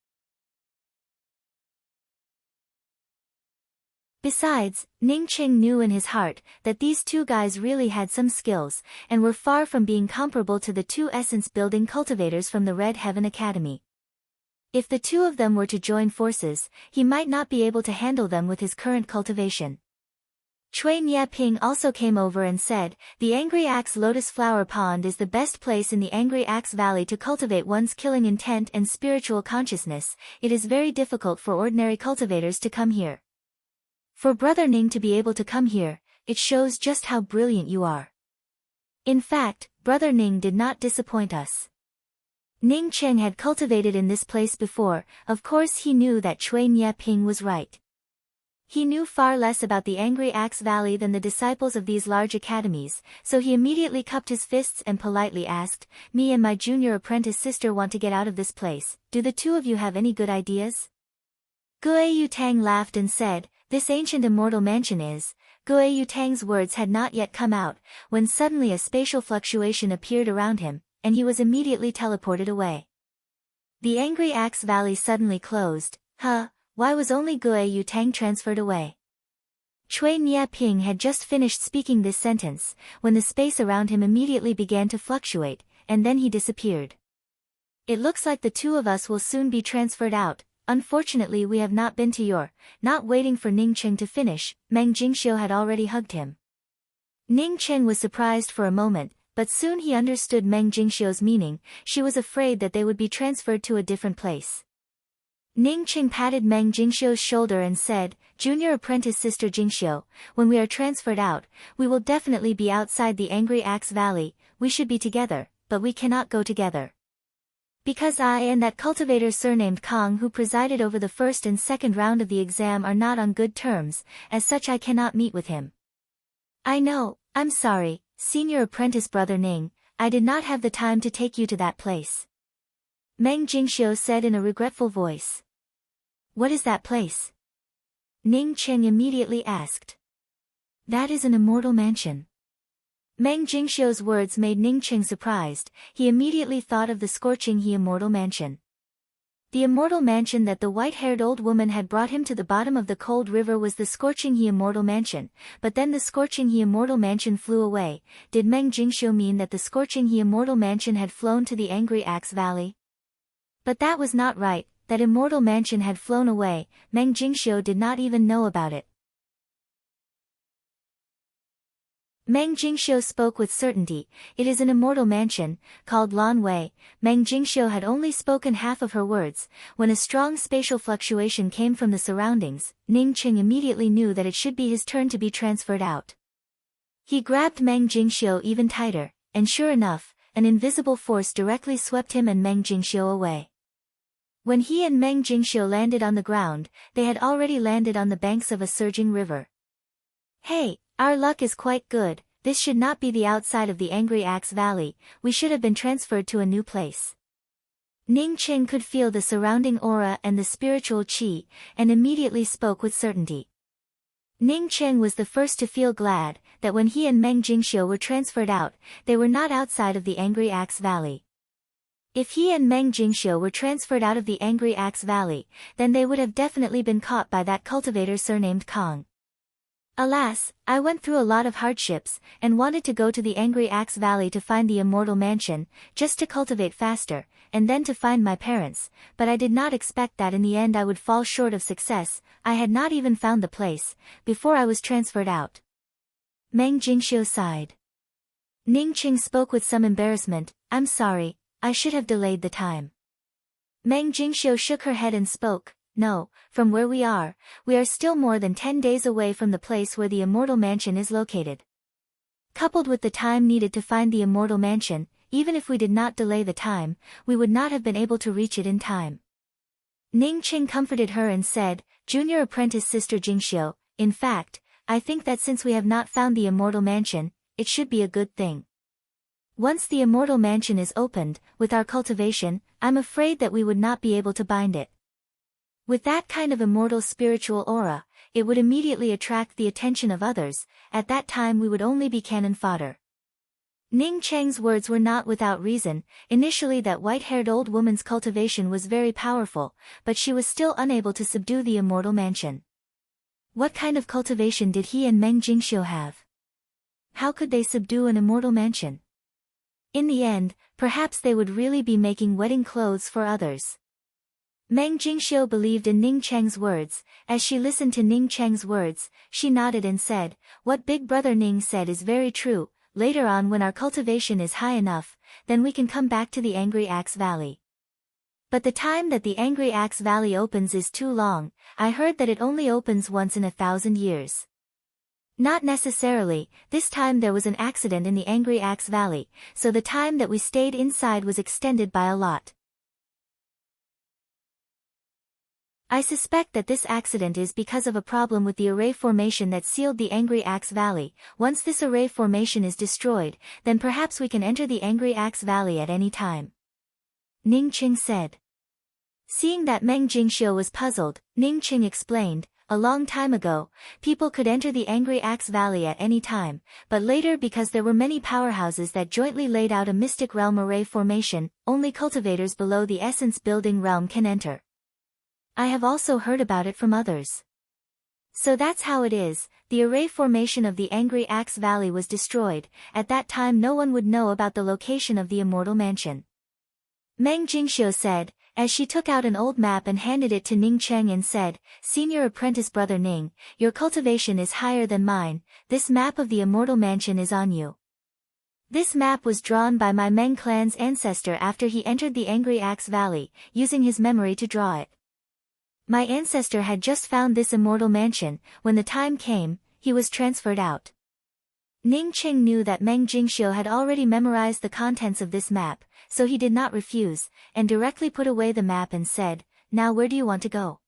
Besides, Ning Cheng knew in his heart that these two guys really had some skills, and were far from being comparable to the two essence-building cultivators from the Red Heaven Academy. If the two of them were to join forces, he might not be able to handle them with his current cultivation. Cui Nieping also came over and said, the Angry Axe Lotus Flower Pond is the best place in the Angry Axe Valley to cultivate one's killing intent and spiritual consciousness. It is very difficult for ordinary cultivators to come here. For Brother Ning to be able to come here, it shows just how brilliant you are. In fact, Brother Ning did not disappoint us. Ning Cheng had cultivated in this place before. Of course he knew that Chui Nye Ping was right. He knew far less about the Angry Axe Valley than the disciples of these large academies, so he immediately cupped his fists and politely asked, "Me and my junior apprentice sister want to get out of this place. Do the two of you have any good ideas?" Gue Yu Tang laughed and said, "This ancient immortal mansion is..." Gue Yu Tang's words had not yet come out, when suddenly a spatial fluctuation appeared around him, and he was immediately teleported away. The Angry Axe Valley suddenly closed. Why was only Gue Yu Tang transferred away? Chui Nye Ping had just finished speaking this sentence, when the space around him immediately began to fluctuate, and then he disappeared. "It looks like the two of us will soon be transferred out. Unfortunately we have not been to your..." Not waiting for Ning Cheng to finish, Meng Jingxiu had already hugged him. Ning Cheng was surprised for a moment, but soon he understood Meng Jingxiu's meaning. She was afraid that they would be transferred to a different place. Ning Cheng patted Meng Jingxiu's shoulder and said, "Junior apprentice sister Jingxiu, when we are transferred out, we will definitely be outside the Angry Axe Valley. We should be together, but we cannot go together. Because I and that cultivator surnamed Kong who presided over the first and second round of the exam are not on good terms, as such I cannot meet with him." "I know, I'm sorry, senior apprentice brother Ning, I did not have the time to take you to that place," Meng Jingxiu said in a regretful voice. "What is that place?" Ning Cheng immediately asked. "That is an immortal mansion." Meng Jingxiu's words made Ning Cheng surprised. He immediately thought of the Scorching He Immortal Mansion. The immortal mansion that the white-haired old woman had brought him to the bottom of the cold river was the Scorching He Immortal Mansion, but then the Scorching He Immortal Mansion flew away. Did Meng Jingxiu mean that the Scorching He Immortal Mansion had flown to the Angry Axe Valley? But that was not right. That immortal mansion had flown away. Meng Jingxiu did not even know about it. Meng Jingxiu spoke with certainty. "It is an immortal mansion, called Lan Wei." Meng Jingxiu had only spoken half of her words. When a strong spatial fluctuation came from the surroundings, Ning Cheng immediately knew that it should be his turn to be transferred out. He grabbed Meng Jingxiu even tighter, and sure enough, an invisible force directly swept him and Meng Jingxiu away. When he and Meng Jingxiu landed on the ground, they had already landed on the banks of a surging river. "Hey, our luck is quite good. This should not be the outside of the Angry Axe Valley. We should have been transferred to a new place." Ning Cheng could feel the surrounding aura and the spiritual qi, and immediately spoke with certainty. Ning Cheng was the first to feel glad that when he and Meng Jingxiu were transferred out, they were not outside of the Angry Axe Valley. If he and Meng Jingxiu were transferred out of the Angry Axe Valley, then they would have definitely been caught by that cultivator surnamed Kong. "Alas, I went through a lot of hardships, and wanted to go to the Angry Axe Valley to find the immortal mansion, just to cultivate faster, and then to find my parents, but I did not expect that in the end I would fall short of success. I had not even found the place, before I was transferred out." Meng Jingxiu sighed. Ning Cheng spoke with some embarrassment. "I'm sorry, I should have delayed the time." Meng Jingxiu shook her head and spoke. "No, from where we are still more than 10 days away from the place where the immortal mansion is located. Coupled with the time needed to find the immortal mansion, even if we did not delay the time, we would not have been able to reach it in time." Ning Cheng comforted her and said, "Junior apprentice sister Jingxiu, in fact, I think that since we have not found the immortal mansion, it should be a good thing. Once the immortal mansion is opened, with our cultivation, I'm afraid that we would not be able to bind it. With that kind of immortal spiritual aura, it would immediately attract the attention of others. At that time we would only be cannon fodder." Ning Cheng's words were not without reason. Initially that white-haired old woman's cultivation was very powerful, but she was still unable to subdue the immortal mansion. What kind of cultivation did he and Meng Jingxiu have? How could they subdue an immortal mansion? In the end, perhaps they would really be making wedding clothes for others. Meng Jingxiu believed in Ning Cheng's words. As she listened to Ning Cheng's words, she nodded and said, "What Big Brother Ning said is very true. Later on when our cultivation is high enough, then we can come back to the Angry Axe Valley. But the time that the Angry Axe Valley opens is too long. I heard that it only opens once in 1,000 years. Not necessarily, this time there was an accident in the Angry Axe Valley, so the time that we stayed inside was extended by a lot. I suspect that this accident is because of a problem with the array formation that sealed the Angry Axe Valley. Once this array formation is destroyed, then perhaps we can enter the Angry Axe Valley at any time. Ning Qing said. Seeing that Meng Jingxiu was puzzled, Ning Qing explained, a long time ago, people could enter the Angry Axe Valley at any time, but later because there were many powerhouses that jointly laid out a mystic realm array formation, only cultivators below the essence building realm can enter. I have also heard about it from others. So that's how it is, the array formation of the Angry Axe Valley was destroyed. At that time no one would know about the location of the Immortal Mansion. Meng Jingxiu said, as she took out an old map and handed it to Ning Cheng and said, Senior Apprentice Brother Ning, your cultivation is higher than mine, this map of the Immortal Mansion is on you. This map was drawn by my Meng clan's ancestor after he entered the Angry Axe Valley, using his memory to draw it. My ancestor had just found this Immortal Mansion. When the time came, he was transferred out. Ning Qing knew that Meng Jingxiu had already memorized the contents of this map, so he did not refuse, and directly put away the map and said, now where do you want to go?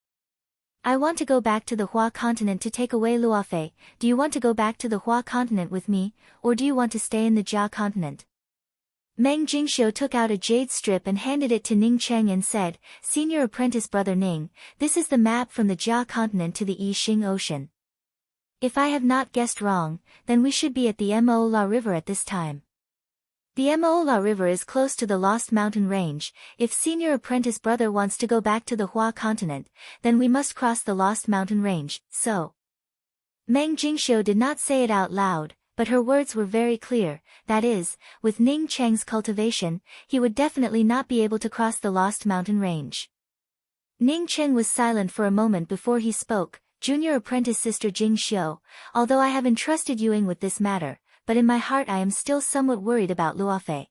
I want to go back to the Hua continent to take away Luofei. Do you want to go back to the Hua continent with me, or do you want to stay in the Jia continent? Meng Jingxiu took out a jade strip and handed it to Ning Cheng and said, Senior Apprentice Brother Ning, this is the map from the Jia continent to the Yixing Ocean. If I have not guessed wrong, then we should be at the Mo La River at this time. The Mo La River is close to the Lost Mountain Range. If Senior Apprentice Brother wants to go back to the Hua continent, then we must cross the Lost Mountain Range, so. Meng Jingxiu did not say it out loud, but her words were very clear, that is, with Ning Cheng's cultivation, he would definitely not be able to cross the Lost Mountain Range. Ning Cheng was silent for a moment before he spoke. Junior Apprentice Sister Jingxiu, although I have entrusted Yuing with this matter, but in my heart I am still somewhat worried about Luofei.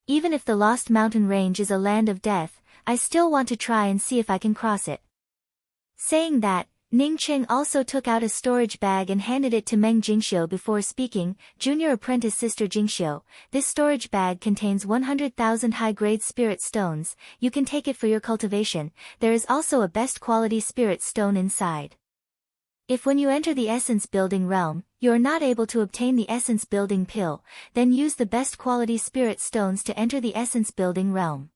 Even if the Lost Mountain Range is a land of death, I still want to try and see if I can cross it. Saying that, Ning Cheng also took out a storage bag and handed it to Meng Jingxiu before speaking, Junior Apprentice Sister Jingxiu, this storage bag contains 100,000 high-grade spirit stones, you can take it for your cultivation. There is also a best quality spirit stone inside. If when you enter the essence building realm, you are not able to obtain the essence building pill, then use the best quality spirit stones to enter the essence building realm.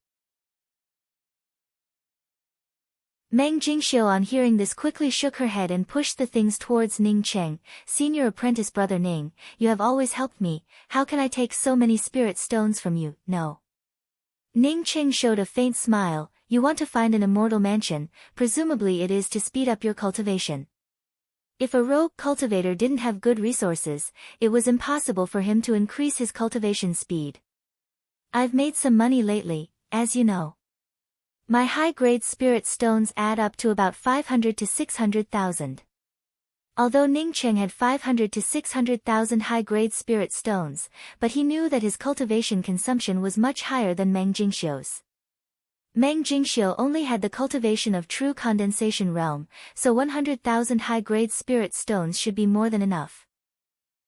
Meng Jingxiu on hearing this quickly shook her head and pushed the things towards Ning Cheng. Senior Apprentice Brother Ning, you have always helped me, how can I take so many spirit stones from you? No. Ning Cheng showed a faint smile, you want to find an immortal mansion, presumably it is to speed up your cultivation. If a rogue cultivator didn't have good resources, it was impossible for him to increase his cultivation speed. I've made some money lately, as you know. My high-grade spirit stones add up to about 500 to 600,000. Although Ning Cheng had 500 to 600,000 high-grade spirit stones, but he knew that his cultivation consumption was much higher than Meng Jingxiu's. Meng Jingxiu only had the cultivation of true condensation realm, so 100,000 high-grade spirit stones should be more than enough.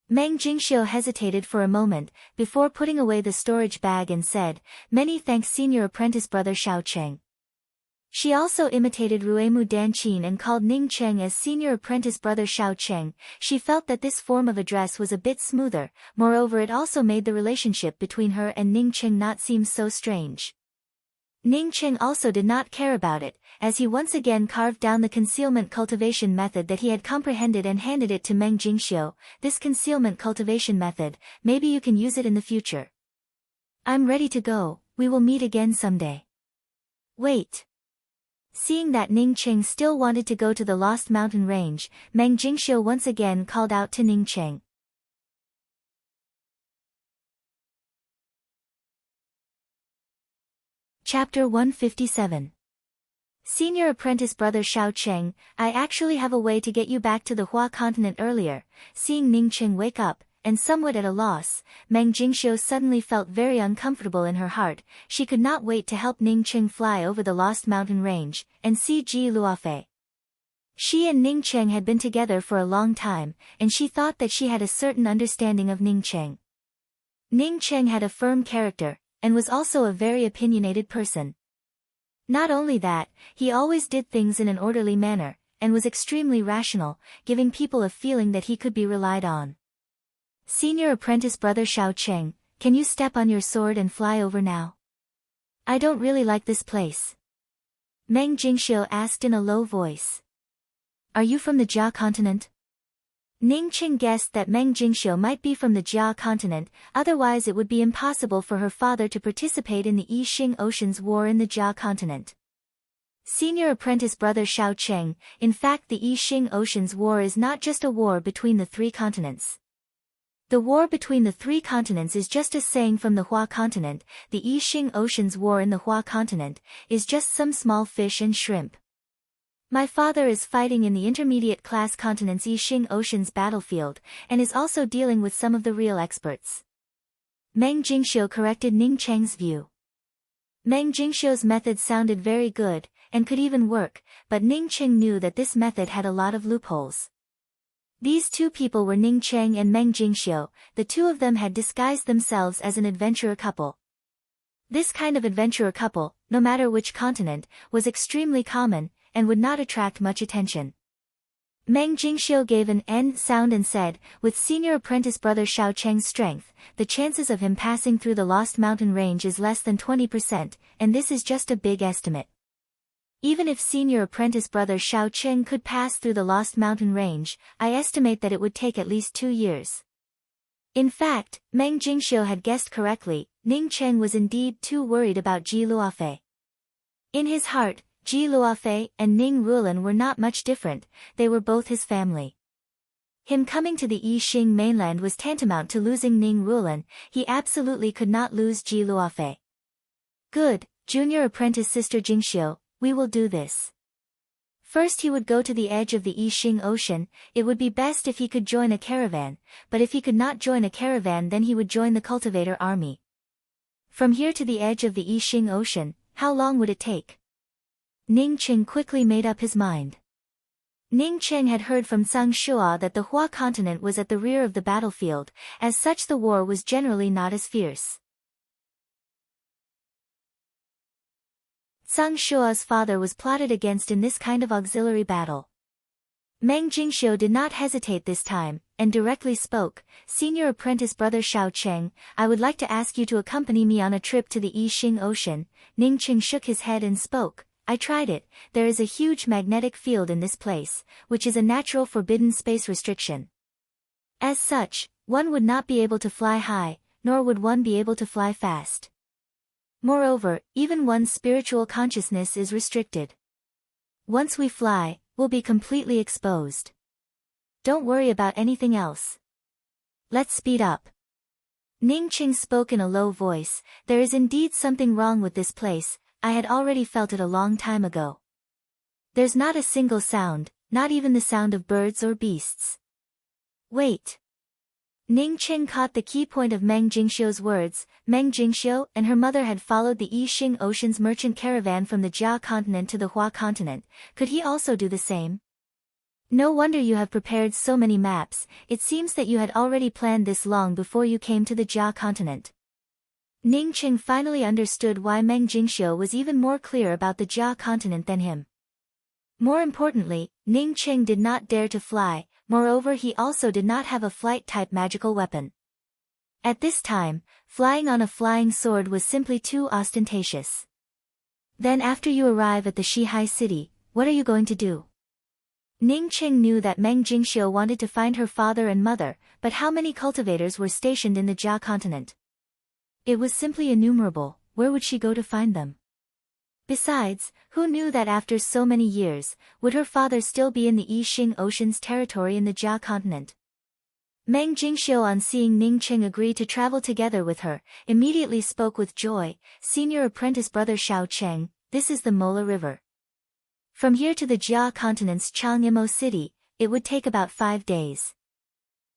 Meng Jingxiu hesitated for a moment, before putting away the storage bag and said, many thanks Senior Apprentice Brother Xiaocheng. She also imitated Ruemu Danqin and called Ning Cheng as Senior Apprentice Brother Xiaocheng. She felt that this form of address was a bit smoother, moreover it also made the relationship between her and Ning Cheng not seem so strange. Ning Cheng also did not care about it, as he once again carved down the concealment cultivation method that he had comprehended and handed it to Meng Jingxiu. This concealment cultivation method, maybe you can use it in the future. I'm ready to go, we will meet again someday. Wait. Seeing that Ning Cheng still wanted to go to the Lost Mountain Range, Meng Jingxiu once again called out to Ning Cheng. Chapter 157. Senior Apprentice Brother Xiaocheng, I actually have a way to get you back to the Hua continent earlier. Seeing Ning Cheng wake up, and somewhat at a loss, Meng Jingxiu suddenly felt very uncomfortable in her heart. She could not wait to help Ning Cheng fly over the Lost Mountain Range, and see Ji Luofei. She and Ning Cheng had been together for a long time, and she thought that she had a certain understanding of Ning Cheng. Ning Cheng had a firm character, and was also a very opinionated person. Not only that, he always did things in an orderly manner, and was extremely rational, giving people a feeling that he could be relied on. Senior apprentice brother Xiao Cheng, can you step on your sword and fly over now? I don't really like this place. Meng Jingxiu asked in a low voice. Are you from the Jia continent? Ning Cheng guessed that Meng Jingxiu might be from the Jia continent, otherwise it would be impossible for her father to participate in the Yixing Ocean's war in the Jia continent. Senior apprentice brother Xiao Cheng, in fact the Yixing Ocean's war is not just a war between the three continents. The war between the three continents is just a saying from the Hua continent. The Yixing Ocean's war in the Hua continent is just some small fish and shrimp. My father is fighting in the intermediate class continent's Yixing Ocean's battlefield, and is also dealing with some of the real experts. Meng Jingxiu corrected Ning Cheng's view. Meng Jingxiu's method sounded very good, and could even work, but Ning Cheng knew that this method had a lot of loopholes. These two people were Ning Cheng and Meng Jingxiu. The two of them had disguised themselves as an adventurer couple. This kind of adventurer couple, no matter which continent, was extremely common, and would not attract much attention. Meng Jingxiu gave an N sound and said, with senior apprentice brother Xiao Cheng's strength, the chances of him passing through the Lost Mountain range is less than 20%, and this is just a big estimate. Even if senior apprentice brother Xiao Cheng could pass through the Lost Mountain range, I estimate that it would take at least 2 years. In fact, Meng Jingxiu had guessed correctly. Ning Cheng was indeed too worried about Ji Luofei. In his heart, Ji Luofei and Ning Rulan were not much different, they were both his family. Him coming to the Yixing mainland was tantamount to losing Ning Rulan. He absolutely could not lose Ji Luofei. Good, junior apprentice sister Jingxiu, we will do this. First he would go to the edge of the Yixing Ocean. It would be best if he could join a caravan, but if he could not join a caravan then he would join the cultivator army. From here to the edge of the Yixing Ocean, how long would it take? Ning Cheng quickly made up his mind. Ning Cheng had heard from Zhang Shua that the Hua continent was at the rear of the battlefield, as such the war was generally not as fierce. Zhang Shua's father was plotted against in this kind of auxiliary battle. Meng Jingxiu did not hesitate this time, and directly spoke, Senior apprentice brother Xiao Cheng, I would like to ask you to accompany me on a trip to the Yixing Ocean. Ning Cheng shook his head and spoke, I tried it, there is a huge magnetic field in this place, which is a natural forbidden space restriction. As such, one would not be able to fly high, nor would one be able to fly fast. Moreover, even one's spiritual consciousness is restricted. Once we fly, we'll be completely exposed. Don't worry about anything else. Let's speed up. Ning Cheng spoke in a low voice, there is indeed something wrong with this place, I had already felt it a long time ago. There's not a single sound, not even the sound of birds or beasts. Wait. Ning Cheng caught the key point of Meng Jingxiu's words. Meng Jingxiu and her mother had followed the Yixing Ocean's merchant caravan from the Jia continent to the Hua continent. Could he also do the same? No wonder you have prepared so many maps, it seems that you had already planned this long before you came to the Jia continent. Ning Cheng finally understood why Meng Jingxiu was even more clear about the Jia continent than him. More importantly, Ning Cheng did not dare to fly, moreover he also did not have a flight-type magical weapon. At this time, flying on a flying sword was simply too ostentatious. Then after you arrive at the Shihai city, what are you going to do? Ning Cheng knew that Meng Jingxiu wanted to find her father and mother, but how many cultivators were stationed in the Jia continent? It was simply innumerable, where would she go to find them? Besides, who knew that after so many years, would her father still be in the Yixing Ocean's territory in the Jia continent? Meng Jingxiu on seeing Ning Cheng agree to travel together with her, immediately spoke with joy, Senior apprentice brother Xiao Cheng, this is the Mola River. From here to the Jia continent's Changyamo city, it would take about 5 days.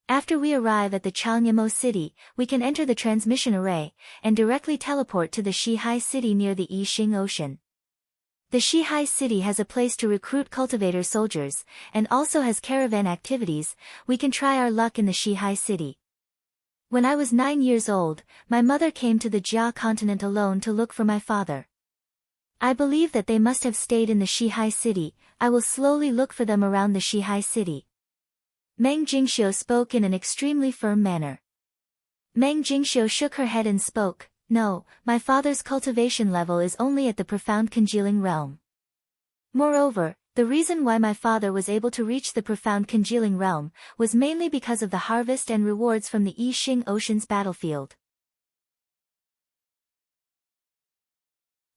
After we arrive at the Changyamo city, we can enter the transmission array, and directly teleport to the Shihai city near the Yixing Ocean. The Shihai city has a place to recruit cultivator soldiers, and also has caravan activities. We can try our luck in the Shihai city. When I was 9 years old, my mother came to the Jia continent alone to look for my father. I believe that they must have stayed in the Shihai city. I will slowly look for them around the Shihai city. Meng Jingxiu spoke in an extremely firm manner. Meng Jingxiu shook her head and spoke, "No, my father's cultivation level is only at the profound congealing realm. Moreover, the reason why my father was able to reach the profound congealing realm was mainly because of the harvest and rewards from the Yixing Ocean's battlefield."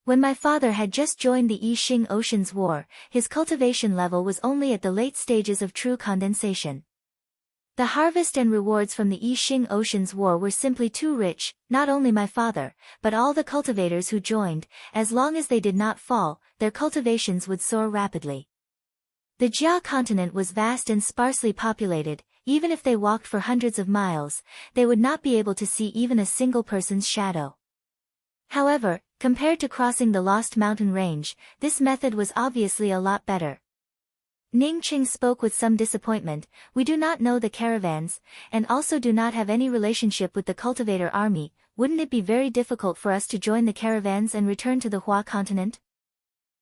When my father had just joined the Yixing Ocean's war, his cultivation level was only at the late stages of true condensation. The harvest and rewards from the Yixing Ocean's war were simply too rich. Not only my father, but all the cultivators who joined, as long as they did not fall, their cultivations would soar rapidly. The Jia continent was vast and sparsely populated. Even if they walked for hundreds of miles, they would not be able to see even a single person's shadow. However, compared to crossing the Lost Mountain Range, this method was obviously a lot better. Ning Qing spoke with some disappointment. "We do not know the caravans, and also do not have any relationship with the cultivator army. Wouldn't it be very difficult for us to join the caravans and return to the Hua continent?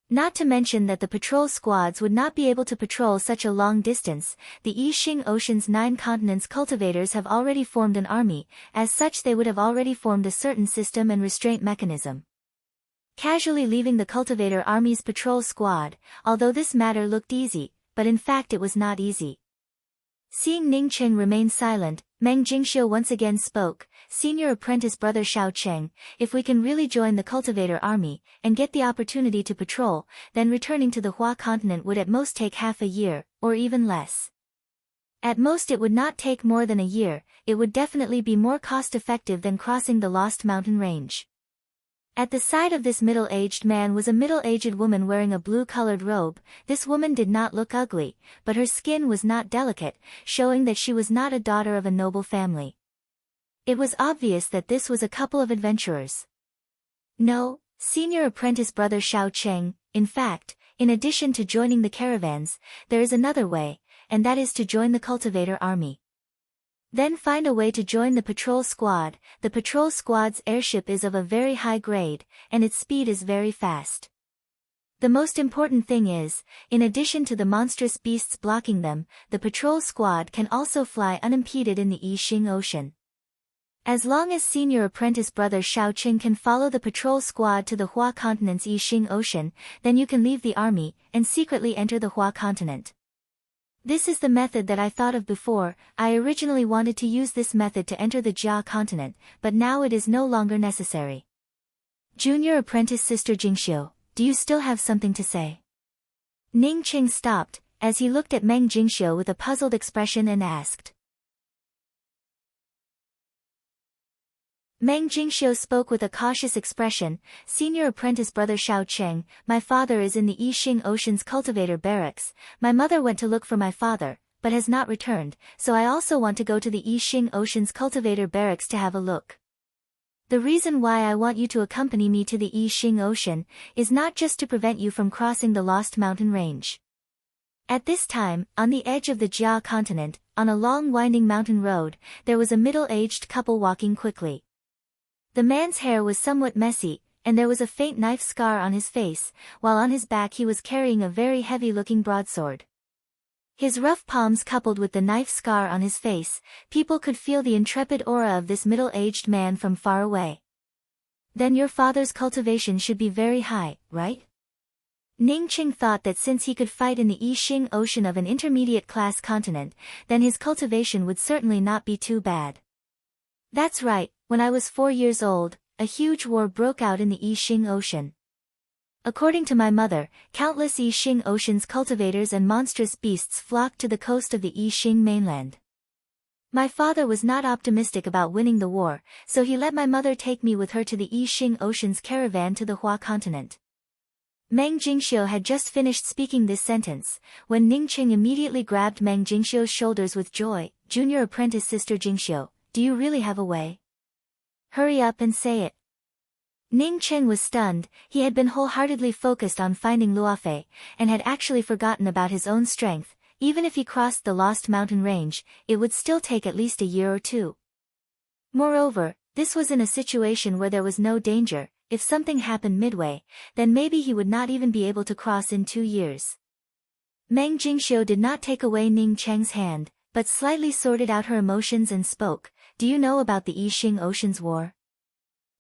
Not to mention that the patrol squads would not be able to patrol such a long distance. The Yixing Ocean's 9 continents cultivators have already formed an army. As such, they would have already formed a certain system and restraint mechanism. Casually leaving the cultivator army's patrol squad, although this matter looked easy, but in fact it was not easy." Seeing Ning Qing remain silent, Meng Jingxiu once again spoke, "Senior apprentice brother Xiao Cheng, if we can really join the cultivator army, and get the opportunity to patrol, then returning to the Hua continent would at most take half a year, or even less. At most it would not take more than a year. It would definitely be more cost-effective than crossing the Lost Mountain Range." At the side of this middle-aged man was a middle-aged woman wearing a blue-colored robe. This woman did not look ugly, but her skin was not delicate, showing that she was not a daughter of a noble family. It was obvious that this was a couple of adventurers. "No, senior apprentice brother Xiao Cheng, in fact, in addition to joining the caravans, there is another way, and that is to join the cultivator army. Then find a way to join the patrol squad. The patrol squad's airship is of a very high grade, and its speed is very fast. The most important thing is, in addition to the monstrous beasts blocking them, the patrol squad can also fly unimpeded in the Yixing Ocean. As long as senior apprentice brother Xiao Qing can follow the patrol squad to the Hua continent's Yixing Ocean, then you can leave the army, and secretly enter the Hua continent. This is the method that I thought of before. I originally wanted to use this method to enter the Jia continent, but now it is no longer necessary." Junior apprentice sister Jingxiu, do you still have something to say? Ning Qing stopped, as he looked at Meng Jingxiu with a puzzled expression and asked. Meng Jingxiu spoke with a cautious expression, "Senior apprentice brother Xiao Cheng, my father is in the Yixing Ocean's cultivator barracks. My mother went to look for my father, but has not returned, so I also want to go to the Yixing Ocean's cultivator barracks to have a look. The reason why I want you to accompany me to the Yixing Ocean is not just to prevent you from crossing the Lost Mountain Range." At this time, on the edge of the Jia continent, on a long winding mountain road, there was a middle-aged couple walking quickly. The man's hair was somewhat messy, and there was a faint knife scar on his face, while on his back he was carrying a very heavy-looking broadsword. His rough palms coupled with the knife scar on his face, people could feel the intrepid aura of this middle-aged man from far away. "Then your father's cultivation should be very high, right?" Ning Qing thought that since he could fight in the Yixing Ocean of an intermediate-class continent, then his cultivation would certainly not be too bad. "That's right. When I was 4 years old, a huge war broke out in the Yixing Ocean. According to my mother, countless Yixing Ocean's cultivators and monstrous beasts flocked to the coast of the Yixing mainland. My father was not optimistic about winning the war, so he let my mother take me with her to the Yixing Ocean's caravan to the Hua continent." Meng Jingxiu had just finished speaking this sentence, when Ning Qing immediately grabbed Meng Jingxiu's shoulders with joy. "Junior apprentice sister Jingxiu, do you really have a way? Hurry up and say it." Ning Cheng was stunned. He had been wholeheartedly focused on finding Luofei, and had actually forgotten about his own strength. Even if he crossed the Lost Mountain Range, it would still take at least a year or two. Moreover, this was in a situation where there was no danger. If something happened midway, then maybe he would not even be able to cross in 2 years. Meng Jingxiu did not take away Ning Cheng's hand, but slightly sorted out her emotions and spoke. Do you know about the Yixing Ocean's War?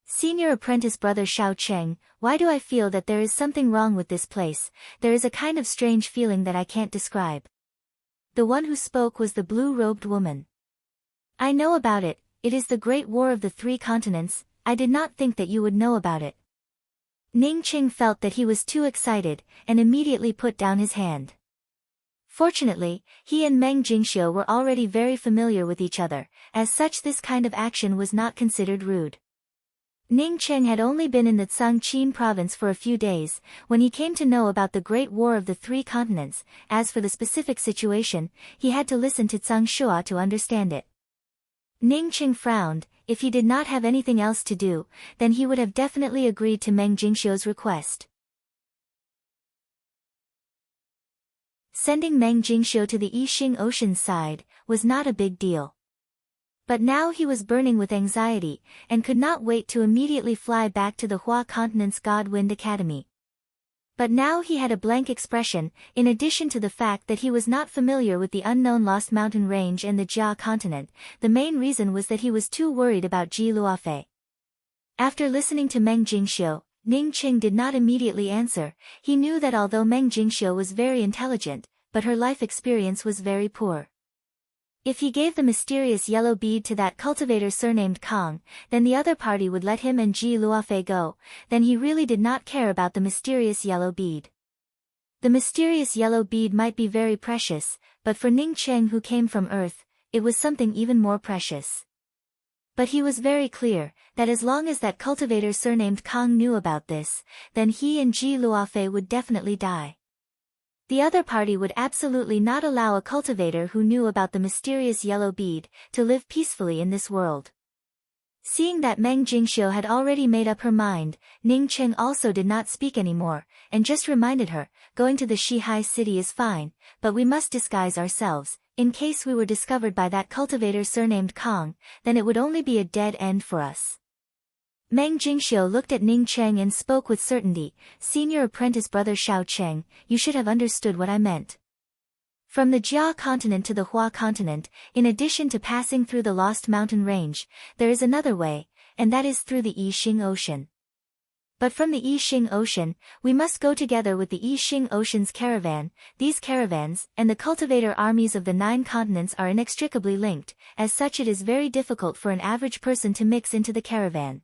Senior apprentice brother Shao Cheng, why do I feel that there is something wrong with this place? There is a kind of strange feeling that I can't describe. The one who spoke was the blue-robed woman. I know about it. It is the Great War of the Three Continents. I did not think that you would know about it. Ning Qing felt that he was too excited, and immediately put down his hand. Fortunately, he and Meng Jingxiu were already very familiar with each other. As such, this kind of action was not considered rude. Ning Cheng had only been in the Changqing province for a few days, when he came to know about the Great War of the Three Continents. As for the specific situation, he had to listen to Zhang Shua to understand it. Ning Cheng frowned. If he did not have anything else to do, then he would have definitely agreed to Meng Jingxiu's request. Sending Meng Jingxiu to the Yixing Ocean's side was not a big deal. But now he was burning with anxiety, and could not wait to immediately fly back to the Hua Continent's God Wind Academy. But now he had a blank expression, in addition to the fact that he was not familiar with the unknown Lost Mountain Range and the Jia continent. The main reason was that he was too worried about Ji Luofei. After listening to Meng Jingxiu, Ning Qing did not immediately answer. He knew that although Meng Jingxiu was very intelligent, but her life experience was very poor. If he gave the mysterious yellow bead to that cultivator surnamed Kong, then the other party would let him and Ji Luofei go. Then he really did not care about the mysterious yellow bead. The mysterious yellow bead might be very precious, but for Ning Cheng, who came from Earth, it was something even more precious. But he was very clear that as long as that cultivator surnamed Kong knew about this, then he and Ji Luofei would definitely die. The other party would absolutely not allow a cultivator who knew about the mysterious yellow bead to live peacefully in this world. Seeing that Meng Jingxiu had already made up her mind, Ning Cheng also did not speak anymore, and just reminded her, going to the Shihai city is fine, but we must disguise ourselves. In case we were discovered by that cultivator surnamed Kong, then it would only be a dead end for us. Meng Jingxiu looked at Ning Cheng and spoke with certainty. Senior apprentice brother Shao Cheng, you should have understood what I meant. From the Jia continent to the Hua continent, in addition to passing through the Lost Mountain Range, there is another way, and that is through the Yixing Ocean. But from the Yixing Ocean, we must go together with the Yixing Ocean's caravan. These caravans, and the cultivator armies of the 9 continents are inextricably linked. As such, it is very difficult for an average person to mix into the caravan.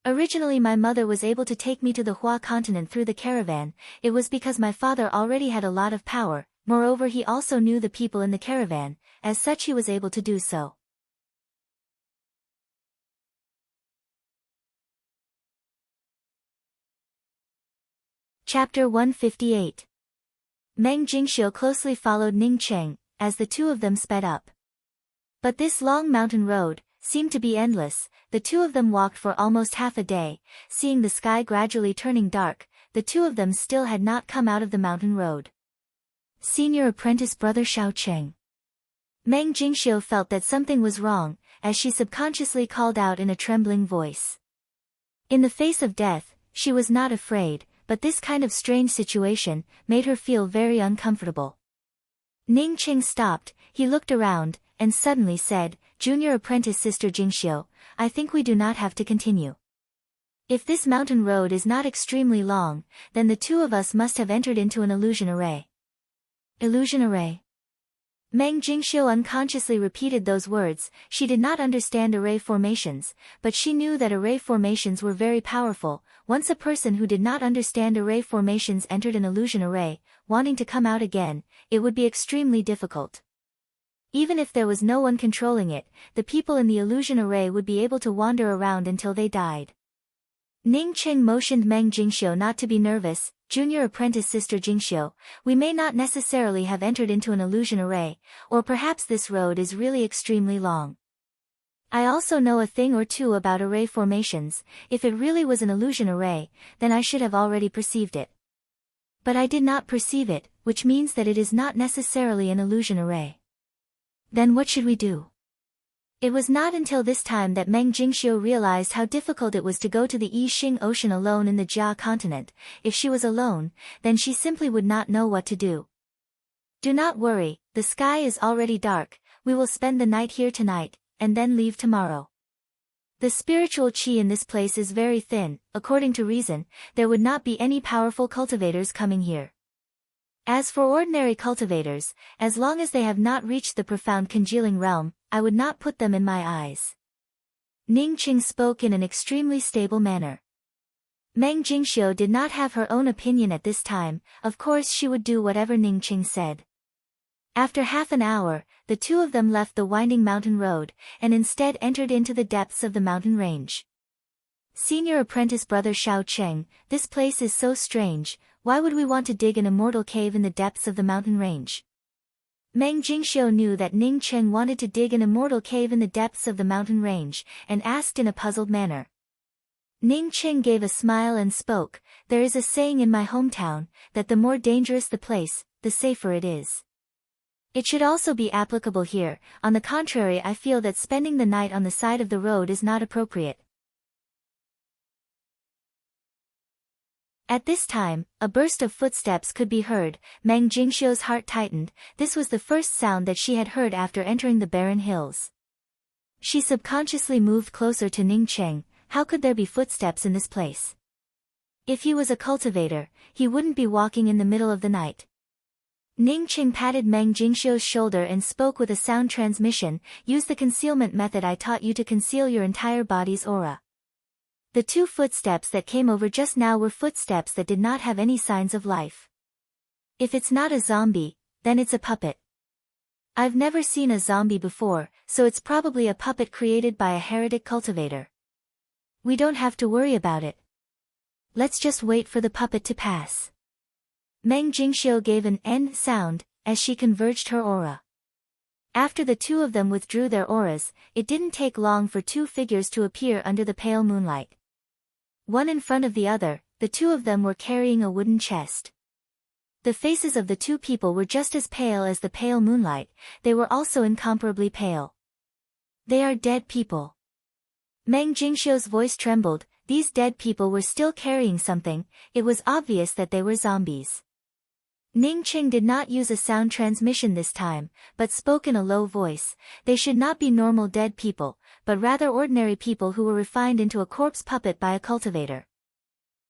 Originally my mother was able to take me to the Hua continent through the caravan. It was because my father already had a lot of power. Moreover, he also knew the people in the caravan. As such, he was able to do so. Chapter 158. Meng Jingxiu closely followed Ning Cheng, as the two of them sped up. But this long mountain road seemed to be endless. The two of them walked for almost half a day. Seeing the sky gradually turning dark, the two of them still had not come out of the mountain road. Senior apprentice brother Shao Cheng. Meng Jingxiu felt that something was wrong, as she subconsciously called out in a trembling voice. In the face of death, she was not afraid, but this kind of strange situation made her feel very uncomfortable. Ning Cheng stopped. He looked around, and suddenly said, Junior apprentice sister Jingxiu, I think we do not have to continue. If this mountain road is not extremely long, then the two of us must have entered into an illusion array. Illusion array. Meng Jingxiu unconsciously repeated those words. She did not understand array formations, but she knew that array formations were very powerful. Once a person who did not understand array formations entered an illusion array, wanting to come out again, it would be extremely difficult. Even if there was no one controlling it, the people in the illusion array would be able to wander around until they died. Ning Cheng motioned Meng Jingxiu not to be nervous. Junior apprentice sister Jingxiu, we may not necessarily have entered into an illusion array, or perhaps this road is really extremely long. I also know a thing or two about array formations. If it really was an illusion array, then I should have already perceived it. But I did not perceive it, which means that it is not necessarily an illusion array. Then what should we do? It was not until this time that Meng Jingxiu realized how difficult it was to go to the Yixing Ocean alone in the Jia continent. If she was alone, then she simply would not know what to do. Do not worry, the sky is already dark, we will spend the night here tonight, and then leave tomorrow. The spiritual qi in this place is very thin. According to reason, there would not be any powerful cultivators coming here. As for ordinary cultivators, as long as they have not reached the profound congealing realm, I would not put them in my eyes. Ning Qing spoke in an extremely stable manner. Meng Jingxiu did not have her own opinion at this time. Of course she would do whatever Ning Qing said. After half an hour, the two of them left the winding mountain road, and instead entered into the depths of the mountain range. Senior apprentice brother Xiao Cheng, this place is so strange, why would we want to dig an immortal cave in the depths of the mountain range? Meng Jingxiu knew that Ning Cheng wanted to dig an immortal cave in the depths of the mountain range, and asked in a puzzled manner. Ning Cheng gave a smile and spoke, there is a saying in my hometown, that the more dangerous the place, the safer it is. It should also be applicable here. On the contrary, I feel that spending the night on the side of the road is not appropriate. At this time, a burst of footsteps could be heard. Meng Jingxiu's heart tightened. This was the first sound that she had heard after entering the barren hills. She subconsciously moved closer to Ning Cheng. How could there be footsteps in this place? If he was a cultivator, he wouldn't be walking in the middle of the night. Ning Cheng patted Meng Jingxiu's shoulder and spoke with a sound transmission. Use the concealment method I taught you to conceal your entire body's aura. The two footsteps that came over just now were footsteps that did not have any signs of life. If it's not a zombie, then it's a puppet. I've never seen a zombie before, so it's probably a puppet created by a heretic cultivator. We don't have to worry about it. Let's just wait for the puppet to pass. Meng Jingxiu gave an N sound, as she converged her aura. After the two of them withdrew their auras, it didn't take long for two figures to appear under the pale moonlight. One in front of the other, the two of them were carrying a wooden chest. The faces of the two people were just as pale as the pale moonlight, they were also incomparably pale. They are dead people. Meng Jingxiu's voice trembled. These dead people were still carrying something. It was obvious that they were zombies. Ning Cheng did not use a sound transmission this time, but spoke in a low voice. They should not be normal dead people, but rather ordinary people who were refined into a corpse puppet by a cultivator.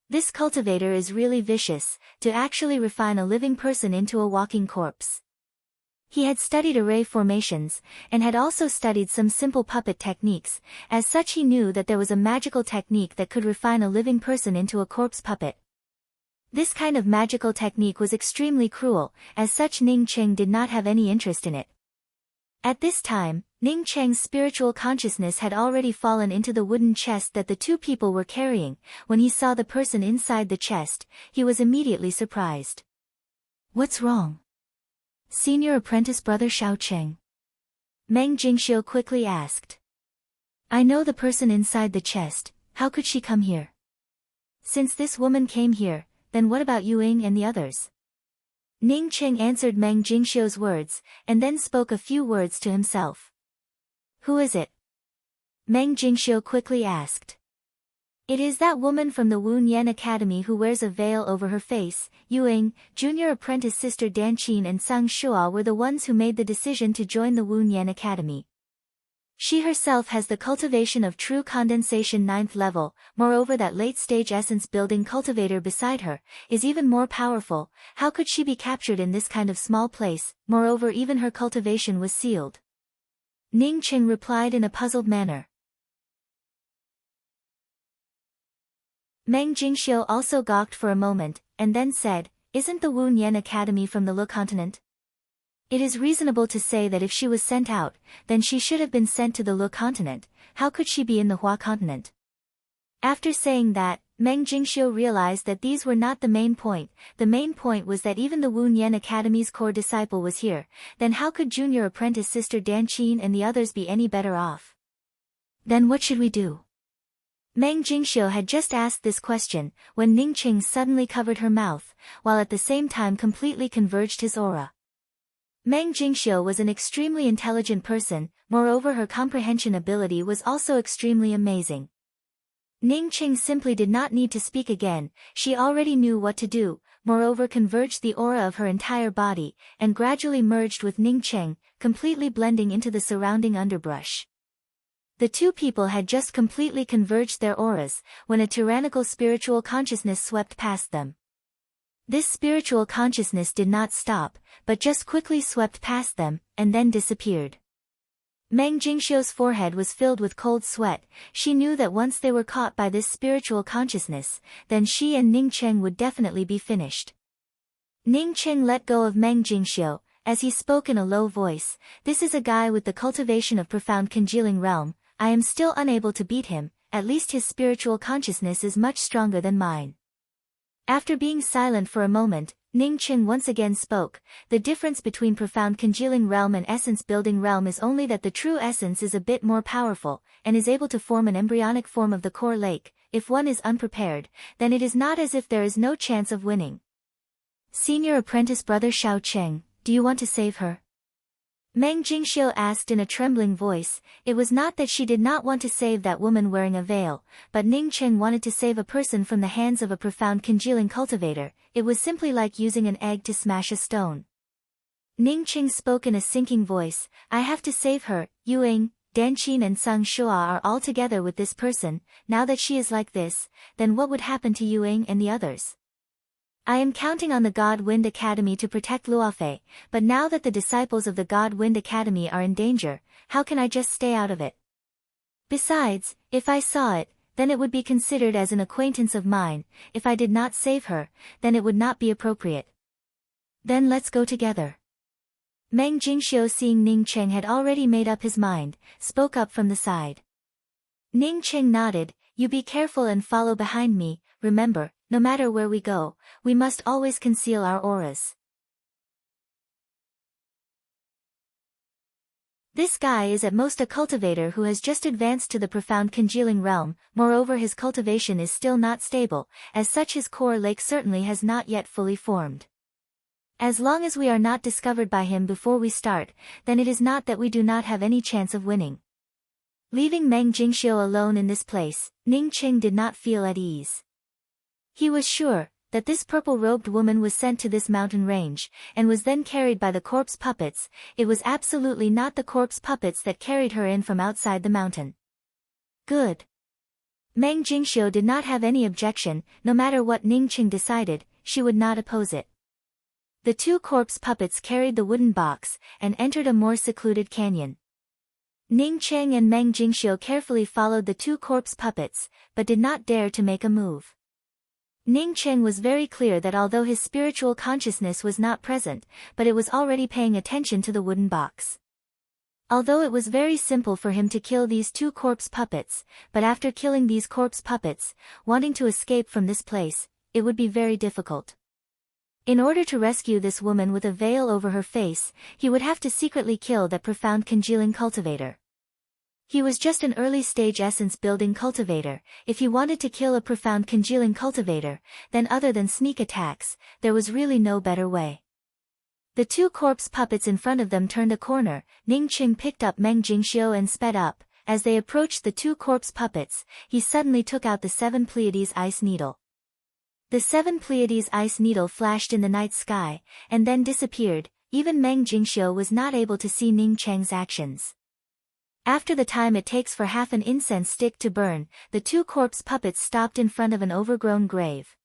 This cultivator is really vicious, to actually refine a living person into a walking corpse. He had studied array formations, and had also studied some simple puppet techniques. As such, he knew that there was a magical technique that could refine a living person into a corpse puppet. This kind of magical technique was extremely cruel, as such Ning Cheng did not have any interest in it. At this time, Ning Cheng's spiritual consciousness had already fallen into the wooden chest that the two people were carrying. When he saw the person inside the chest, he was immediately surprised. What's wrong? Senior apprentice brother Xiao Cheng. Meng Jingxiu quickly asked. I know the person inside the chest, how could she come here? Since this woman came here, then what about Yuing and the others? Ning Cheng answered Meng Jingxiu's words, and then spoke a few words to himself. Who is it? Meng Jingxiu quickly asked. It is that woman from the Wu Nian Academy who wears a veil over her face. Yuing, junior apprentice sister Dan Qin and Sang Shua were the ones who made the decision to join the Wu Nian Academy. She herself has the cultivation of true condensation 9th level, moreover that late-stage essence-building cultivator beside her, is even more powerful. How could she be captured in this kind of small place? Moreover, even her cultivation was sealed. Ning Cheng replied in a puzzled manner. Meng Jingxiu also gawked for a moment, and then said, Isn't the Wu Nian Academy from the Le continent? It is reasonable to say that if she was sent out, then she should have been sent to the Le continent. How could she be in the Hua continent? After saying that, Meng Jingxiu realized that these were not the main point. The main point was that even the Wu Nian Academy's core disciple was here. Then how could junior apprentice sister Dan Qin and the others be any better off? Then what should we do? Meng Jingxiu had just asked this question, when Ning Qing suddenly covered her mouth, while at the same time completely converged his aura. Meng Jingxiu was an extremely intelligent person, moreover her comprehension ability was also extremely amazing. Ning Qing simply did not need to speak again, she already knew what to do, moreover converged the aura of her entire body, and gradually merged with Ning Qing, completely blending into the surrounding underbrush. The two people had just completely converged their auras, when a tyrannical spiritual consciousness swept past them. This spiritual consciousness did not stop, but just quickly swept past them, and then disappeared. Meng Jingxiu's forehead was filled with cold sweat, she knew that once they were caught by this spiritual consciousness, then she and Ning Qing would definitely be finished. Ning Qing let go of Meng Jingxiu, as he spoke in a low voice, "This is a guy with the cultivation of profound congealing realm, I am still unable to beat him, at least his spiritual consciousness is much stronger than mine." After being silent for a moment, Ning Qing once again spoke, "The difference between profound congealing realm and essence building realm is only that the true essence is a bit more powerful, and is able to form an embryonic form of the core lake. If one is unprepared, then it is not as if there is no chance of winning." "Senior apprentice brother Xiao Cheng, do you want to save her?" Meng Jingxiu asked in a trembling voice. It was not that she did not want to save that woman wearing a veil, but Ning Qing wanted to save a person from the hands of a profound congealing cultivator. It was simply like using an egg to smash a stone. Ning Qing spoke in a sinking voice, "I have to save her. Yuing, Danqin and Sang Shua are all together with this person. Now that she is like this, then what would happen to Yuing and the others? I am counting on the God Wind Academy to protect Luofei, but now that the disciples of the God Wind Academy are in danger, how can I just stay out of it? Besides, if I saw it, then it would be considered as an acquaintance of mine. If I did not save her, then it would not be appropriate. Then let's go together." Meng Jingxiu, seeing Ning Qing had already made up his mind, spoke up from the side. Ning Qing nodded, "You be careful and follow behind me. Remember, no matter where we go, we must always conceal our auras." This guy is at most a cultivator who has just advanced to the profound congealing realm, moreover his cultivation is still not stable, as such his core lake certainly has not yet fully formed. As long as we are not discovered by him before we start, then it is not that we do not have any chance of winning. Leaving Meng Jingxiu alone in this place, Ning Qing did not feel at ease. He was sure that this purple-robed woman was sent to this mountain range, and was then carried by the corpse puppets. It was absolutely not the corpse puppets that carried her in from outside the mountain. Good. Meng Jingxiu did not have any objection, no matter what Ning Qing decided, she would not oppose it. The two corpse puppets carried the wooden box, and entered a more secluded canyon. Ning Qing and Meng Jingxiu carefully followed the two corpse puppets, but did not dare to make a move. Ning Qing was very clear that although his spiritual consciousness was not present, but it was already paying attention to the wooden box. Although it was very simple for him to kill these two corpse puppets, but after killing these corpse puppets, wanting to escape from this place, it would be very difficult. In order to rescue this woman with a veil over her face, he would have to secretly kill that profound congealing cultivator. He was just an early-stage essence-building cultivator. If he wanted to kill a profound congealing cultivator, then other than sneak attacks, there was really no better way. The two corpse puppets in front of them turned a corner. Ning Qing picked up Meng Jingxiu and sped up. As they approached the two corpse puppets, he suddenly took out the 7 Pleiades ice needle. The 7 Pleiades ice needle flashed in the night sky, and then disappeared. Even Meng Jingxiu was not able to see Ning Cheng's actions. After the time it takes for half an incense stick to burn, the two corpse puppets stopped in front of an overgrown grave.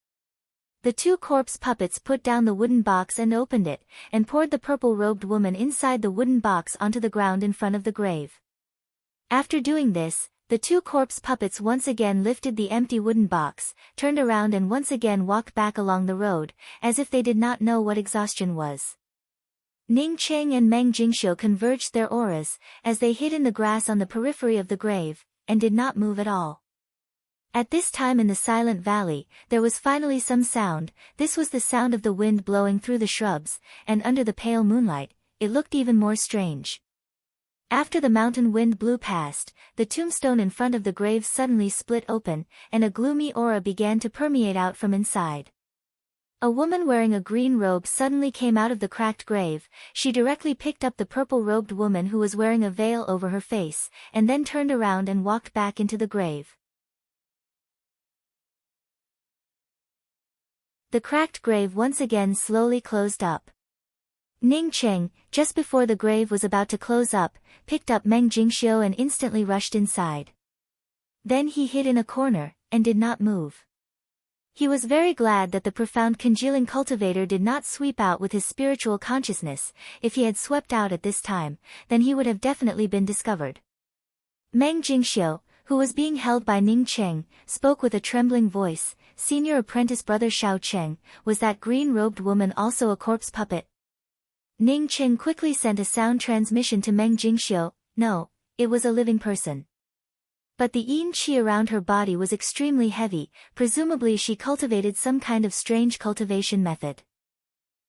The two corpse puppets put down the wooden box and opened it, and poured the purple-robed woman inside the wooden box onto the ground in front of the grave. After doing this, the two corpse puppets once again lifted the empty wooden box, turned around and once again walked back along the road, as if they did not know what exhaustion was. Ning Qing and Meng Jingxiu converged their auras, as they hid in the grass on the periphery of the grave, and did not move at all. At this time in the silent valley, there was finally some sound. This was the sound of the wind blowing through the shrubs, and under the pale moonlight, it looked even more strange. After the mountain wind blew past, the tombstone in front of the grave suddenly split open, and a gloomy aura began to permeate out from inside. A woman wearing a green robe suddenly came out of the cracked grave. She directly picked up the purple-robed woman who was wearing a veil over her face, and then turned around and walked back into the grave. The cracked grave once again slowly closed up. Ning Cheng, just before the grave was about to close up, picked up Meng Jingxiu and instantly rushed inside. Then he hid in a corner, and did not move. He was very glad that the profound congealing cultivator did not sweep out with his spiritual consciousness. If he had swept out at this time, then he would have definitely been discovered. Meng Jingxiu, who was being held by Ning Cheng, spoke with a trembling voice. Senior apprentice brother Shao Cheng, was that green-robed woman also a corpse puppet? Ning Cheng quickly sent a sound transmission to Meng Jingxiu. No, it was a living person. But the yin qi around her body was extremely heavy, presumably she cultivated some kind of strange cultivation method.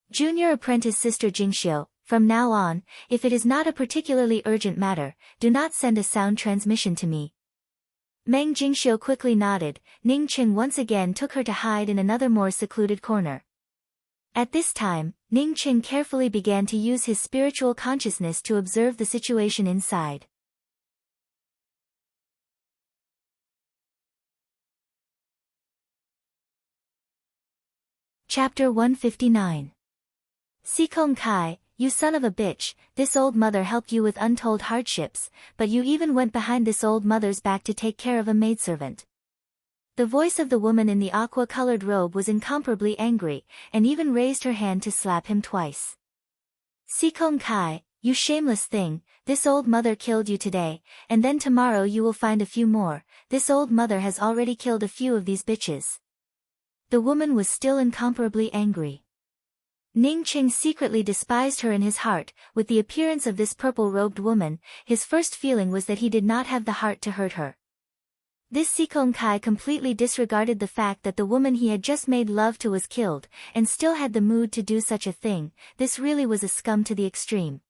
Junior apprentice sister Jingxiu, from now on, if it is not a particularly urgent matter, do not send a sound transmission to me. Meng Jingxiu quickly nodded. Ning Cheng once again took her to hide in another more secluded corner. At this time, Ning Cheng carefully began to use his spiritual consciousness to observe the situation inside. Chapter 159. Sikong Kai, you son of a bitch, this old mother helped you with untold hardships, but you even went behind this old mother's back to take care of a maidservant. The voice of the woman in the aqua-colored robe was incomparably angry, and even raised her hand to slap him twice. Sikong Kai, you shameless thing, this old mother killed you today, and then tomorrow you will find a few more. This old mother has already killed a few of these bitches. The woman was still incomparably angry. Ning Cheng secretly despised her in his heart. With the appearance of this purple-robed woman, his first feeling was that he did not have the heart to hurt her. This Sikong Kai completely disregarded the fact that the woman he had just made love to was killed, and still had the mood to do such a thing. This really was a scum to the extreme.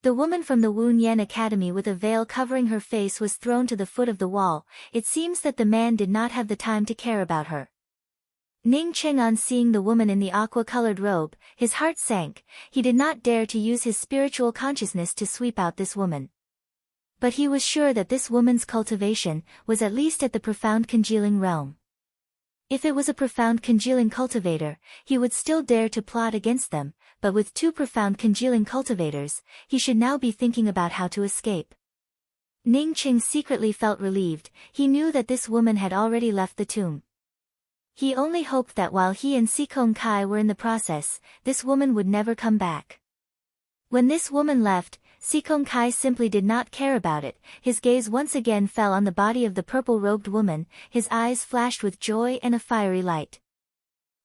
The woman from the Wu Yan Academy with a veil covering her face was thrown to the foot of the wall. It seems that the man did not have the time to care about her. Ning Cheng, on seeing the woman in the aqua-colored robe, his heart sank. He did not dare to use his spiritual consciousness to sweep out this woman. But he was sure that this woman's cultivation was at least at the profound congealing realm. If it was a profound congealing cultivator, he would still dare to plot against them, but with two profound congealing cultivators, he should now be thinking about how to escape. Ning Cheng secretly felt relieved. He knew that this woman had already left the tomb. He only hoped that while he and Sikong Kai were in the process, this woman would never come back. When this woman left, Sikong Kai simply did not care about it. His gaze once again fell on the body of the purple-robed woman. His eyes flashed with joy and a fiery light.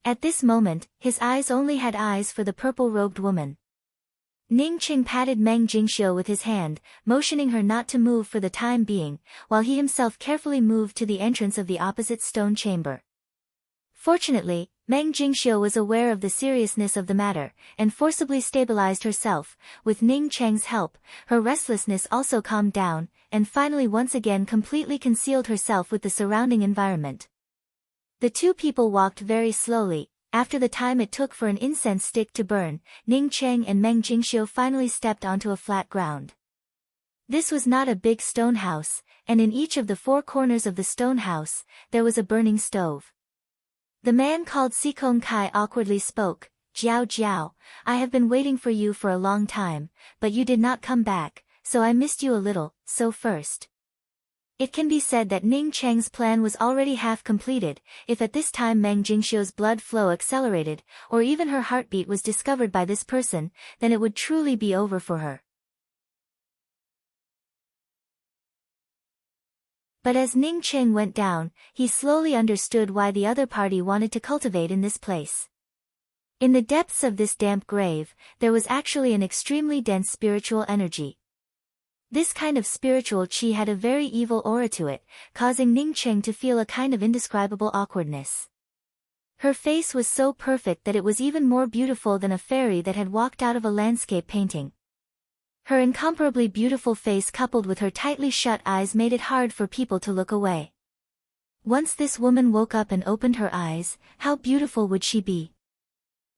At this moment, his eyes only had eyes for the purple-robed woman. Ning Cheng patted Meng Jingxiu with his hand, motioning her not to move for the time being, while he himself carefully moved to the entrance of the opposite stone chamber. Fortunately, Meng Jingxiu was aware of the seriousness of the matter, and forcibly stabilized herself. With Ning Cheng's help, her restlessness also calmed down, and finally once again completely concealed herself with the surrounding environment. The two people walked very slowly. After the time it took for an incense stick to burn, Ning Cheng and Meng Jingxiu finally stepped onto a flat ground. This was not a big stone house, and in each of the four corners of the stone house, there was a burning stove. The man called Sikong Kai awkwardly spoke. Jiao Jiao, I have been waiting for you for a long time, but you did not come back, so I missed you a little. So first, it can be said that Ning Cheng's plan was already half completed. If at this time Meng Jingxiu's blood flow accelerated, or even her heartbeat was discovered by this person, then it would truly be over for her. But as Ning Cheng went down, he slowly understood why the other party wanted to cultivate in this place. In the depths of this damp grave, there was actually an extremely dense spiritual energy. This kind of spiritual qi had a very evil aura to it, causing Ning Cheng to feel a kind of indescribable awkwardness. Her face was so perfect that it was even more beautiful than a fairy that had walked out of a landscape painting. Her incomparably beautiful face coupled with her tightly shut eyes made it hard for people to look away. Once this woman woke up and opened her eyes, how beautiful would she be?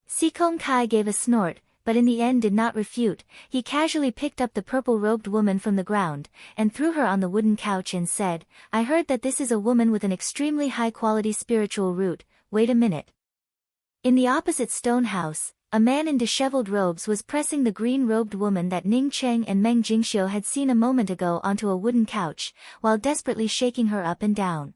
Si Kong Kai gave a snort, but in the end did not refute. He casually picked up the purple-robed woman from the ground, and threw her on the wooden couch and said, I heard that this is a woman with an extremely high-quality spiritual root. Wait a minute. In the opposite stone house, a man in disheveled robes was pressing the green-robed woman that Ning Cheng and Meng Jingxiu had seen a moment ago onto a wooden couch, while desperately shaking her up and down.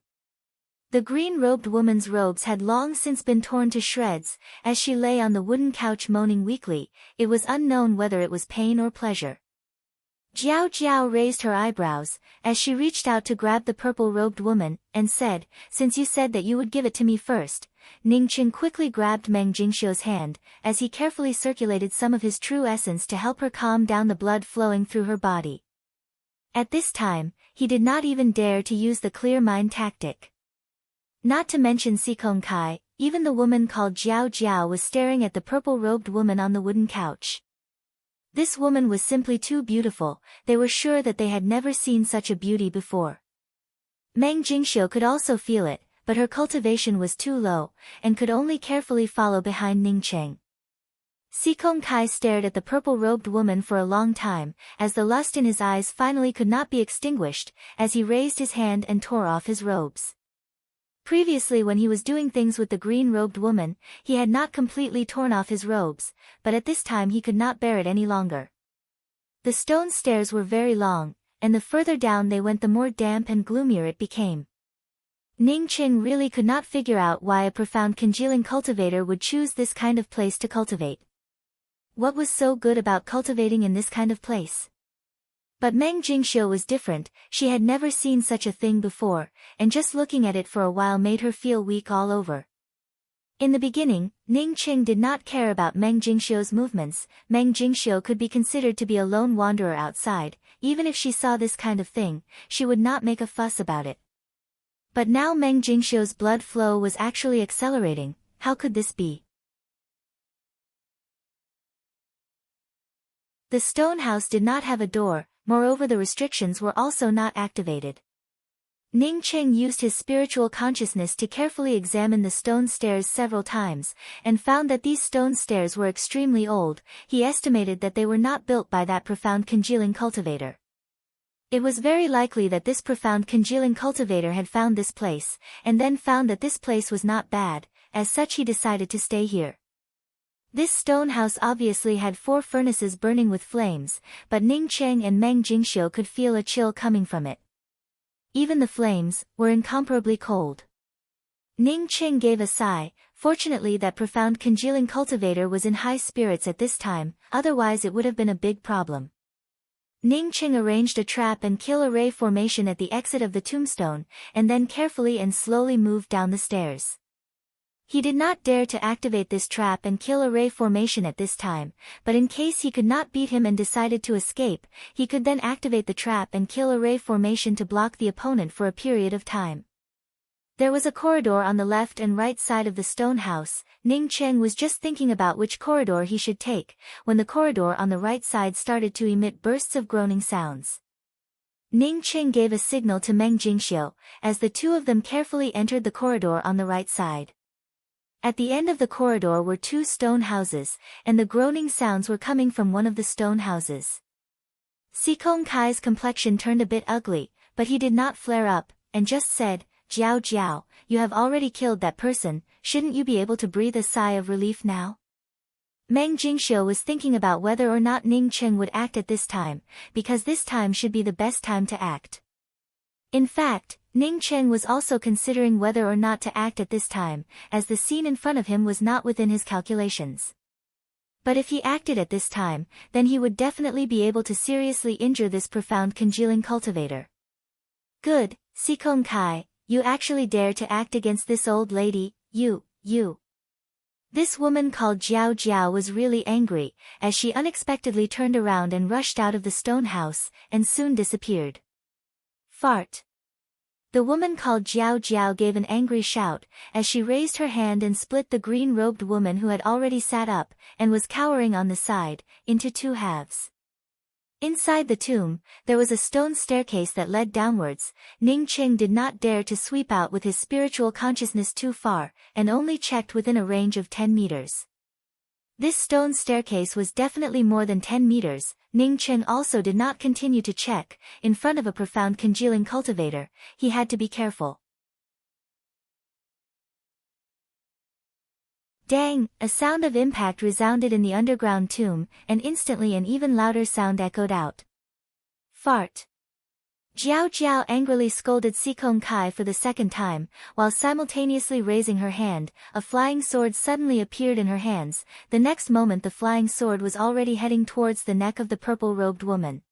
The green-robed woman's robes had long since been torn to shreds. As she lay on the wooden couch moaning weakly, it was unknown whether it was pain or pleasure. Jiao Jiao raised her eyebrows, as she reached out to grab the purple-robed woman, and said, Since you said that you would give it to me first. Ning Qing quickly grabbed Meng Jingxiu's hand, as he carefully circulated some of his true essence to help her calm down the blood flowing through her body. At this time, he did not even dare to use the clear mind tactic. Not to mention Si Kong Kai, even the woman called Jiao Jiao was staring at the purple-robed woman on the wooden couch. This woman was simply too beautiful. They were sure that they had never seen such a beauty before. Meng Jingxiu could also feel it, but her cultivation was too low, and could only carefully follow behind Ning Cheng. Si Kong Kai stared at the purple-robed woman for a long time, as the lust in his eyes finally could not be extinguished, as he raised his hand and tore off his robes. Previously when he was doing things with the green-robed woman, he had not completely torn off his robes, but at this time he could not bear it any longer. The stone stairs were very long, and the further down they went the more damp and gloomier it became. Ning Qing really could not figure out why a profound congealing cultivator would choose this kind of place to cultivate. What was so good about cultivating in this kind of place? But Meng Jingxiu was different. She had never seen such a thing before, and just looking at it for a while made her feel weak all over. In the beginning, Ning Qing did not care about Meng Jingxiu's movements. Meng Jingxiu could be considered to be a lone wanderer outside. Even if she saw this kind of thing, she would not make a fuss about it. But now Meng Jingxiu's blood flow was actually accelerating. How could this be? The stone house did not have a door. Moreover, the restrictions were also not activated. Ning Qing used his spiritual consciousness to carefully examine the stone stairs several times, and found that these stone stairs were extremely old. He estimated that they were not built by that profound congealing cultivator. It was very likely that this profound congealing cultivator had found this place, and then found that this place was not bad. As such, he decided to stay here. This stone house obviously had 4 furnaces burning with flames, but Ning Cheng and Meng Jingxiu could feel a chill coming from it. Even the flames were incomparably cold. Ning Cheng gave a sigh. Fortunately, that profound congealing cultivator was in high spirits at this time, otherwise it would have been a big problem. Ning Cheng arranged a trap and kill array formation at the exit of the tombstone, and then carefully and slowly moved down the stairs. He did not dare to activate this trap and kill array formation at this time, but in case he could not beat him and decided to escape, he could then activate the trap and kill array formation to block the opponent for a period of time. There was a corridor on the left and right side of the stone house. Ning Cheng was just thinking about which corridor he should take, when the corridor on the right side started to emit bursts of groaning sounds. Ning Cheng gave a signal to Meng Jingxiu, as the two of them carefully entered the corridor on the right side. At the end of the corridor were 2 stone houses, and the groaning sounds were coming from one of the stone houses. Si Kong Kai's complexion turned a bit ugly, but he did not flare up, and just said, Jiao Jiao, you have already killed that person. Shouldn't you be able to breathe a sigh of relief now? Meng Jingxiu was thinking about whether or not Ning Cheng would act at this time, because this time should be the best time to act. In fact, Ning Cheng was also considering whether or not to act at this time, as the scene in front of him was not within his calculations. But if he acted at this time, then he would definitely be able to seriously injure this profound congealing cultivator. Good, Si Kong Kai, you actually dare to act against this old lady, you. This woman called Jiao Jiao was really angry, as she unexpectedly turned around and rushed out of the stone house, and soon disappeared. Fart. The woman called Jiao Jiao gave an angry shout, as she raised her hand and split the green-robed woman who had already sat up, and was cowering on the side, into 2 halves. Inside the tomb, there was a stone staircase that led downwards. Ning Qing did not dare to sweep out with his spiritual consciousness too far, and only checked within a range of 10 meters. This stone staircase was definitely more than 10 meters. Ning Qing also did not continue to check. In front of a profound congealing cultivator, he had to be careful. Dang! A sound of impact resounded in the underground tomb, and instantly an even louder sound echoed out. Fart! Jiao Jiao angrily scolded Sikong Kai for the second time, while simultaneously raising her hand. A flying sword suddenly appeared in her hands. The next moment the flying sword was already heading towards the neck of the purple-robed woman.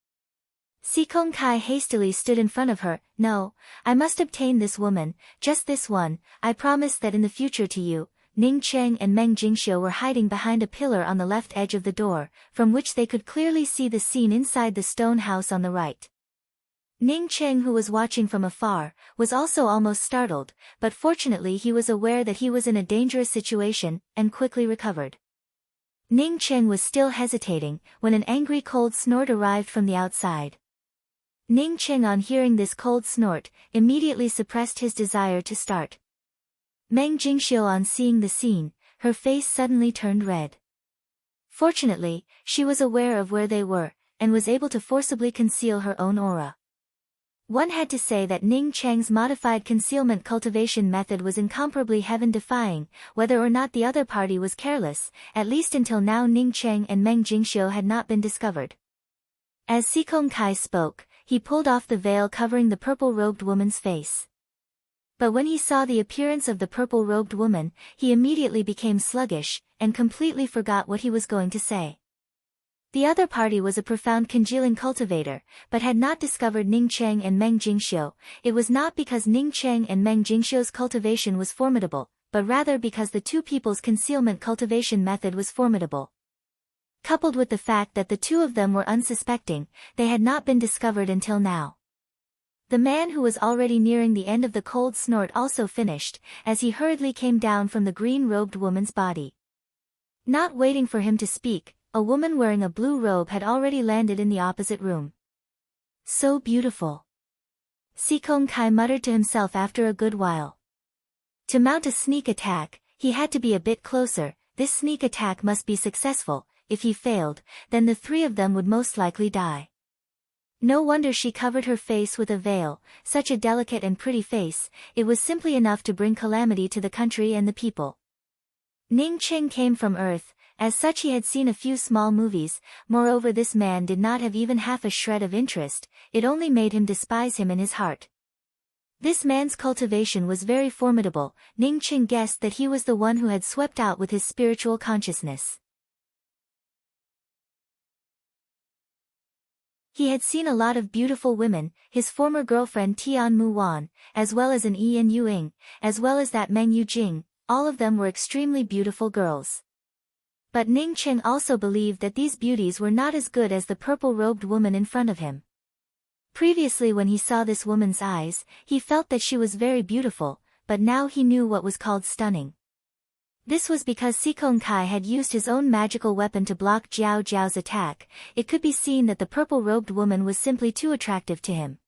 Sikong Kai hastily stood in front of her. No, I must obtain this woman, just this one. I promise that in the future to you. Ning Cheng and Meng Jingxiu were hiding behind a pillar on the left edge of the door, from which they could clearly see the scene inside the stone house on the right. Ning Cheng, who was watching from afar, was also almost startled, but fortunately he was aware that he was in a dangerous situation, and quickly recovered. Ning Cheng was still hesitating, when an angry cold snort arrived from the outside. Ning Cheng, on hearing this cold snort, immediately suppressed his desire to start. Meng Jingxiu, on seeing the scene, her face suddenly turned red. Fortunately, she was aware of where they were, and was able to forcibly conceal her own aura. One had to say that Ning Cheng's modified concealment cultivation method was incomparably heaven-defying. Whether or not the other party was careless, at least until now Ning Cheng and Meng Jingxiu had not been discovered. As Sikong Kai spoke, he pulled off the veil covering the purple-robed woman's face. But when he saw the appearance of the purple-robed woman, he immediately became sluggish, and completely forgot what he was going to say. The other party was a profound congealing cultivator, but had not discovered Ning Cheng and Meng Jingxiu. It was not because Ning Cheng and Meng Jingxiu's cultivation was formidable, but rather because the two people's concealment cultivation method was formidable. Coupled with the fact that the two of them were unsuspecting, they had not been discovered until now. The man, who was already nearing the end of the cold snort, also finished, as he hurriedly came down from the green-robed woman's body. Not waiting for him to speak, a woman wearing a blue robe had already landed in the opposite room. So beautiful. Sikong Kai muttered to himself after a good while. To mount a sneak attack, he had to be a bit closer. This sneak attack must be successful. If he failed, then the three of them would most likely die. No wonder she covered her face with a veil, such a delicate and pretty face. It was simply enough to bring calamity to the country and the people. Ning Cheng came from Earth, as such he had seen a few small movies. Moreover, this man did not have even half a shred of interest, it only made him despise him in his heart. This man's cultivation was very formidable. Ning Cheng guessed that he was the one who had swept out with his spiritual consciousness. He had seen a lot of beautiful women, his former girlfriend Tian Mu Wan, as well as an Yan Yuing, as well as that Meng Yu Jing. All of them were extremely beautiful girls. But Ning Cheng also believed that these beauties were not as good as the purple-robed woman in front of him. Previously, when he saw this woman's eyes, he felt that she was very beautiful, but now he knew what was called stunning. This was because Sikong Kai had used his own magical weapon to block Jiao Jiao's attack. It could be seen that the purple-robed woman was simply too attractive to him.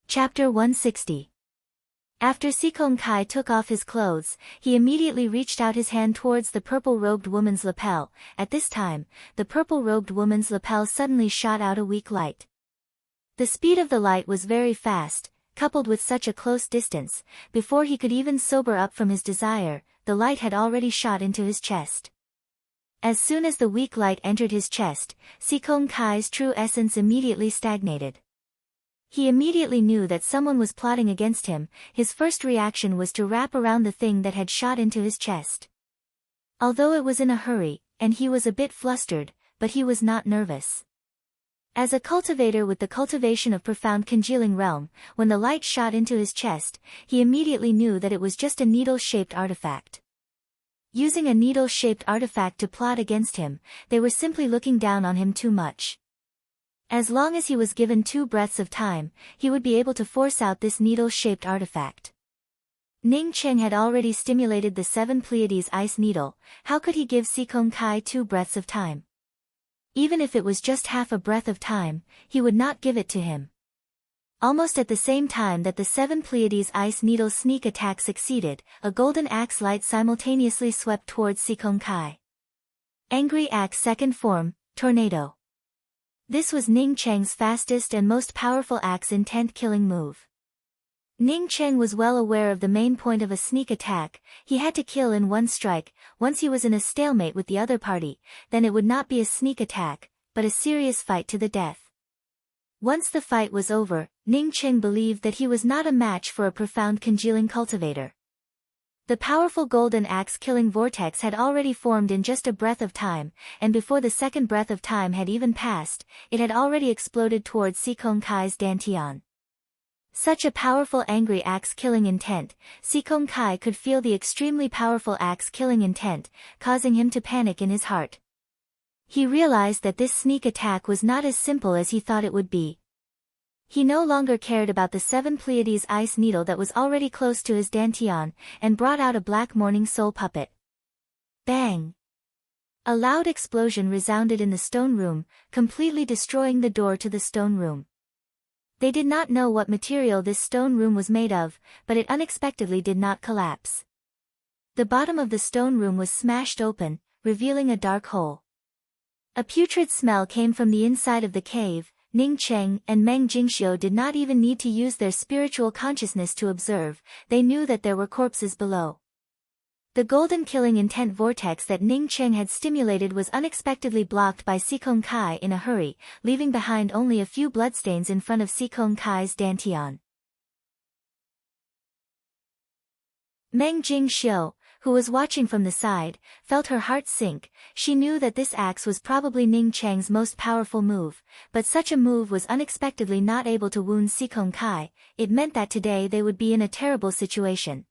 Chapter 160. After Sikong Kai took off his clothes, he immediately reached out his hand towards the purple-robed woman's lapel. At this time, the purple-robed woman's lapel suddenly shot out a weak light. The speed of the light was very fast, coupled with such a close distance. Before he could even sober up from his desire, the light had already shot into his chest. As soon as the weak light entered his chest, Sikong Kai's true essence immediately stagnated. He immediately knew that someone was plotting against him. His first reaction was to wrap around the thing that had shot into his chest. Although it was in a hurry, and he was a bit flustered, but he was not nervous. As a cultivator with the cultivation of profound congealing realm, when the light shot into his chest, he immediately knew that it was just a needle-shaped artifact. Using a needle-shaped artifact to plot against him, they were simply looking down on him too much. As long as he was given 2 breaths of time, he would be able to force out this needle-shaped artifact. Ning Cheng had already stimulated the 7 Pleiades ice needle. How could he give Si Kong Kai 2 breaths of time? Even if it was just half a breath of time, he would not give it to him. Almost at the same time that the 7 Pleiades ice needle sneak attack succeeded, a golden axe light simultaneously swept towards Si Kong Kai. Angry Axe second form, Tornado. This was Ning Cheng's fastest and most powerful axe intent killing move. Ning Cheng was well aware of the main point of a sneak attack. He had to kill in one strike. Once he was in a stalemate with the other party, then it would not be a sneak attack, but a serious fight to the death. Once the fight was over, Ning Cheng believed that he was not a match for a profound congealing cultivator. The powerful golden axe killing vortex had already formed in just a breath of time, and before the second breath of time had even passed, it had already exploded towards Si Kong Kai's dantian. Such a powerful angry axe-killing intent, Si Kong Kai could feel the extremely powerful axe-killing intent, causing him to panic in his heart. He realized that this sneak attack was not as simple as he thought it would be. He no longer cared about the 7 Pleiades ice needle that was already close to his dantian, and brought out a black morning soul puppet. Bang! A loud explosion resounded in the stone room, completely destroying the door to the stone room. They did not know what material this stone room was made of, but it unexpectedly did not collapse. The bottom of the stone room was smashed open, revealing a dark hole. A putrid smell came from the inside of the cave. Ning Cheng and Meng Jingxiu did not even need to use their spiritual consciousness to observe. They knew that there were corpses below. The golden killing intent vortex that Ning Cheng had stimulated was unexpectedly blocked by Si Kong Kai in a hurry, leaving behind only a few bloodstains in front of Si Kong Kai's dantian. Meng Jingxiu, who was watching from the side, felt her heart sink. She knew that this axe was probably Ning Cheng's most powerful move, but such a move was unexpectedly not able to wound Si Kong Kai. It meant that today they would be in a terrible situation.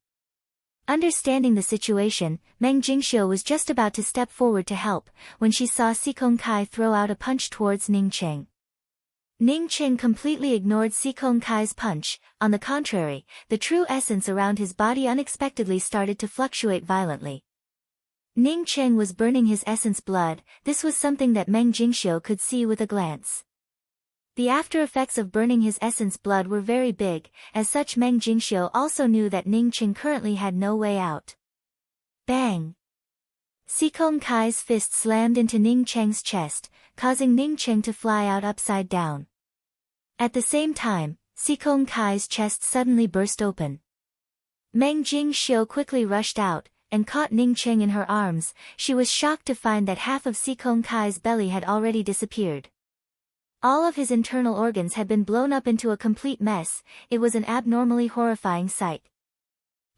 Understanding the situation, Meng Jingxiu was just about to step forward to help, when she saw Si Kong Kai throw out a punch towards Ning Cheng. Ning Cheng completely ignored Si Kong Kai's punch. On the contrary, the true essence around his body unexpectedly started to fluctuate violently. Ning Cheng was burning his essence blood. This was something that Meng Jingxiu could see with a glance. The after effects of burning his essence blood were very big. As such, Meng Jingxiu also knew that Ning Cheng currently had no way out. Bang! Si Kong Kai's fist slammed into Ning Cheng's chest, causing Ning Cheng to fly out upside down. At the same time, Si Kong Kai's chest suddenly burst open. Meng Jingxiu quickly rushed out, and caught Ning Cheng in her arms. She was shocked to find that half of Si Kong Kai's belly had already disappeared. All of his internal organs had been blown up into a complete mess. It was an abnormally horrifying sight.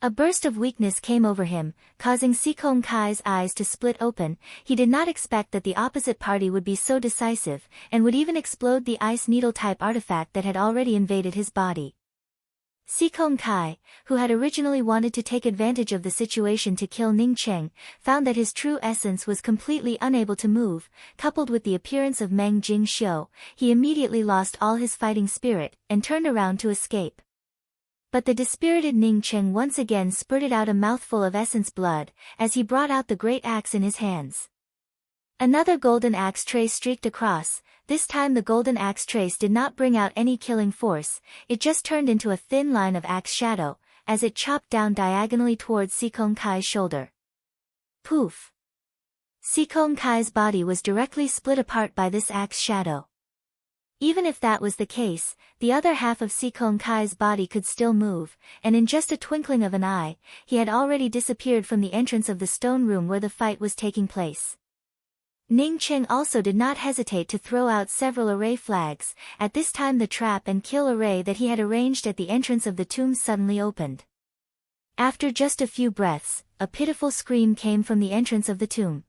A burst of weakness came over him, causing Si Kong Kai's eyes to split open. He did not expect that the opposite party would be so decisive, and would even explode the ice needle-type artifact that had already invaded his body. Si Kong Kai, who had originally wanted to take advantage of the situation to kill Ning Cheng, found that his true essence was completely unable to move. Coupled with the appearance of Meng Jingxiu, he immediately lost all his fighting spirit, and turned around to escape. But the dispirited Ning Cheng once again spurted out a mouthful of essence blood, as he brought out the great axe in his hands. Another golden axe trace streaked across. This time the golden axe trace did not bring out any killing force, it just turned into a thin line of axe shadow, as it chopped down diagonally towards Si Kong Kai's shoulder. Poof! Si Kong Kai's body was directly split apart by this axe shadow. Even if that was the case, the other half of Si Kong Kai's body could still move, and in just a twinkling of an eye, he had already disappeared from the entrance of the stone room where the fight was taking place. Ning Cheng also did not hesitate to throw out several array flags. At this time the trap and kill array that he had arranged at the entrance of the tomb suddenly opened. After just a few breaths, a pitiful scream came from the entrance of the tomb.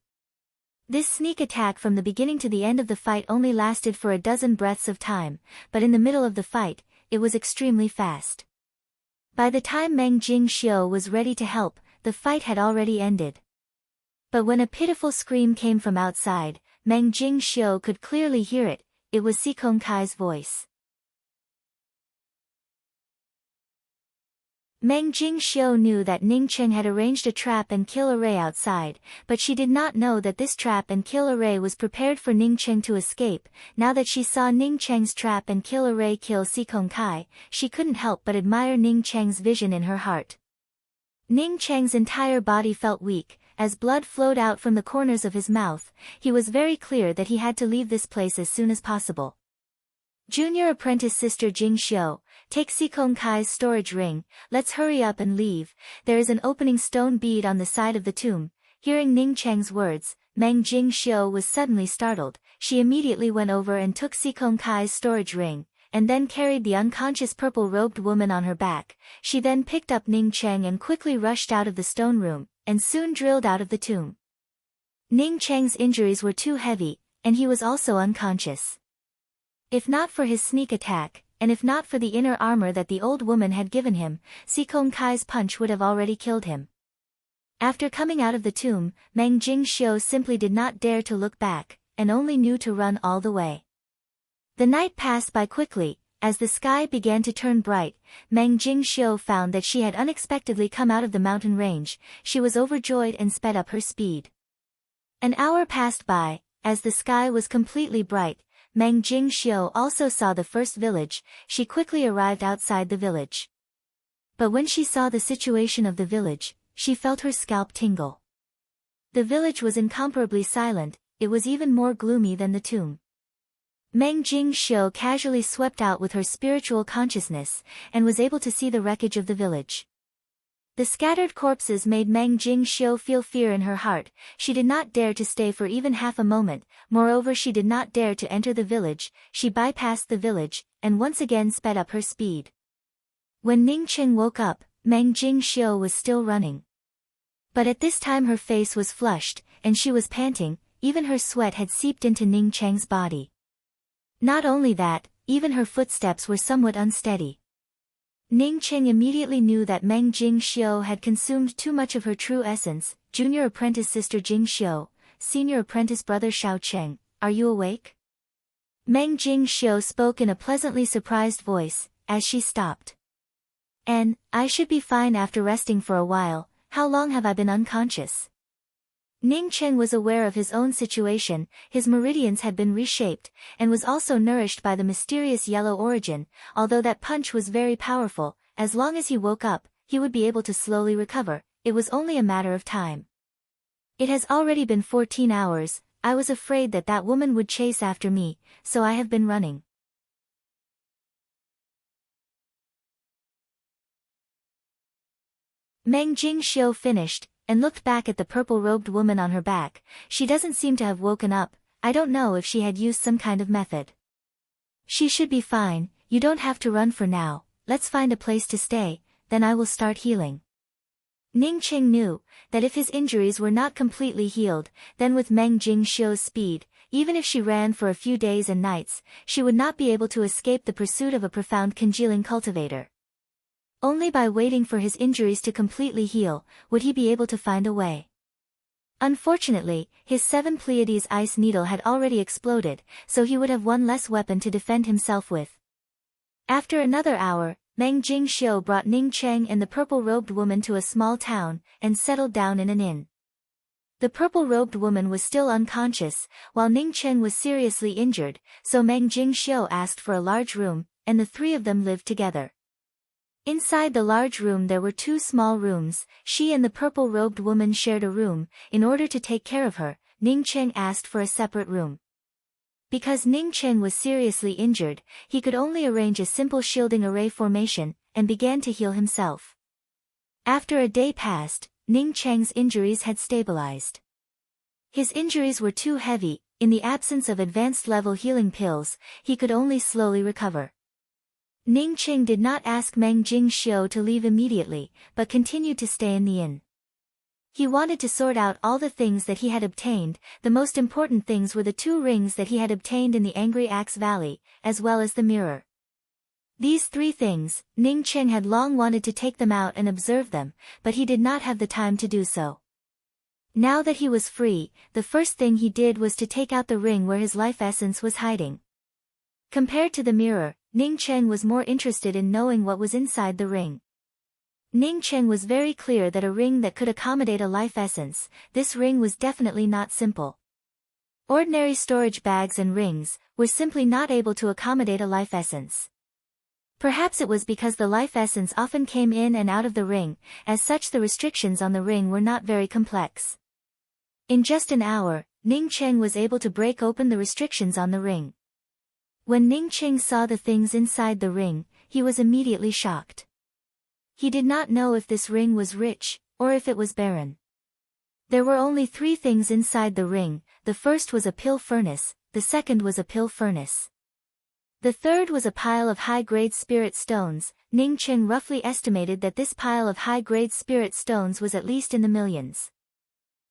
This sneak attack from the beginning to the end of the fight only lasted for a dozen breaths of time, but in the middle of the fight, it was extremely fast. By the time Meng Jingxiu was ready to help, the fight had already ended. But when a pitiful scream came from outside, Meng Jingxiu could clearly hear it. It was Si Kong Kai's voice. Meng Jingxiu knew that Ning Cheng had arranged a trap and kill array outside, but she did not know that this trap and kill array was prepared for Ning Cheng to escape. Now that she saw Ning Cheng's trap and kill array kill Si Kong Kai, she couldn't help but admire Ning Cheng's vision in her heart. Ning Cheng's entire body felt weak. As blood flowed out from the corners of his mouth, he was very clear that he had to leave this place as soon as possible. Junior apprentice sister Jingxiu, take Si Kong Kai's storage ring, let's hurry up and leave, there is an opening stone bead on the side of the tomb. Hearing Ning Cheng's words, Meng Jingxiu was suddenly startled. She immediately went over and took Si Kong Kai's storage ring, and then carried the unconscious purple-robed woman on her back. She then picked up Ning Cheng and quickly rushed out of the stone room, and soon drilled out of the tomb. Ning Cheng's injuries were too heavy, and he was also unconscious. If not for his sneak attack, and if not for the inner armor that the old woman had given him, Si Kong Kai's punch would have already killed him. After coming out of the tomb, Meng Jingxiu simply did not dare to look back, and only knew to run all the way. The night passed by quickly. As the sky began to turn bright, Meng Jingxiu found that she had unexpectedly come out of the mountain range. She was overjoyed and sped up her speed. An hour passed by. As the sky was completely bright, Meng Jingxiu also saw the first village. She quickly arrived outside the village. But when she saw the situation of the village, she felt her scalp tingle. The village was incomparably silent. It was even more gloomy than the tomb. Meng Jingxiu casually swept out with her spiritual consciousness, and was able to see the wreckage of the village. The scattered corpses made Meng Jingxiu feel fear in her heart. She did not dare to stay for even half a moment. Moreover, she did not dare to enter the village. She bypassed the village, and once again sped up her speed. When Ning Cheng woke up, Meng Jingxiu was still running. But at this time her face was flushed, and she was panting. Even her sweat had seeped into Ning Cheng's body. Not only that, even her footsteps were somewhat unsteady. Ning Cheng immediately knew that Meng Jingxiu had consumed too much of her true essence. Junior apprentice sister Jingxiu, senior apprentice brother Shao Cheng, are you awake? Meng Jingxiu spoke in a pleasantly surprised voice, as she stopped. I should be fine after resting for a while. How long have I been unconscious? Ning Cheng was aware of his own situation. His meridians had been reshaped, and was also nourished by the mysterious yellow origin. Although that punch was very powerful, as long as he woke up, he would be able to slowly recover. It was only a matter of time. It has already been 14 hours, I was afraid that that woman would chase after me, so I have been running. Meng Jingxiu finished, and looked back at the purple-robed woman on her back. She doesn't seem to have woken up. I don't know if she had used some kind of method. She should be fine. You don't have to run for now. Let's find a place to stay, then I will start healing. Ning Cheng knew that if his injuries were not completely healed, then with Meng Jingxiu's speed, even if she ran for a few days and nights, she would not be able to escape the pursuit of a profound congealing cultivator. Only by waiting for his injuries to completely heal, would he be able to find a way. Unfortunately, his 7 Pleiades ice needle had already exploded, so he would have one less weapon to defend himself with. After another hour, Meng Jingxiu brought Ning Cheng and the purple-robed woman to a small town, and settled down in an inn. The purple-robed woman was still unconscious, while Ning Cheng was seriously injured, so Meng Jingxiu asked for a large room, and the three of them lived together. Inside the large room there were 2 small rooms. She and the purple-robed woman shared a room. In order to take care of her, Ning Cheng asked for a separate room. Because Ning Cheng was seriously injured, he could only arrange a simple shielding array formation, and began to heal himself. After a day passed, Ning Cheng's injuries had stabilized. His injuries were too heavy. In the absence of advanced-level healing pills, he could only slowly recover. Ning Cheng did not ask Meng Jingxiu to leave immediately, but continued to stay in the inn. He wanted to sort out all the things that he had obtained. The most important things were the 2 rings that he had obtained in the Angry Axe Valley, as well as the mirror. These 3 things, Ning Cheng had long wanted to take them out and observe them, but he did not have the time to do so. Now that he was free, the first thing he did was to take out the ring where his life essence was hiding. Compared to the mirror, Ning Cheng was more interested in knowing what was inside the ring. Ning Cheng was very clear that a ring that could accommodate a life essence, this ring was definitely not simple. Ordinary storage bags and rings were simply not able to accommodate a life essence. Perhaps it was because the life essence often came in and out of the ring, as such the restrictions on the ring were not very complex. In just an hour, Ning Cheng was able to break open the restrictions on the ring. When Ning Cheng saw the things inside the ring, he was immediately shocked. He did not know if this ring was rich, or if it was barren. There were only 3 things inside the ring. The first was a pill furnace, the second was a pill furnace. The third was a pile of high-grade spirit stones. Ning Cheng roughly estimated that this pile of high-grade spirit stones was at least in the millions.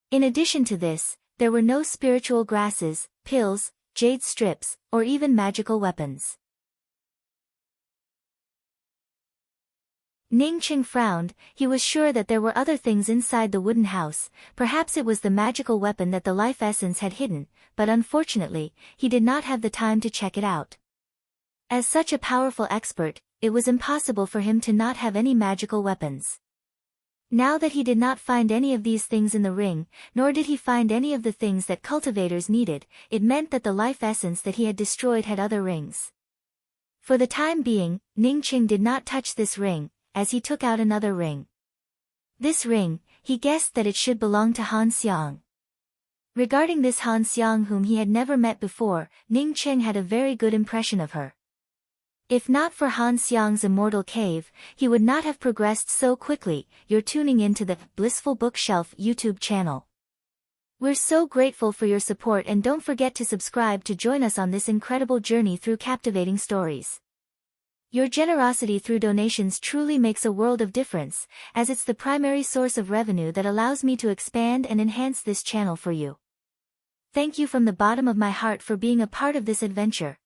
In addition to this, there were no spiritual grasses, pills, jade strips, or even magical weapons. Ning Cheng frowned. He was sure that there were other things inside the wooden house. Perhaps it was the magical weapon that the life essence had hidden, but unfortunately, he did not have the time to check it out. As such a powerful expert, it was impossible for him to not have any magical weapons. Now that he did not find any of these things in the ring, nor did he find any of the things that cultivators needed, it meant that the life essence that he had destroyed had other rings. For the time being, Ning Cheng did not touch this ring, as he took out another ring. This ring, he guessed that it should belong to Han Xiang. Regarding this Han Xiang whom he had never met before, Ning Cheng had a very good impression of her. If not for Han Xiang's immortal cave, he would not have progressed so quickly. You're tuning into the Blissful Bookshelf YouTube channel. We're so grateful for your support, and don't forget to subscribe to join us on this incredible journey through captivating stories. Your generosity through donations truly makes a world of difference, as it's the primary source of revenue that allows me to expand and enhance this channel for you. Thank you from the bottom of my heart for being a part of this adventure.